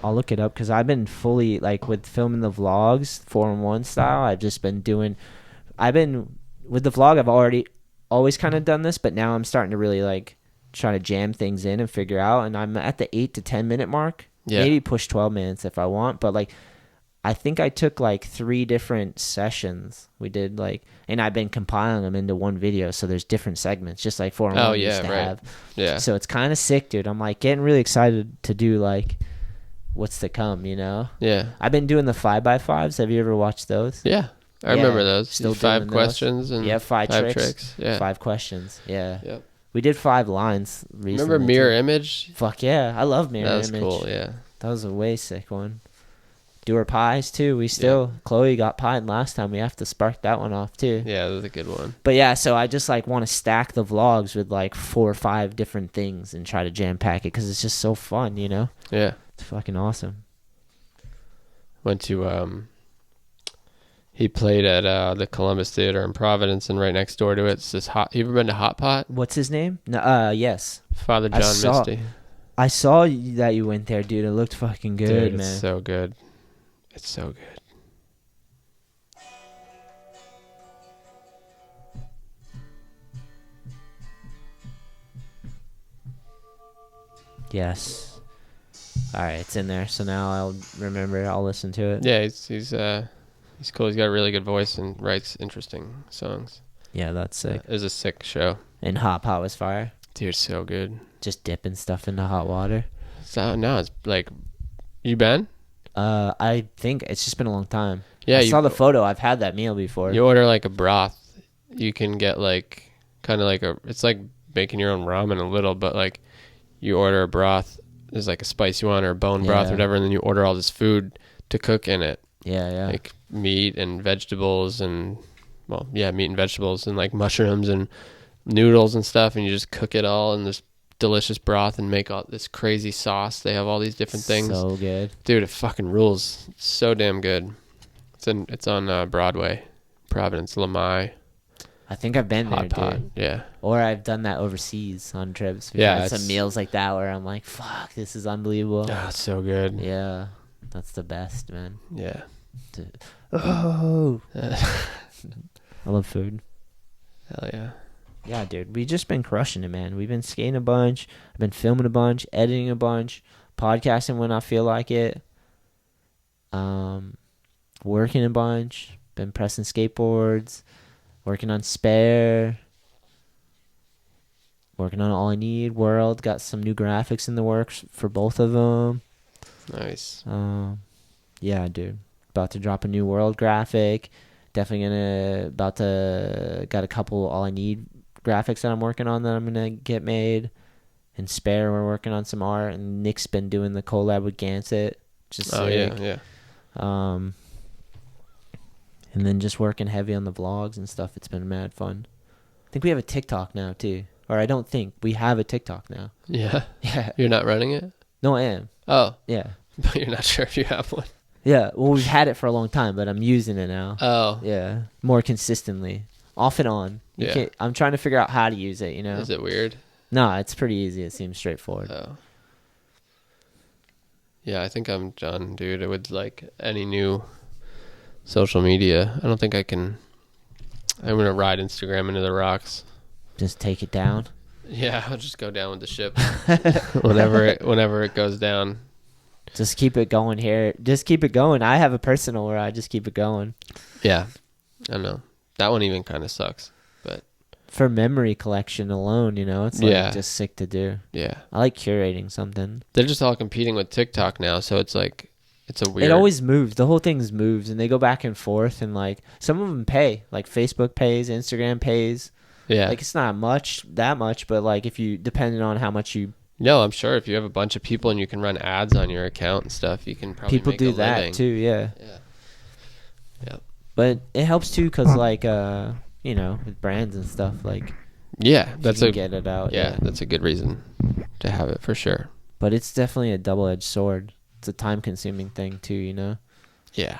I'll look it up because I've been fully like with filming the vlogs 4-in-1 style. I've just been with the vlog. I've always kind of done this, but now I'm starting to really like try to jam things in and figure out. And I'm at the 8 to 10 minute mark. Yeah. Maybe push 12 minutes if I want, but like I think I took like 3 different sessions. We did like, and I've been compiling them into one video. So there's different segments, just like 4-in-1 used to have. Yeah. So it's kind of sick, dude. I'm like getting really excited to do like what's to come, Yeah. I've been doing the 5x5s. Have you ever watched those? Yeah. I remember those. Still 5 questions and 5 tricks. Yeah. 5 questions. Yeah. Yep. We did 5 lines recently. Remember Mirror Image? Fuck yeah. I love Mirror Image. That was cool, yeah. That was a way sick one. Do our pies too. Chloe got pied last time. We have to spark that one off too. Yeah, that was a good one. But yeah, so I just like want to stack the vlogs with like 4 or 5 different things and try to jam pack it because it's just so fun, Yeah. It's fucking awesome. Went to he played at the Columbus Theater in Providence, and right next door to it's this you ever been to Hot Pot? What's his name? No, yes. Father John Misty. I saw that you went there, dude. It looked fucking good, dude, man. It's so good. It's so good. Yes. All right, it's in there. So now I'll remember. I'll listen to it. Yeah, he's cool. He's got a really good voice and writes interesting songs. Yeah, that's sick. It was a sick show. And Hot Pot was fire. Dude, so good. Just dipping stuff into hot water. So no, it's like, you been? I think it's just been a long time. Yeah, I saw the photo. I've had that meal before. You order like a broth. You can get like kind of like it's like making your own ramen a little, but like you order a broth. There's like a spice you want or a bone broth or whatever, and then you order all this food to cook in it. Yeah. Like meat and vegetables and meat and vegetables and like mushrooms and noodles and stuff, and you just cook it all in this delicious broth and make all this crazy sauce. They have all these different things. So good. Dude, it fucking rules. It's so damn good. It's on Broadway, Providence, Lamai. I think I've been there, Hot pot. dude. Yeah. Or I've done that overseas on trips. We've Yeah, had some meals like that where I'm like, fuck, this is unbelievable. Oh, it's so good. Yeah, that's the best, man. Yeah. Oh. I love food. Hell yeah. Yeah, dude. We've just been crushing it, man. We've been skating a bunch. I've been filming a bunch, editing a bunch, podcasting when I feel like it. Working a bunch. Been pressing skateboards. Working on Spare. Working on All I Need World. Got some new graphics in the works for both of them. Nice. Yeah, dude. About to drop a new World graphic. Definitely got a couple All I Need graphics that I'm working on that I'm gonna get made. And Spare, we're working on some art, and Nick's been doing the collab with Gansett. Just sick. Yeah. And then just working heavy on the vlogs and stuff. It's been mad fun. I think we have a TikTok now too, or I don't think we have a TikTok now. Yeah. Yeah. You're not running it? No, I am. Oh. Yeah. But you're not sure if you have one. Yeah. Well, we've had it for a long time, but I'm using it now. Oh. Yeah. More consistently, off and on. I'm trying to figure out how to use it. You know. Is it weird? No, it's pretty easy. It seems straightforward. Oh. Yeah, I think I'm done, dude. It would like any new social media. I don't think I can. I'm gonna ride Instagram into the rocks. Just take it down. Yeah, I'll just go down with the ship whenever it goes down. Just keep it going here. Just keep it going. I have a personal where I just keep it going. Yeah, I know that one even kind of sucks, but for memory collection alone, you know, it's like just sick to do. Yeah, I like curating something. They're just all competing with TikTok now, so it's like it's a weird. It always moves. The whole thing's moves, and they go back and forth, and like some of them pay. Like Facebook pays, Instagram pays. Yeah, like it's not that much, but like if you depending on how much you. No, I'm sure if you have a bunch of people and you can run ads on your account and stuff, you can probably people make do a that living. too. Yeah. Yeah. But it helps too, cause like you know, with brands and stuff, like that's get it out. Yeah, that's a good reason to have it for sure. But it's definitely a double-edged sword. It's a time-consuming thing too, you know. Yeah.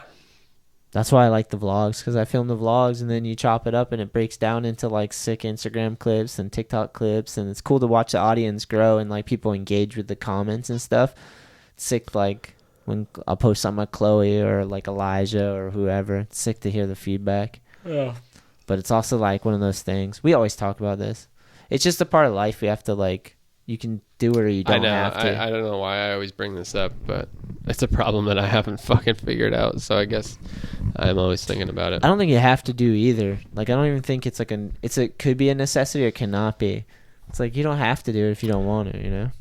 That's why I like the vlogs, because I film the vlogs and then you chop it up and it breaks down into like sick Instagram clips and TikTok clips, and it's cool to watch the audience grow and like people engage with the comments and stuff. It's sick, like when I'll post something with Chloe or like Elijah or whoever. It's sick to hear the feedback. Yeah. But it's also like one of those things. We always talk about this. It's just a part of life. We have to like. You can do it or you don't have to. I don't know why I always bring this up, but it's a problem that I haven't fucking figured out. So I guess I'm always thinking about it. I don't think you have to do either. Like I don't even think it's like it could be a necessity or cannot be. It's like you don't have to do it if you don't want to, you know?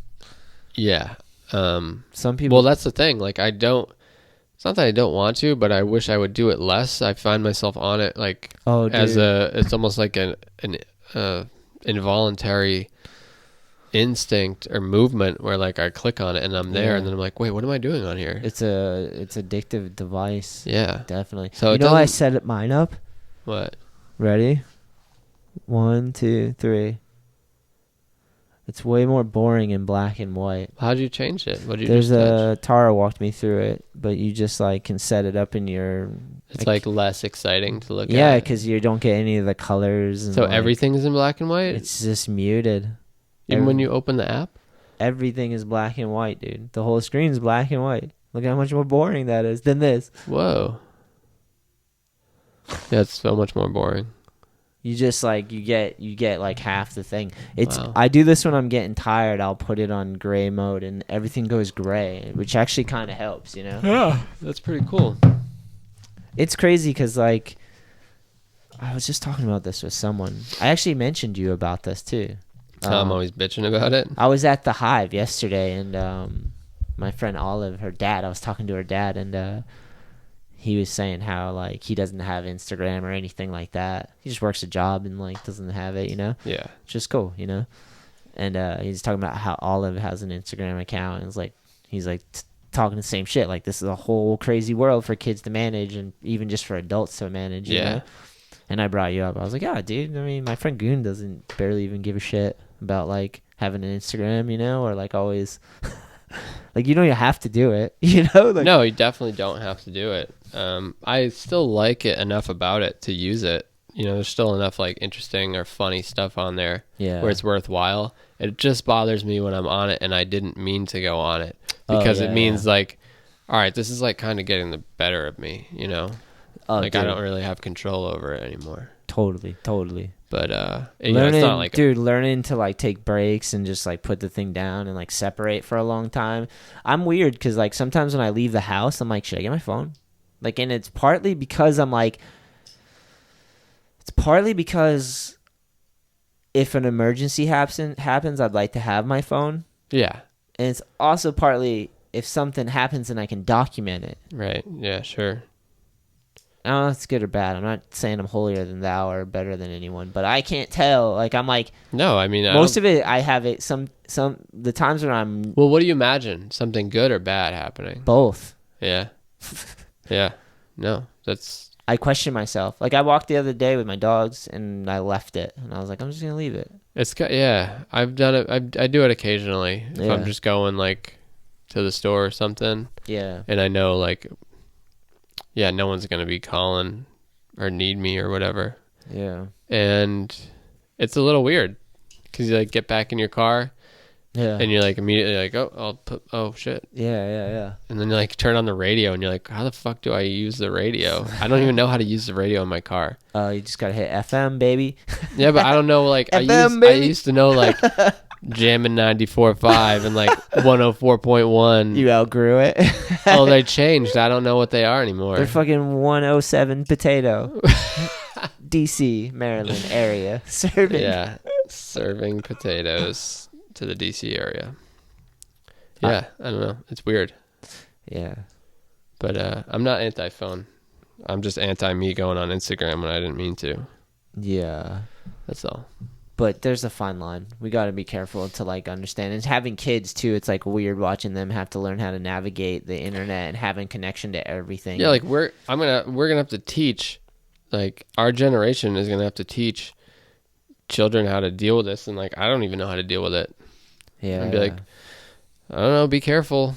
Yeah. Some people. Well, that's the thing. Like it's not that I don't want to, but I wish I would do it less. I find myself on it like it's almost like an involuntary instinct or movement where like I click on it and I'm there and then I'm like, wait, what am I doing on here? It's addictive device. Yeah, definitely. So you know I set mine up. What? Ready? 1, 2, 3. It's way more boring in black and white. How'd you change it? What did you? There's Tara walked me through it, but you just like can set it up in your. It's like less exciting to look at. Yeah, because you don't get any of the colors. And so everything is in black and white. It's just muted. Even when you open the app? Everything is black and white, dude. The whole screen is black and white. Look how much more boring that is than this. Whoa. Yeah, it's so much more boring. You just like, you get like half the thing. I do this when I'm getting tired. I'll put it on gray mode and everything goes gray, which actually kind of helps, you know? Yeah, that's pretty cool. It's crazy because like, I was just talking about this with someone. I actually mentioned you about this too. I'm always bitching about it. I was at the Hive yesterday, and my friend Olive, her dad, I was talking to her dad, and he was saying how like he doesn't have Instagram or anything like that. He just works a job and like doesn't have it, you know. Yeah, it's just cool, you know. And he's talking about how Olive has an Instagram account, and he's like talking the same shit. Like this is a whole crazy world for kids to manage, and even just for adults to manage. You know? and I brought you up. I was like, yeah, dude. I mean, my friend Goon doesn't barely even give a shit about like having an Instagram, you know, or like always. Like, you don't even have to do it, you know? Like, no, you definitely don't have to do it. I still like it enough about it to use it. You know, there's still enough like interesting or funny stuff on there where it's worthwhile. It just bothers me when I'm on it and I didn't mean to go on it because it means like, all right, this is like kind of getting the better of me, you know? Like, dude. I don't really have control over it anymore. Totally. But learning, it's not like dude, learning to like take breaks and just like put the thing down and like separate for a long time. I'm weird because like sometimes when I leave the house, I'm like, should I get my phone? Like, and it's partly because I'm like, if an emergency happens, I'd like to have my phone. Yeah. And it's also partly if something happens and I can document it. Right. Yeah, sure. I don't know if it's good or bad. I'm not saying I'm holier than thou or better than anyone, but I can't tell. Like, I'm like, no, I mean, most of it, I have it. The times when I'm. Well, what do you imagine? Something good or bad happening? Both. Yeah. Yeah. No, that's. I question myself. Like, I walked the other day with my dogs and I left it, and I was like, I'm just gonna leave it. Yeah. I've done it. I do it occasionally if I'm just going like to the store or something. Yeah. And I know like. Yeah, no one's going to be calling or need me or whatever. Yeah. And it's a little weird because you like get back in your car and you're like immediately like, oh shit. Yeah. And then you like turn on the radio and you're like, how the fuck do I use the radio? I don't even know how to use the radio in my car. You just got to hit FM, baby. Yeah, but I don't know. Like I used to know like jamming 94.5 and like 104.1. You outgrew it. Oh, they changed. I don't know what they are anymore. They're fucking 107 potato. DC, Maryland area. Serving potatoes to the DC area. Yeah, I don't know. It's weird. Yeah. But I'm not anti-phone. I'm just anti-me going on Instagram when I didn't mean to. Yeah. That's all. But there's a fine line. We got to be careful to like understand. And having kids too, it's like weird watching them have to learn how to navigate the internet and having connection to everything. Yeah, like we're gonna have to teach, like our generation is gonna have to teach children how to deal with this, and like I don't even know how to deal with it. Yeah, and be like, I don't know, be careful.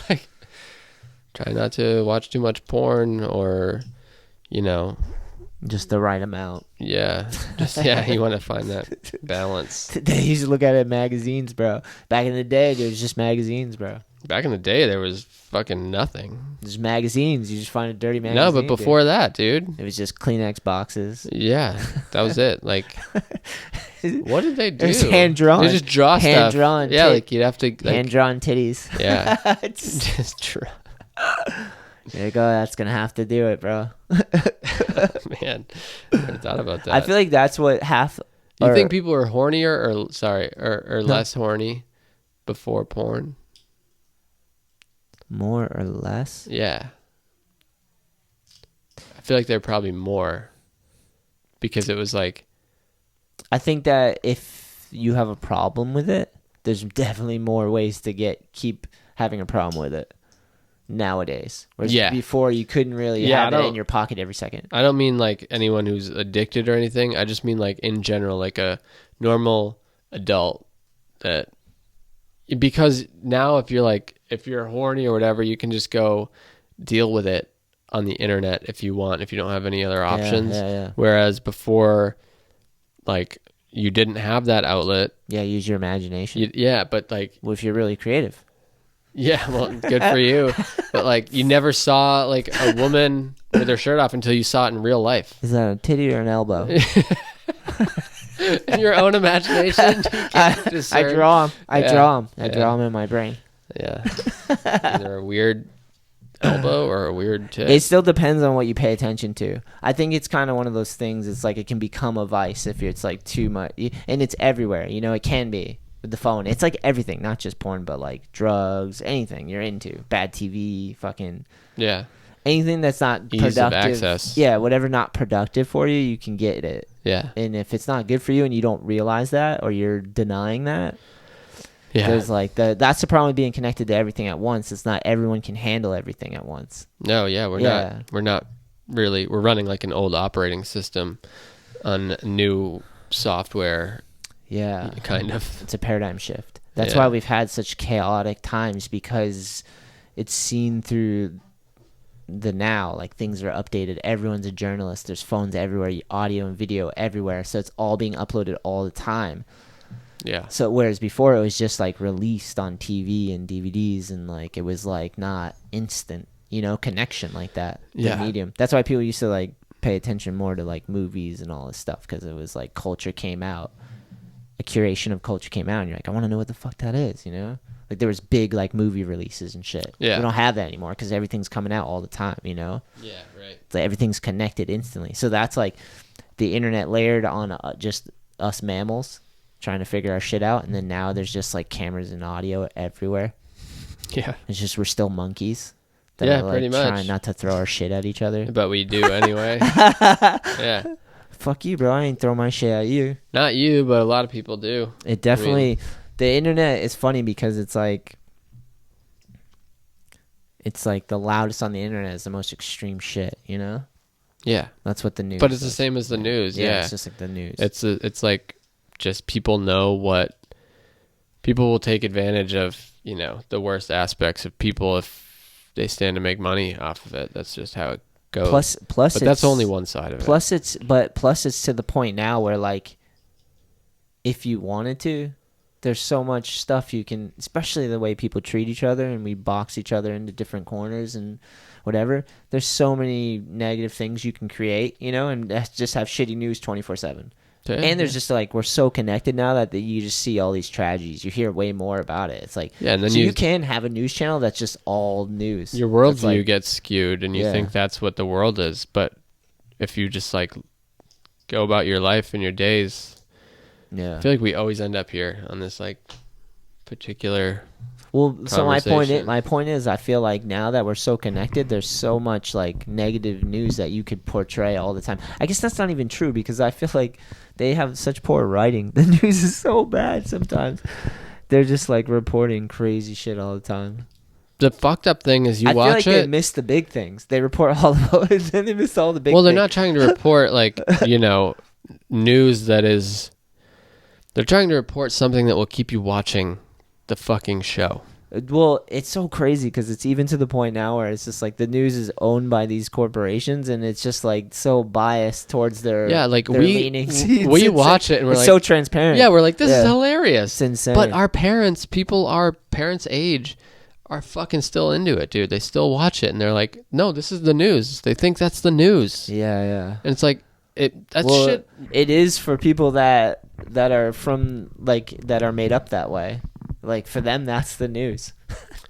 Like, try not to watch too much porn, or you know. Just the right amount. Yeah. You want to find that balance. They used to look at it in magazines, bro. Back in the day, there was just magazines, bro. Back in the day, there was fucking nothing. There's magazines. You just find a dirty magazine. No, but before that, dude. It was just Kleenex boxes. Yeah, that was it. Like, what did they do? It was hand-drawn. They just draw stuff. Hand-drawn. Yeah, like you'd have to... Like, hand-drawn titties. Yeah. Just draw. There you go. That's going to have to do it, bro. Man, I never thought about that. I feel like that's what half... Do you think people are hornier or less horny before porn? More or less? Yeah. I feel like they're probably more because it was like... I think that if you have a problem with it, there's definitely more ways to keep having a problem with it nowadays. Whereas before you couldn't really have it in your pocket every second. I don't mean like anyone who's addicted or anything. I just mean like in general, like a normal adult that... Because now if you're horny or whatever, you can just go deal with it on the internet if you want, if you don't have any other options. Yeah. Whereas before, like, you didn't have that outlet. Yeah, use your imagination. But like... Well, if you're really creative. Yeah, well, good for you. But like, you never saw like a woman with her shirt off until you saw it in real life. Is that a titty or an elbow? In your own imagination, I draw them. I draw them in my brain. Yeah. Either a weird elbow or a weird tit. It still depends on what you pay attention to. I think it's kind of one of those things. It's like it can become a vice if it's like too much, and it's everywhere. You know, it can be with the phone. It's like everything, not just porn, but like drugs, anything you're into, bad TV, fucking anything that's not productive. Ease of access. Yeah, whatever not productive for you, you can get it. Yeah. And if it's not good for you and you don't realize that or you're denying that, there's like that's the problem with being connected to everything at once. It's not everyone can handle everything at once. No, we're not we're running like an old operating system on new software. Yeah. Kind of. It's a paradigm shift. That's why we've had such chaotic times, because it's seen through the now. Like, things are updated. Everyone's a journalist. There's phones everywhere, audio and video everywhere. So it's all being uploaded all the time. Yeah. So whereas before it was just like released on TV and DVDs, and like it was like not instant, connection like that. Yeah. The medium. That's why people used to like pay attention more to like movies and all this stuff, because it was like culture came out. A curation of culture came out, and you're like, I want to know what the fuck that is, Like, there was big like movie releases and shit. Yeah. We don't have that anymore, because everything's coming out all the time, Yeah, right. So everything's connected instantly. So that's like the internet layered on just us mammals trying to figure our shit out, and then now there's just like cameras and audio everywhere. Yeah. It's just we're still monkeys. That Yeah, are, like, pretty much. trying not to throw our shit at each other. But we do anyway. Yeah. Fuck you, bro. I ain't throw my shit at you. Not you, but a lot of people do. It definitely... the internet is funny because it's like the loudest on the internet is the most extreme shit, Yeah. That's what the news But it's is. the same as the news. Yeah. It's just like the news. It's like just people know what... People will take advantage of, the worst aspects of people if they stand to make money off of it. That's just how it goes. Plus, but that's only one side of it. Plus it's to the point now where, like, if you wanted to, there's so much stuff you can, especially the way people treat each other, and we box each other into different corners and whatever. There's so many negative things you can create, and just have shitty news 24/7. And there's just like, we're so connected now that you just see all these tragedies. You hear way more about it. It's like, and then so you can have a news channel that's just all news. Your worldview gets skewed, and you think that's what the world is. But if you just like go about your life and your days, I feel like we always end up here on this like particular. Well, so my point is, I feel like now that we're so connected, there's so much like negative news that you could portray all the time. I guess that's not even true, because I feel like they have such poor writing. The news is so bad sometimes. They're just like reporting crazy shit all the time. The fucked up thing is I feel like they miss the big things. They report all of it, and they miss all the big things. Well, they're not trying to report like, news that is... They're trying to report something that will keep you watching the fucking show. Well, it's so crazy, because it's even to the point now where it's just like the news is owned by these corporations, and it's just like so biased towards their leanings. We watch it and we're it's like, so transparent. Yeah, we're like, this is hilarious. It's insane. But our parents age are fucking still into it, dude. They still watch it, and they're like, no, this is the news. They think that's the news. Yeah. And it's like, shit. It is for people that are from like that are made up that way. Like, for them, that's the news.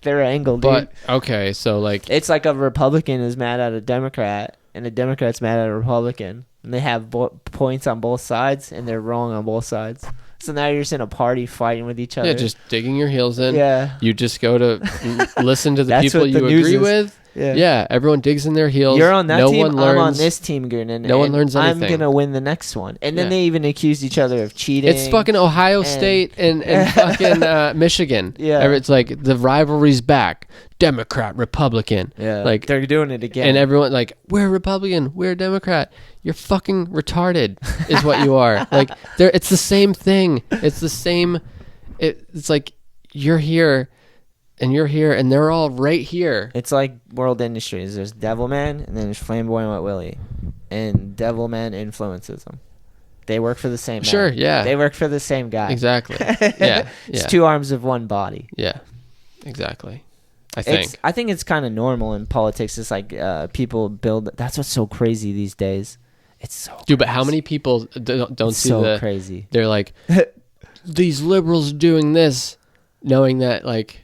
Their angle, dude. But okay, so like, it's like a Republican is mad at a Democrat, and a Democrat's mad at a Republican, and they have points on both sides, and they're wrong on both sides. So now you're just in a party fighting with each other. Yeah, just digging your heels in. Yeah. You just go to listen to the people you agree with. Yeah, everyone digs in their heels. You're on that team. One learns, I'm on this team, Goonan. No one learns anything. I'm gonna win the next one. And then they even accused each other of cheating. It's fucking Ohio State and fucking Michigan. Yeah, it's like the rivalry's back. Democrat, Republican. Yeah, like they're doing it again. And everyone like, we're Republican, we're Democrat. You're fucking retarded, is what you are. Like, it's the same thing. It's the same. It's like you're here. And you're here, and they're all right here. It's like World Industries. There's Devilman, and then there's Flamboyant Wet Willie. And Devilman influences them. They work for the same man. Sure, yeah. They work for the same guy. Exactly. Yeah. It's two arms of one body. Yeah, exactly. I think it's kind of normal in politics. It's like people build... That's what's so crazy these days. It's so crazy. Dude, but how many people don't see so crazy. They're like, these liberals doing this, knowing that, like...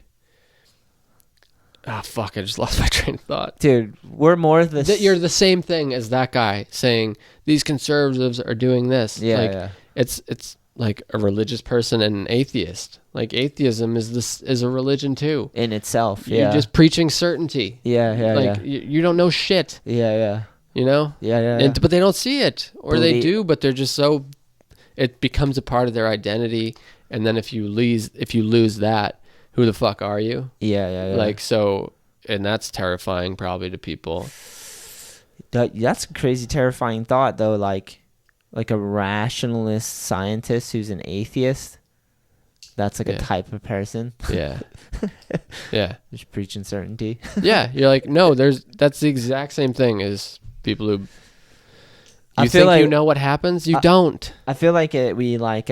Ah, fuck, I just lost my train of thought. Dude, we're more you're the same thing as that guy saying, these conservatives are doing this. Yeah, like, yeah. It's like a religious person and an atheist. Like, atheism is a religion, too. In itself, yeah. You're just preaching certainty. Yeah, like, you don't know shit. Yeah. You know? Yeah. But they don't see it. Or they do, but they're just so... It becomes a part of their identity. And then if you lose that... Who the fuck are you? Yeah. Like, so, and that's terrifying probably to people. That's a crazy, terrifying thought, though. Like a rationalist scientist who's an atheist. That's like a type of person. Yeah. Yeah. Just preaching certainty. Yeah. You're like, no, that's the exact same thing as people who you think like, you know what happens. You don't. I feel like we like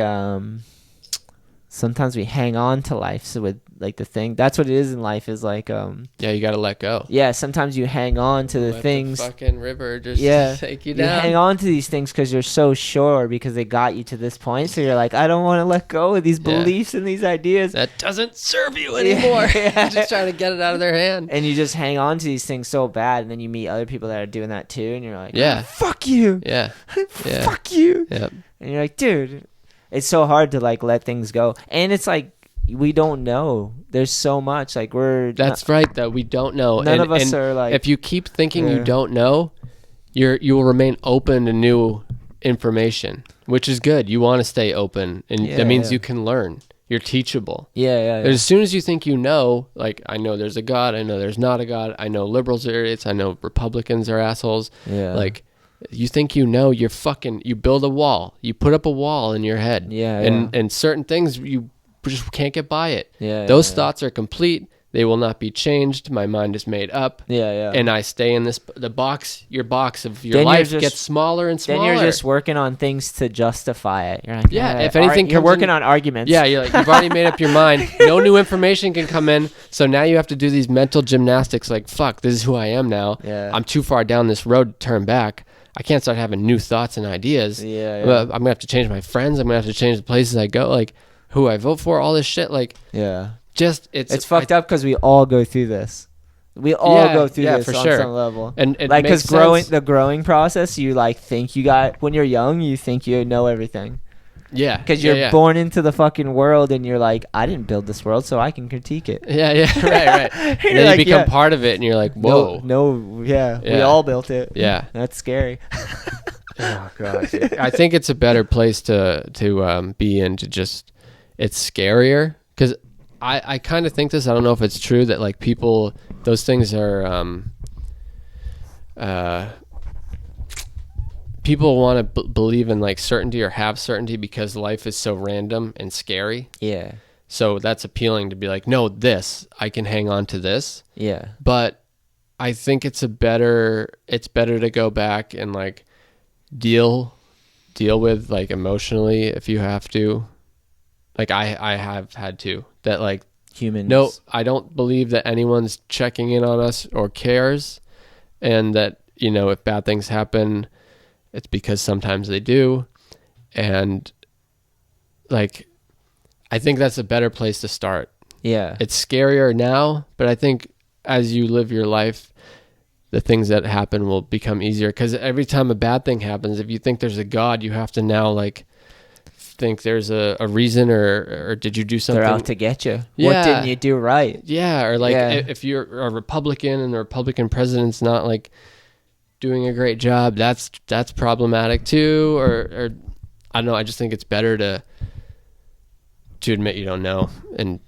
sometimes we hang on to life. So with like the thing, that's what it is in life, is like yeah, you got to let go. Yeah, sometimes you hang on to the things. The fucking river just take you down. You hang on to these things because you're so sure, because they got you to this point. So you're like, I don't want to let go of these beliefs and these ideas. That doesn't serve you anymore. You're just trying to get it out of their hand. And you just hang on to these things so bad, and then you meet other people that are doing that too, and you're like, yeah, fuck you. Yeah. Fuck you. Yep. And you're like, dude, it's so hard to like let things go. And it's like, we don't know. There's so much. Like That's right, that we don't know. None of us are like. If you keep thinking you don't know, you will remain open to new information, which is good. You want to stay open, and that means you can learn. You're teachable. Yeah. As soon as you think you know, like, I know there's a God, I know there's not a God, I know liberals are idiots, I know Republicans are assholes. Yeah. Like, you think you know, you build a wall. You put up a wall in your head. Yeah. And certain things, you just can't get by it. Yeah. Those thoughts are complete. They will not be changed. My mind is made up. Yeah. And I stay in your box of your life gets smaller and smaller. Then you're just working on things to justify it. You're like, if anything, you're working on arguments. Yeah, you've already made up your mind. No new information can come in. So now you have to do these mental gymnastics. Like, fuck, this is who I am now. Yeah. I'm too far down this road to turn back. I can't start having new thoughts and ideas. Yeah. I'm gonna have to change my friends. I'm gonna have to change the places I go. Like, who I vote for. All this shit. Like, Just it's fucked up because we all go through this. We all go through this for on sure. some level. And like, because the growing process, you like think you got, when you're young, you think you know everything. Yeah. Because you're born into the fucking world, and you're like, I didn't build this world, so I can critique it. Yeah. Right. And then like, you become part of it, and you're like, whoa. We all built it. Yeah. That's scary. Oh god. I think it's a better place to be in. To just, it's scarier because I kind of think this. I don't know if it's true that like people, those things are people want to believe in like certainty or have certainty because life is so random and scary. Yeah. So that's appealing to be like, no, I can hang on to this. Yeah. But I think it's better to go back and like deal with like emotionally if you have to. Like I have had to, that like humans. No, I don't believe that anyone's checking in on us or cares, and that, you know, if bad things happen, it's because sometimes they do. And like, I think that's a better place to start. Yeah. It's scarier now, but I think as you live your life, the things that happen will become easier. Because every time a bad thing happens, if you think there's a God, you have to now like think there's a reason, or did you do something? They're out to get you. Yeah. What didn't you do right? Yeah. Or like if you're a Republican and the Republican president's not like doing a great job, that's problematic too. Or I don't know. I just think it's better to admit you don't know and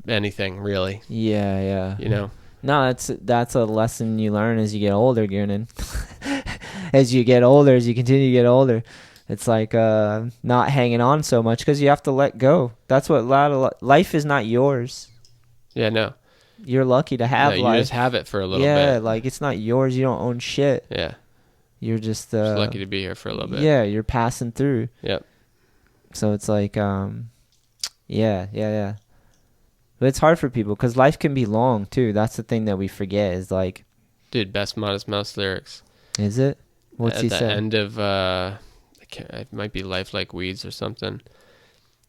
anything really. Yeah. You know. No, that's a lesson you learn as you get older, Goonan. As you get older, as you continue to get older, it's like not hanging on so much because you have to let go. That's what life is not yours. Yeah, no. You're lucky to have life. You just have it for a little bit. Yeah, like it's not yours. You don't own shit. Yeah. You're just lucky to be here for a little bit. Yeah, you're passing through. Yep. So it's like, yeah. But it's hard for people because life can be long too. That's the thing that we forget is like, dude, best Modest Mouse lyrics. Is it? What's he say? At the end of it might be Life Like Weeds or something.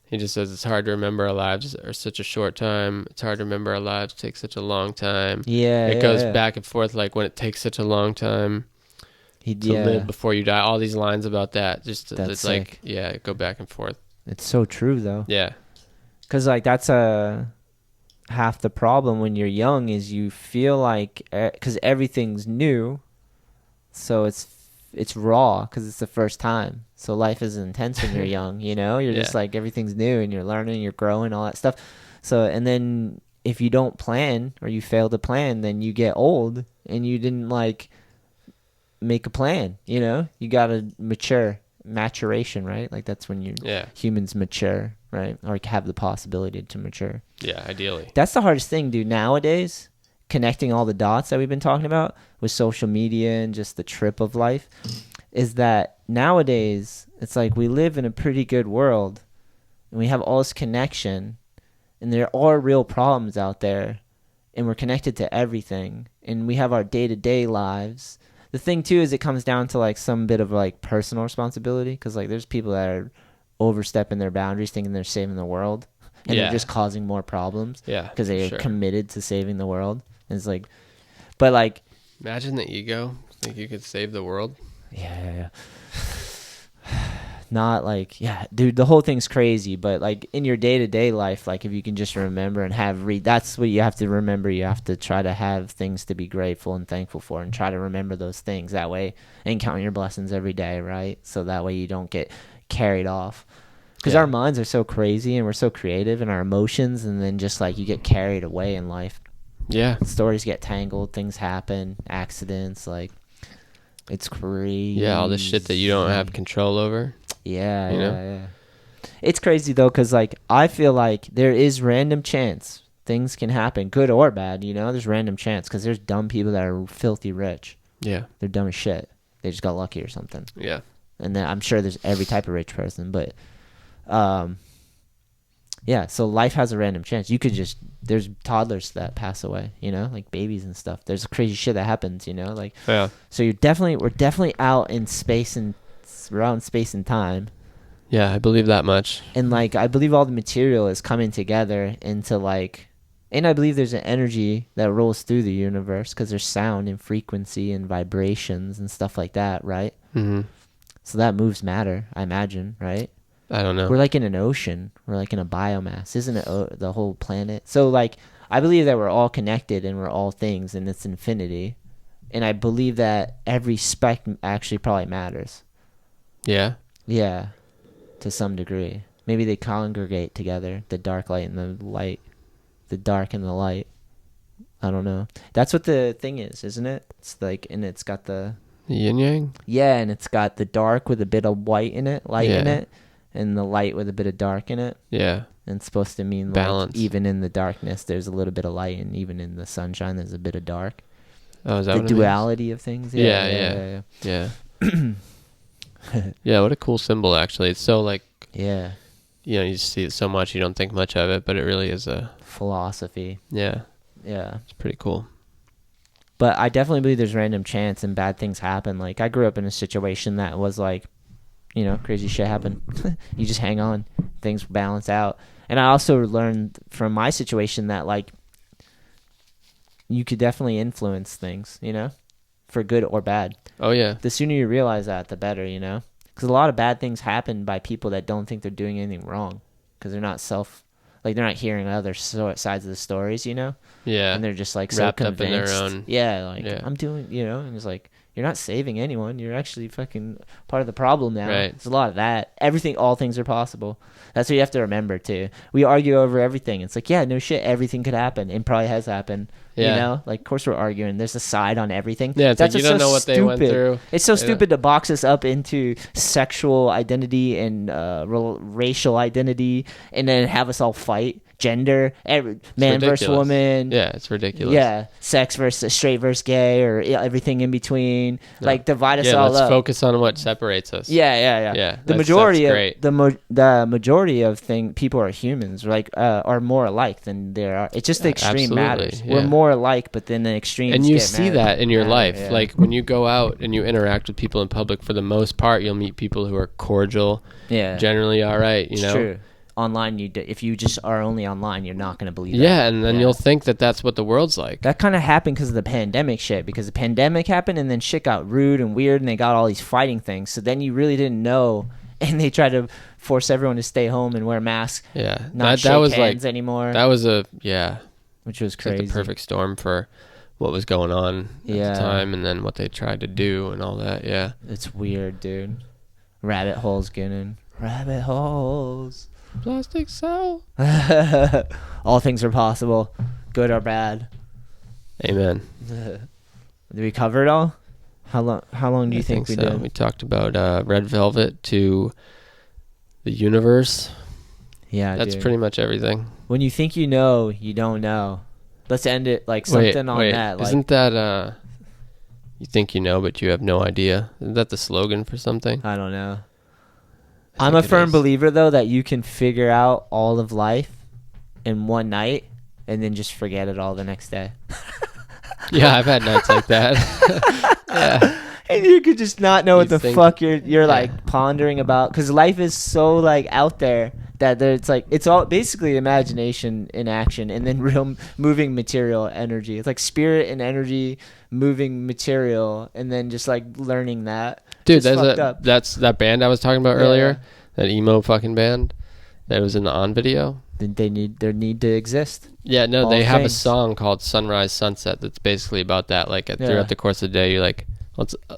He just says it's hard to remember our lives are such a short time. It's hard to remember our lives take such a long time. Yeah. It goes back and forth, like when it takes such a long time to live before you die. All these lines about that. Just that's it's sick. like, go back and forth. It's so true though. Yeah. Because like that's half the problem when you're young is you feel like, because everything's new, so it's raw because it's the first time. So life is intense when you're young, you know? You're just like, everything's new and you're learning, you're growing, all that stuff. So, and then if you don't plan or you fail to plan, then you get old and you didn't like make a plan. You know, you gotta maturation, right? Like that's when humans mature, right? Or have the possibility to mature. Yeah, ideally. That's the hardest thing, dude. Nowadays, connecting all the dots that we've been talking about with social media and just the trip of life, is that nowadays it's like we live in a pretty good world and we have all this connection and there are real problems out there and we're connected to everything and we have our day-to-day lives. The thing too is it comes down to like some bit of like personal responsibility, because like there's people that are overstepping their boundaries thinking they're saving the world and they're just causing more problems because they are committed to saving the world. And it's like, but like, imagine the ego, think you could save the world. Yeah. Not like, dude, the whole thing's crazy, but like in your day-to-day life, like if you can just remember and that's what you have to remember. You have to try to have things to be grateful and thankful for and try to remember those things that way and count your blessings every day, right? So that way you don't get carried off, because our minds are so crazy and we're so creative and our emotions, and then just like you get carried away in life. Yeah. Stories get tangled, things happen, accidents, like it's crazy. Yeah, all this shit that you don't have control over. Yeah. It's crazy though, because like I feel like there is random chance things can happen, good or bad. You know, there's random chance because there's dumb people that are filthy rich. Yeah, they're dumb as shit. They just got lucky or something. Yeah, and then I'm sure there's every type of rich person, but yeah. So life has a random chance. You could there's toddlers that pass away. You know, like babies and stuff. There's crazy shit that happens. You know, like So we're definitely out in space and. We're out in space and time. Yeah, I believe that much. And like I believe all the material is coming together into like, and I believe there's an energy that rolls through the universe because there's sound and frequency and vibrations and stuff like that, right? Mm-hmm. So that moves matter, I imagine, right? I don't know. We're like in an ocean. We're like in a biomass, isn't it? The whole planet. So like I believe that we're all connected and we're all things and it's infinity. And I believe that every speck actually probably matters. Yeah, to some degree. Maybe they congregate together, the dark light and the light, the dark and the light. I don't know. That's what the thing is, isn't it? It's like, and it's got the yin yang. Yeah, and it's got the dark with a bit of white in it, light in it, and the light with a bit of dark in it. Yeah, and it's supposed to mean balance. Like even in the darkness, there's a little bit of light, and even in the sunshine, there's a bit of dark. Oh, is that the duality of things? Yeah. Yeah, what a cool symbol, actually. It's so like, you know, you see it so much, you don't think much of it, but it really is a philosophy. Yeah, it's pretty cool. But I definitely believe there's random chance and bad things happen. Like I grew up in a situation that was like, you know, crazy shit happened. You just hang on, things balance out. And I also learned from my situation that like you could definitely influence things, you know, for good or bad. Oh, yeah. The sooner you realize that, the better, you know? Because a lot of bad things happen by people that don't think they're doing anything wrong. Because they're not they're not hearing other sides of the stories, you know? Yeah. And they're just like so convinced. Up in their own. Yeah, like, I'm doing, you know? And it's like, you're not saving anyone. You're actually fucking part of the problem now. Right. There's a lot of that. All things are possible. That's what you have to remember, too. We argue over everything. It's like, yeah, no shit, everything could happen. And probably has happened. Yeah. You know? Like, of course we're arguing. There's a side on everything. Yeah, it's that's like you don't know what they went through. It's so stupid to box us up into sexual identity and racial identity and then have us all fight. Gender, man versus woman. Yeah, it's ridiculous. Yeah, sex versus straight versus gay, or everything in between. No. Like divide us all up. Let's focus on what separates us. Yeah. The majority of the majority of people are humans. Like are more alike than there are. It's just the extreme matters. Yeah. We're more alike, but then the extremes. And you see that in your life. Yeah. Like when you go out and you interact with people in public, for the most part, you'll meet people who are cordial. Yeah, generally all right. You know. True. Online, if you just are only online, you're not going to believe that. Yeah, and then you'll think that that's what the world's like. That kind of happened because of the pandemic shit, because the pandemic happened and then shit got rude and weird and they got all these fighting things. So then you really didn't know, and they tried to force everyone to stay home and wear masks. Yeah, not shake hands anymore. That was which was crazy. Like the perfect storm for what was going on at the time, and then what they tried to do and all that. Yeah, it's weird, dude. Rabbit holes getting rabbit holes. Plastic cell. All things are possible, good or bad. Amen. Did we cover it all? How long do you think we so. did? We talked about Red Velvet to the universe. Yeah, that's dude. pretty much everything. When you think you know, you don't know. Let's end it like something on that. Like, isn't that you think you know, but you have no idea? Isn't that the slogan for something? I don't know. I'm a firm believer, though, that you can figure out all of life in one night and then just forget it all the next day. Yeah, I've had nights like that. Yeah. And you could just not know what the fuck you're like pondering about, because life is so like out there that it's like it's all basically imagination in action, and then real moving material energy. It's like spirit and energy moving material, and then just like learning that. Dude, that's that band I was talking about earlier, that emo fucking band that was in the On video. They need to exist. Yeah, no, they have a song called Sunrise Sunset that's basically about that. Like throughout the course of the day, you're like,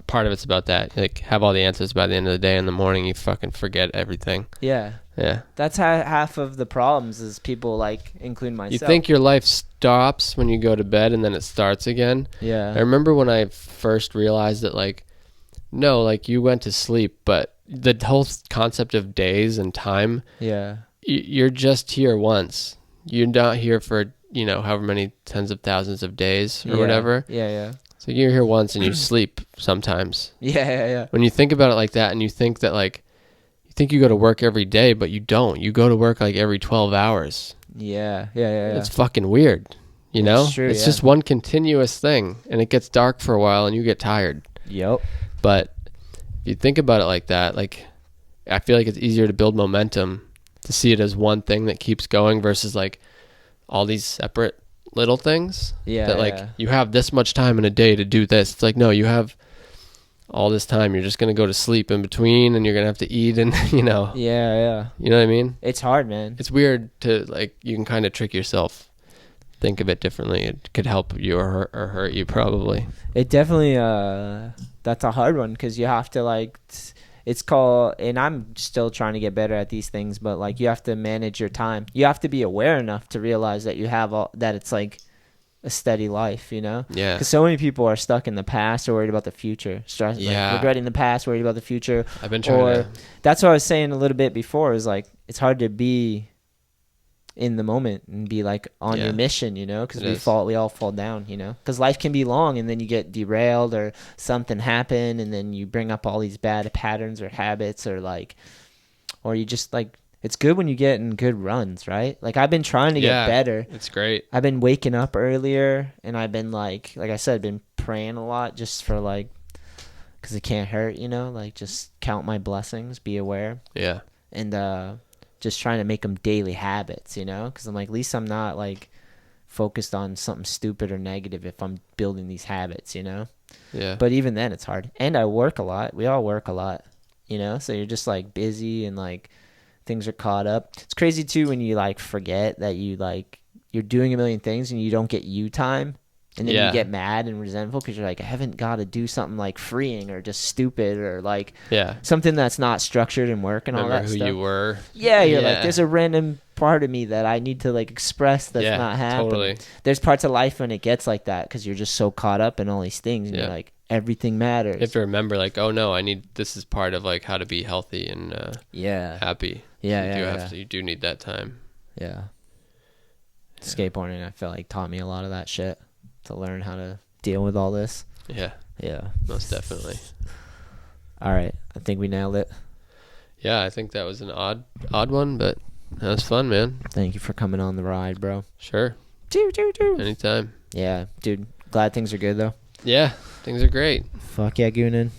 part of it's about that. You like have all the answers by the end of the day. In the morning, you fucking forget everything. Yeah. Yeah. That's half of the problems is people, like, including myself. You think your life stops when you go to bed and then it starts again. Yeah. I remember when I first realized that, like, no, like, you went to sleep, but the whole concept of days and time. Yeah. You're just here once. You're not here for, however many tens of thousands of days or whatever. Yeah, yeah. So you're here once and you sleep sometimes. Yeah. When you think about it like that, and you think that, like, you think you go to work every day, but you don't. You go to work like every 12 hours. Yeah. It's fucking weird, It's true, it's just one continuous thing, and it gets dark for a while and you get tired. Yep. But if you think about it like that, like, I feel like it's easier to build momentum to see it as one thing that keeps going versus like all these separate little things. Yeah. That like you have this much time in a day to do this. It's like, no, you have all this time. You're just going to go to sleep in between, and you're going to have to eat, and Yeah. You know what I mean? It's hard, man. It's weird to, like, you can kind of trick yourself. Think of it differently. It could help you or hurt you, probably. It definitely, that's a hard one, because you have to, like, it's called, and I'm still trying to get better at these things, but, like, you have to manage your time. You have to be aware enough to realize that you have that it's, like, a steady life, Yeah. Because so many people are stuck in the past or worried about the future. Regretting the past, worried about the future. I've been trying to. That's what I was saying a little bit before, is like, it's hard to be in the moment and be like on your mission, because we all fall down, because life can be long, and then you get derailed or something happen, and then you bring up all these bad patterns or habits, or you just like, it's good when you get in good runs, right? Like, I've been trying to get better. It's great. I've been waking up earlier, and I've been like I said, been praying a lot, just for like, because it can't hurt, like, just count my blessings, be aware. Yeah. And just trying to make them daily habits, because I'm like, at least I'm not like focused on something stupid or negative if I'm building these habits, Yeah. But even then, it's hard. And I work a lot. We all work a lot, so you're just like busy, and like things are caught up. It's crazy too when you like forget that you're doing a million things and you don't get you time, and then you get mad and resentful because you're like, I haven't got to do something like freeing or just stupid or like something that's not structured in work and all that stuff. Remember who you were. Yeah, you're like, there's a random part of me that I need to like express that's not happening. Totally. There's parts of life when it gets like that because you're just so caught up in all these things, and you're like, everything matters. You have to remember, like, oh no, this is part of like how to be healthy and happy. You do need that time. Yeah. Skateboarding, I feel like, taught me a lot of that shit to learn how to deal with all this. Yeah. Most definitely. All right, I think we nailed it. Yeah, I think that was an odd one, but that was fun, man. Thank you for coming on the ride, bro. Sure. Anytime. Yeah, dude. Glad things are good, though. Yeah, things are great. Fuck yeah, Goonin.